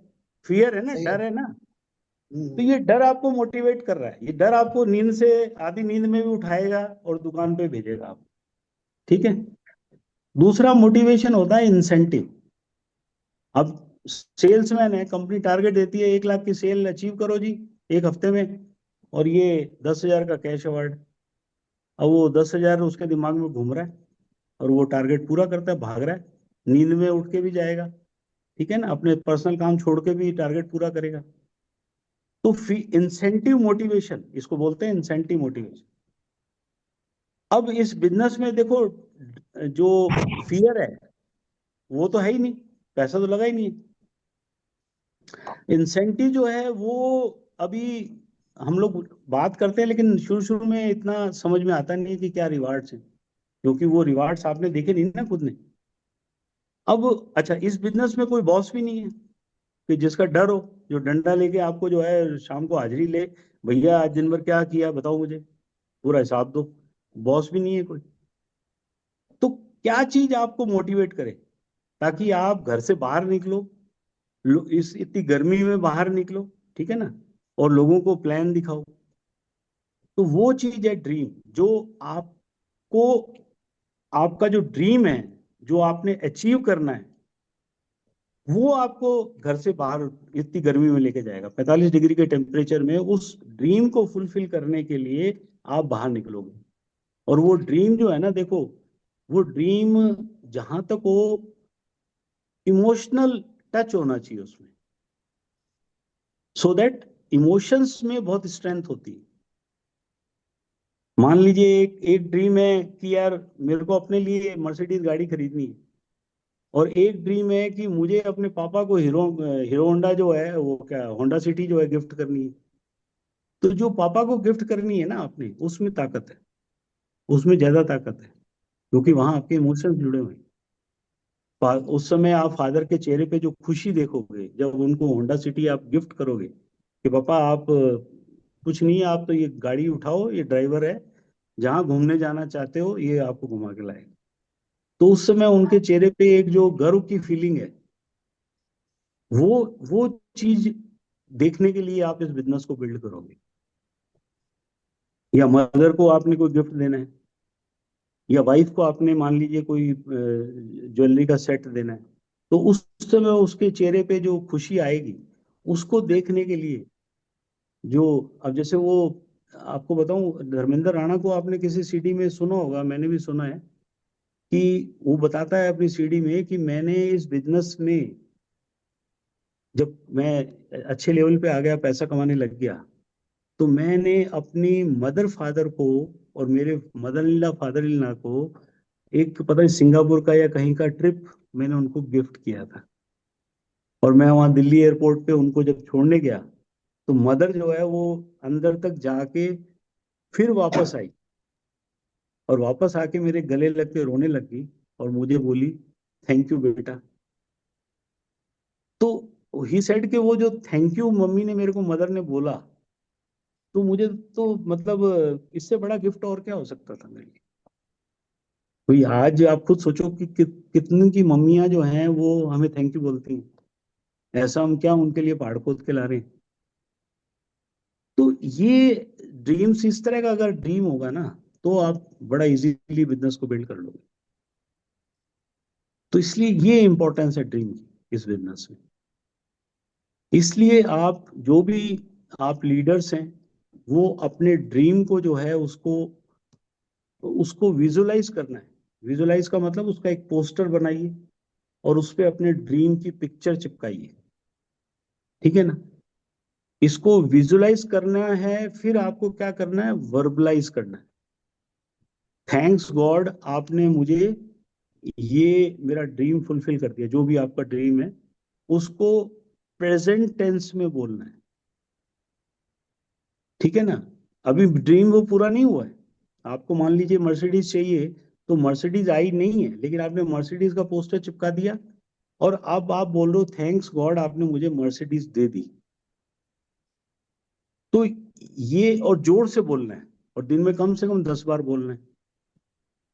फियर है ना, सही है। डर है ना। तो हम्म। ये डर आपको मोटिवेट कर रहा है, ये डर आपको नींद से, आधी नींद में भी उठाएगा और दुकान पे भेजेगा आप, ठीक है? दूसरा मोटिवेशन होता है इंसेंटिव। अब सेल्समैन है, कंपनी टारगेट देती है 1 लाख की सेल अचीव करो जी 1 हफ्ते में, और ये 10,000 का कैश अवार्ड। अब वो 10,000 उसके दिमाग में घूम रहा है, और वो टारगेट पूरा करता है, भाग रहा है, नींद में उठ के भी जाएगा, ठीक है ना? अपने पर्सनल काम छोड़ के भी टारगेट पूरा करेगा। तो इंसेंटिव मोटिवेशन इसको बोलते हैं, इंसेंटिव मोटिवेशन। अब इस बिजनेस में देखो, जो फियर है वो तो है ही नहीं, पैसा तो लगा ही नहीं है। इंसेंटिव जो है वो अभी हम लोग बात करते हैं, लेकिन शुरू शुरू में इतना समझ में आता नहीं है कि क्या रिवार्ड्स हैं, क्योंकि वो रिवार्ड्स आपने देखे नहीं ना खुद ने। अब अच्छा, इस बिजनेस में कोई बॉस भी नहीं है कि जिसका डर हो, जो डंडा लेके आपको जो है शाम को हाजिरी ले, भैया आज दिन भर क्या किया बताओ मुझे, पूरा हिसाब दो। बॉस भी नहीं है कोई। तो क्या चीज आपको मोटिवेट करे ताकि आप घर से बाहर निकलो, इस इतनी गर्मी में बाहर निकलो, ठीक है ना? और लोगों को प्लान दिखाओ। तो वो चीज है ड्रीम, जो आपको, आपका जो ड्रीम है, जो आपने अचीव करना है, वो आपको घर से बाहर इतनी गर्मी में लेके जाएगा। 45 डिग्री के टेम्परेचर में उस ड्रीम को फुलफिल करने के लिए आप बाहर निकलोगे। और वो ड्रीम जो है ना, देखो, वो ड्रीम जहां तक हो, इमोशनल टच होना चाहिए उसमें, सो दैट इमोशंस में बहुत स्ट्रेंथ होती है। मान लीजिए एक ड्रीम है कि यार मेरे को अपने लिए मर्सिडीज गाड़ी खरीदनी है, और एक ड्रीम है कि मुझे अपने पापा को हीरो हीरो होंडा जो है, वो क्या होंडा सिटी जो है गिफ्ट करनी है। तो जो पापा को गिफ्ट करनी है ना आपने, उसमें ताकत है, उसमें ज्यादा ताकत है, क्योंकि वहां आपके इमोशंस जुड़े हुए हैं। उस समय आप फादर के चेहरे पे जो खुशी देखोगे जब उनको होंडा सिटी आप गिफ्ट करोगे कि पापा आप कुछ नहीं है, आप तो ये गाड़ी उठाओ, ये ड्राइवर है, जहां घूमने जाना चाहते हो ये आपको घुमा के लाएगा। तो उस समय उनके चेहरे पे एक जो गर्व की फीलिंग है, वो वो चीज देखने के लिए आप इस बिजनेस को बिल्ड करोगे। या मदर को आपने कोई गिफ्ट देना है, या वाइफ को आपने मान लीजिए कोई ज्वेलरी का सेट देना है, तो उस समय उसके चेहरे पे जो खुशी आएगी उसको देखने के लिए जो, अब जैसे वो आपको बताऊं, धर्मेंद्र राणा को आपने किसी सीडी में सुना होगा, मैंने भी सुना है कि वो बताता है अपनी सीडी में कि मैंने इस बिजनेस में जब मैं अच्छे लेवल पे आ गया, पैसा कमाने लग गया, तो मैंने अपनी मदर फादर को और मेरे mother in law father in law को एक पता नहीं सिंगापुर का या कहीं का ट्रिप मैंने उनको गिफ्ट किया था। और मैं वहां दिल्ली एयरपोर्ट पे उनको जब छोड़ने गया, तो मदर जो है वो अंदर तक जाके फिर वापस आई, और वापस आके मेरे गले लग के रोने लग गई और मुझे बोली थैंक यू बेटा। तो ही सेड कि वो जो थैंक यू मम्मी ने मेरे को, मदर ने बोला, तो मुझे तो मतलब इससे बड़ा गिफ्ट और क्या हो सकता था मेरे लिए। तो आज आप खुद सोचो कि कितनी की मम्मियां जो हैं वो हमें थैंक यू बोलती हैं, ऐसा हम क्या उनके लिए पहाड़ खोद के ला रहे हैं। तो ये ड्रीम्स, इस तरह का अगर ड्रीम होगा ना, तो आप बड़ा इजीली बिजनेस को बिल्ड कर लोगे। तो इसलिए ये इंपॉर्टेंस है ड्रीम की इस बिजनेस में। इसलिए आप जो भी आप लीडर्स हैं, वो अपने ड्रीम को जो है उसको विजुलाइज करना है। विजुलाइज का मतलब उसका एक पोस्टर बनाइए और उस पे अपने ड्रीम की पिक्चर चिपकाइए, ठीक है ना। इसको विजुलाइज करना है, फिर आपको क्या करना है, वर्बलाइज करना है। थैंक्स गॉड आपने मुझे ये मेरा ड्रीम फुलफिल कर दिया। जो भी आपका ड्रीम है उसको प्रेजेंट टेंस में बोलना है, ठीक है ना। अभी ड्रीम वो पूरा नहीं हुआ है। आपको मान लीजिए मर्सिडीज चाहिए, तो मर्सिडीज आई नहीं है, लेकिन आपने मर्सिडीज का पोस्टर चिपका दिया और अब आप बोल रहे हो थैंक्स गॉड आपने मुझे मर्सिडीज दे दी। तो ये, और जोर से बोलना है, और दिन में कम से कम 10 बार बोलना है।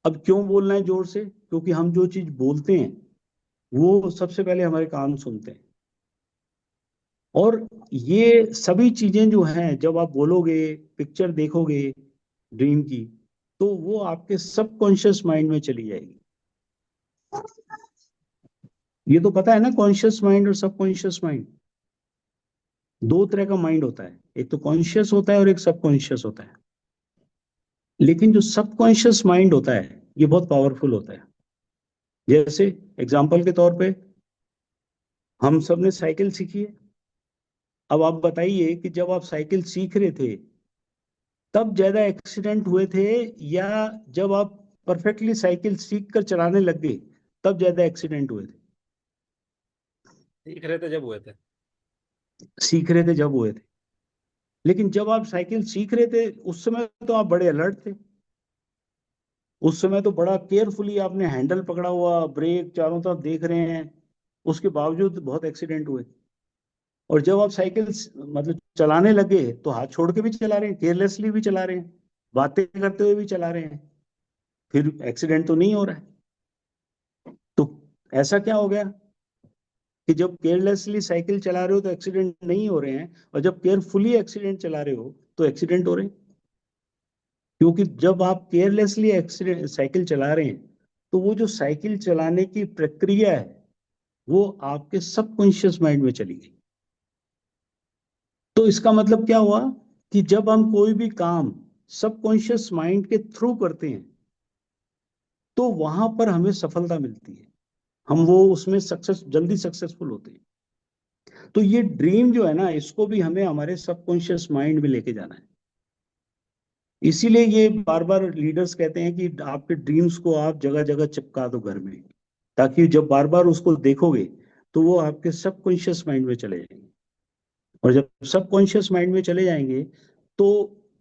अब क्यों बोलना है जोर से? क्योंकि हम जो चीज बोलते हैं वो सबसे पहले हमारे कान सुनते हैं। और ये सभी चीजें जो हैं, जब आप बोलोगे, पिक्चर देखोगे ड्रीम की, तो वो आपके सबकॉन्शियस माइंड में चली जाएगी। ये तो पता है ना, कॉन्शियस माइंड और सबकॉन्शियस माइंड, दो तरह का माइंड होता है। एक तो कॉन्शियस होता है और एक सबकॉन्शियस होता है। लेकिन जो सबकॉन्शियस माइंड होता है ये बहुत पावरफुल होता है। जैसे एग्जाम्पल के तौर पे हम सब ने साइकिल सीखी है। अब आप बताइए कि जब आप साइकिल सीख रहे थे तब ज्यादा एक्सीडेंट हुए थे, या जब आप परफेक्टली साइकिल सीख कर चलाने लग गए तब ज्यादा एक्सीडेंट हुए थे? सीख रहे थे जब हुए थे। सीख रहे थे जब हुए थे। लेकिन जब आप साइकिल सीख रहे थे उस समय तो आप बड़े अलर्ट थे। उस समय तो बड़ा केयरफुली आपने हैंडल पकड़ा हुआ, ब्रेक चारों तरफ देख रहे हैं, उसके बावजूद बहुत एक्सीडेंट हुए। और जब आप साइकिल मतलब चलाने लगे तो हाथ छोड़ के भी चला रहे हैं, केयरलेसली भी चला रहे हैं, बातें करते हुए भी चला रहे हैं, फिर एक्सीडेंट तो नहीं हो रहा है। तो ऐसा क्या हो गया कि जब केयरलेसली साइकिल चला रहे हो तो एक्सीडेंट नहीं हो रहे हैं, और जब केयरफुली एक्सीडेंट चला रहे हो तो एक्सीडेंट हो रहे हैं? क्योंकि जब आप केयरलेसली एक्सीडेंट साइकिल चला रहे हैं तो वो जो साइकिल चलाने की प्रक्रिया है वो आपके सबकॉन्शियस माइंड में चली गई। तो इसका मतलब क्या हुआ कि जब हम कोई भी काम सबकॉन्शियस माइंड के थ्रू करते हैं तो वहां पर हमें सफलता मिलती है, हम वो उसमें जल्दी सक्सेसफुल होते हैं। तो ये ड्रीम जो है ना, इसको भी हमें हमारे सबकॉन्शियस माइंड में लेके जाना है। इसीलिए ये बार बार लीडर्स कहते हैं कि आपके ड्रीम्स को आप जगह जगह चिपका दो घर में, ताकि जब बार बार उसको देखोगे तो वो आपके सबकॉन्शियस माइंड में चले जाएंगे। और जब सबकॉन्शियस माइंड में चले जाएंगे तो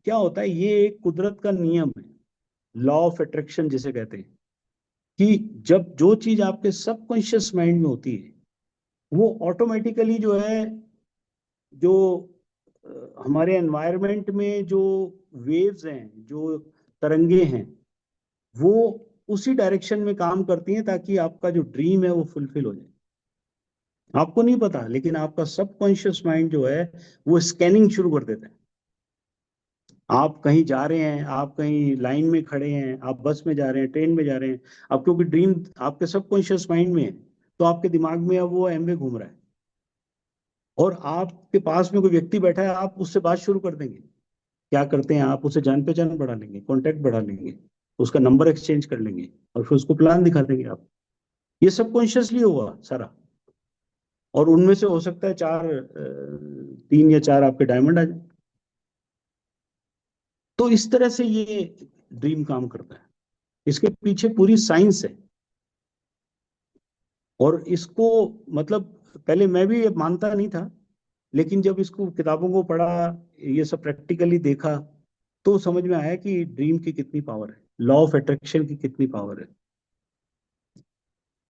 क्या होता है, ये एक कुदरत का नियम है, लॉ ऑफ अट्रैक्शन जिसे कहते हैं, कि जब जो चीज आपके सबकॉन्शियस माइंड में होती है वो ऑटोमेटिकली जो है, जो हमारे एनवायरनमेंट में जो वेव्स हैं, जो तरंगे हैं, वो उसी डायरेक्शन में काम करती हैं ताकि आपका जो ड्रीम है वो फुलफिल हो जाए। आपको नहीं पता, लेकिन आपका सबकॉन्शियस माइंड जो है वो स्कैनिंग शुरू कर देता है। आप कहीं जा रहे हैं, आप कहीं लाइन में खड़े हैं, आप बस में जा रहे हैं, ट्रेन में जा रहे हैं, अब क्योंकि ड्रीम आपके सबकॉन्शियस माइंड में है, तो आपके दिमाग में अब वो एमवे घूम रहा है, और आपके पास में कोई व्यक्ति बैठा है, आप उससे बात शुरू कर देंगे। क्या करते हैं आप, उससे जान पहचान बढ़ा लेंगे, कॉन्टेक्ट बढ़ा लेंगे, उसका नंबर एक्सचेंज कर लेंगे, और फिर उसको प्लान दिखा देंगे आप। ये सबकॉन्शियसली हुआ सारा, और उनमें से हो सकता है 3 या 4 आपके डायमंड आ जाए। तो इस तरह से ये ड्रीम काम करता है, इसके पीछे पूरी साइंस है। और इसको मतलब पहले मैं भी मानता नहीं था, लेकिन जब इसको किताबों को पढ़ा, ये सब प्रैक्टिकली देखा, तो समझ में आया कि ड्रीम की कितनी पावर है, लॉ ऑफ अट्रैक्शन की कितनी पावर है।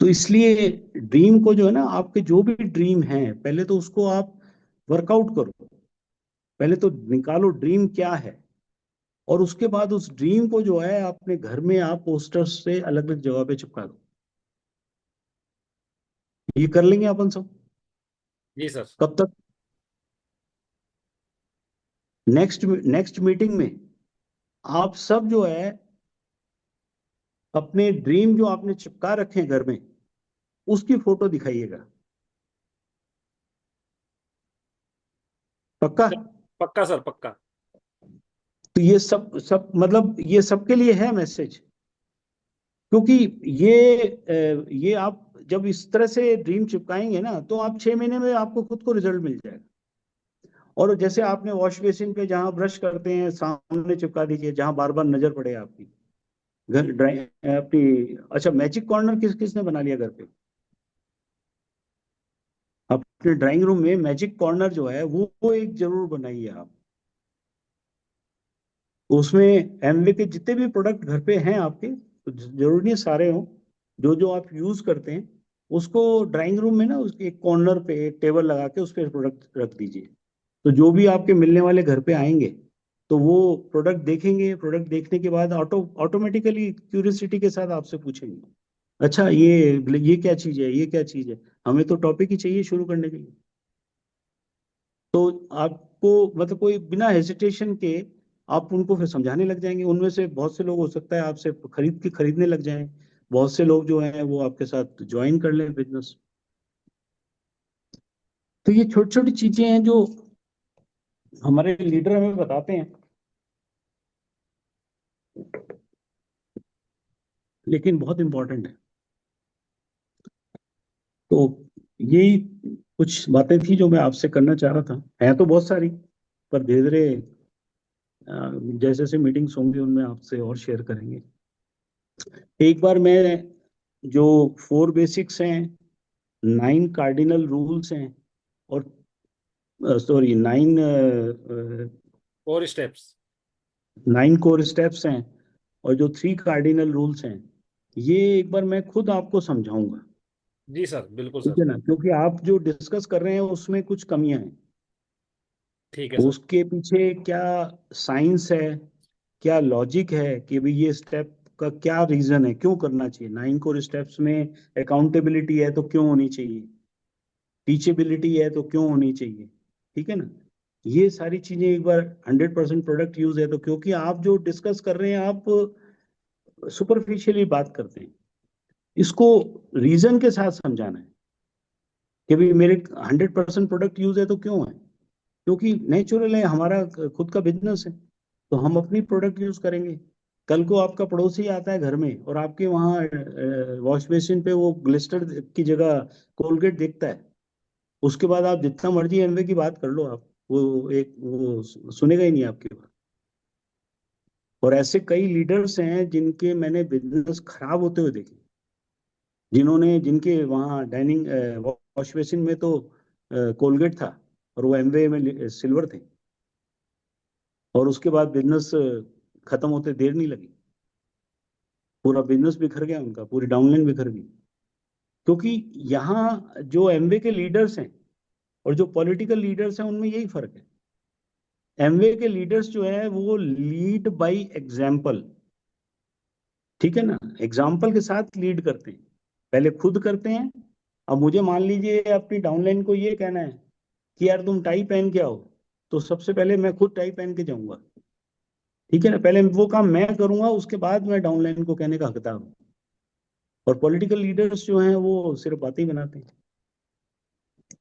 तो इसलिए ड्रीम को जो है ना, आपके जो भी ड्रीम है, पहले तो उसको आप वर्कआउट करो, पहले तो निकालो ड्रीम क्या है, और उसके बाद उस ड्रीम को जो है अपने घर में आप पोस्टर्स से अलग अलग जगह पे चिपका दो। ये कर लेंगे अपन सब? जी सर। कब तक? नेक्स्ट मीटिंग में आप सब जो है अपने ड्रीम जो आपने चिपका रखे हैं घर में, उसकी फोटो दिखाइएगा। पक्का? पक्का सर, पक्का। तो ये सब मतलब ये सबके लिए है मैसेज, क्योंकि ये आप जब इस तरह से ड्रीम चिपकाएंगे ना, तो आप 6 महीने में आपको खुद को रिजल्ट मिल जाएगा। और जैसे आपने वॉश बेसिन पे जहां ब्रश करते हैं सामने चिपका दीजिए, जहां बार बार नजर पड़े आपकी। घर अपनी अच्छा, मैजिक कॉर्नर किसने बना लिया घर पे? अपने ड्राइंग रूम में मैजिक कॉर्नर जो है वो एक जरूर बनाइए आप। उसमें एमवे के जितने भी प्रोडक्ट घर पे हैं आपके, तो जरूरी नहीं सारे हों, जो जो आप यूज करते हैं उसको ड्राइंग रूम में ना उसके एक कॉर्नर पे एक टेबल लगा के उस पर प्रोडक्ट रख दीजिए। तो जो भी आपके मिलने वाले घर पे आएंगे, तो वो प्रोडक्ट देखेंगे, प्रोडक्ट देखने के बाद ऑटोमेटिकली क्यूरियोसिटी के साथ आपसे पूछेंगे, अच्छा ये क्या चीज है, ये क्या चीज है, हमें तो टॉपिक ही चाहिए शुरू करने के लिए। तो आपको मतलब कोई बिना हेजिटेशन के आप उनको फिर समझाने लग जाएंगे। उनमें से बहुत से लोग हो सकता है आपसे खरीदने लग जाएं, बहुत से लोग जो हैं वो आपके साथ ज्वाइन कर लें बिजनेस। तो ये छोटी छोटी चीजें हैं जो हमारे लीडर हमें बताते हैं, लेकिन बहुत इंपॉर्टेंट है। तो यही कुछ बातें थी जो मैं आपसे करना चाह रहा था, है तो बहुत सारी, पर धीरे धीरे जैसे जैसे मीटिंग्स होंगी उनमें आपसे और शेयर करेंगे। एक बार मैं जो 4 बेसिक्स हैं, 9 कार्डिनल रूल्स हैं, और सॉरी 4 स्टेप्स। 9 कोर स्टेप्स हैं, और जो 3 कार्डिनल रूल्स हैं, ये एक बार मैं खुद आपको समझाऊंगा। जी सर, बिल्कुल ठीक सर। है ना, क्योंकि आप जो डिस्कस कर रहे हैं उसमें कुछ कमियां हैं। ठीक है सर। उसके पीछे क्या साइंस है, क्या लॉजिक है कि भाई ये स्टेप का क्या रीजन है, क्यों करना चाहिए। 9 कोर स्टेप्स में अकाउंटेबिलिटी है तो क्यों होनी चाहिए, टीचेबिलिटी है तो क्यों होनी चाहिए, ठीक है ना। ये सारी चीजें एक बार 100% प्रोडक्ट यूज है तो, क्योंकि आप जो डिस्कस कर रहे हैं आप सुपरफिशियली बात करते हैं, इसको रीजन के साथ समझाना है कि भाई मेरे 100% प्रोडक्ट यूज है तो क्यों है, क्योंकि नेचुरल है, हमारा खुद का बिजनेस है, तो हम अपनी प्रोडक्ट यूज करेंगे। कल को आपका पड़ोसी आता है घर में और आपके वहाँ वॉश बेसिन पे वो ग्लिस्टर की जगह कोलगेट देखता है, उसके बाद आप जितना मर्जी एमवे की बात कर लो, आप वो सुनेगा ही नहीं आपकी बात। और ऐसे कई लीडर्स हैं जिनके मैंने बिजनेस खराब होते हुए देखे, जिनके वहाँ डाइनिंग वॉश बेसिन में तो कोलगेट था और वो एमवे में सिल्वर थे, और उसके बाद बिजनेस खत्म होते देर नहीं लगी, पूरा बिजनेस बिखर गया उनका, पूरी डाउनलाइन बिखर गई। क्योंकि यहाँ जो एमवे के लीडर्स हैं और जो पॉलिटिकल लीडर्स हैं उनमें यही फर्क है। एमवे के लीडर्स जो है वो लीड बाय एग्जाम्पल, ठीक है ना, एग्जाम्पल के साथ लीड करते हैं, पहले खुद करते हैं। अब मुझे मान लीजिए अपनी डाउनलाइन को ये कहना है कि यार तुम टाई पहन के आओ, तो सबसे पहले मैं खुद टाई पहन के जाऊंगा, ठीक है ना, पहले वो काम मैं करूंगा, उसके बाद मैं डाउनलाइन को कहने का हकदार हूँ। और पॉलिटिकल लीडर्स जो हैं वो सिर्फ बातें ही बनाते हैं।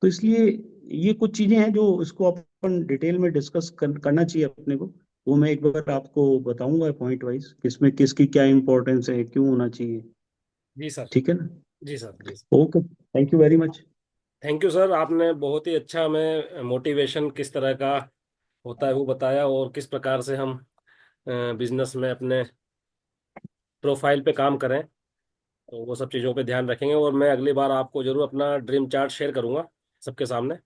तो इसलिए ये कुछ चीजें हैं जो इसको अपन डिटेल में डिस्कस करना चाहिए अपने को। वो मैं एक बार आपको बताऊंगा पॉइंट वाइज, किसमें किसकी क्या इंपॉर्टेंस है, क्यों होना चाहिए। जी सर। ठीक है ना। जी सर। जी sir. Okay, thank you very much. Thank you sir, आपने बहुत ही अच्छा हमें मोटिवेशन किस तरह का होता है वो बताया, और किस प्रकार से हम बिजनेस में अपने प्रोफाइल पे काम करें। तो वो सब चीज़ों पे ध्यान रखेंगे, और मैं अगली बार आपको जरूर अपना ड्रीम चार्ट शेयर करूंगा सबके सामने।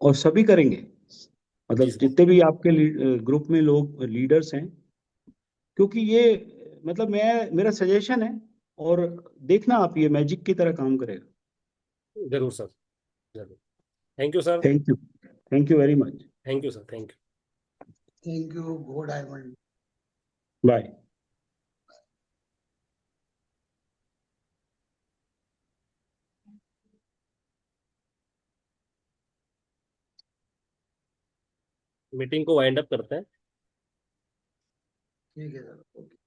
और सभी करेंगे, जी मतलब सर। जितने भी आपके ग्रुप में लोग लीडर्स हैं, क्योंकि ये मतलब मैं मेरा सजेशन है। और देखना आप, ये मैजिक की तरह काम करेगा। जरूर सर, जरूर। Thank you sir. Thank you very much. Thank you sir. Thank you. Thank you go diamond. Bye. Meeting को वाइंड अप करते हैं। ठीक है सर, ओके।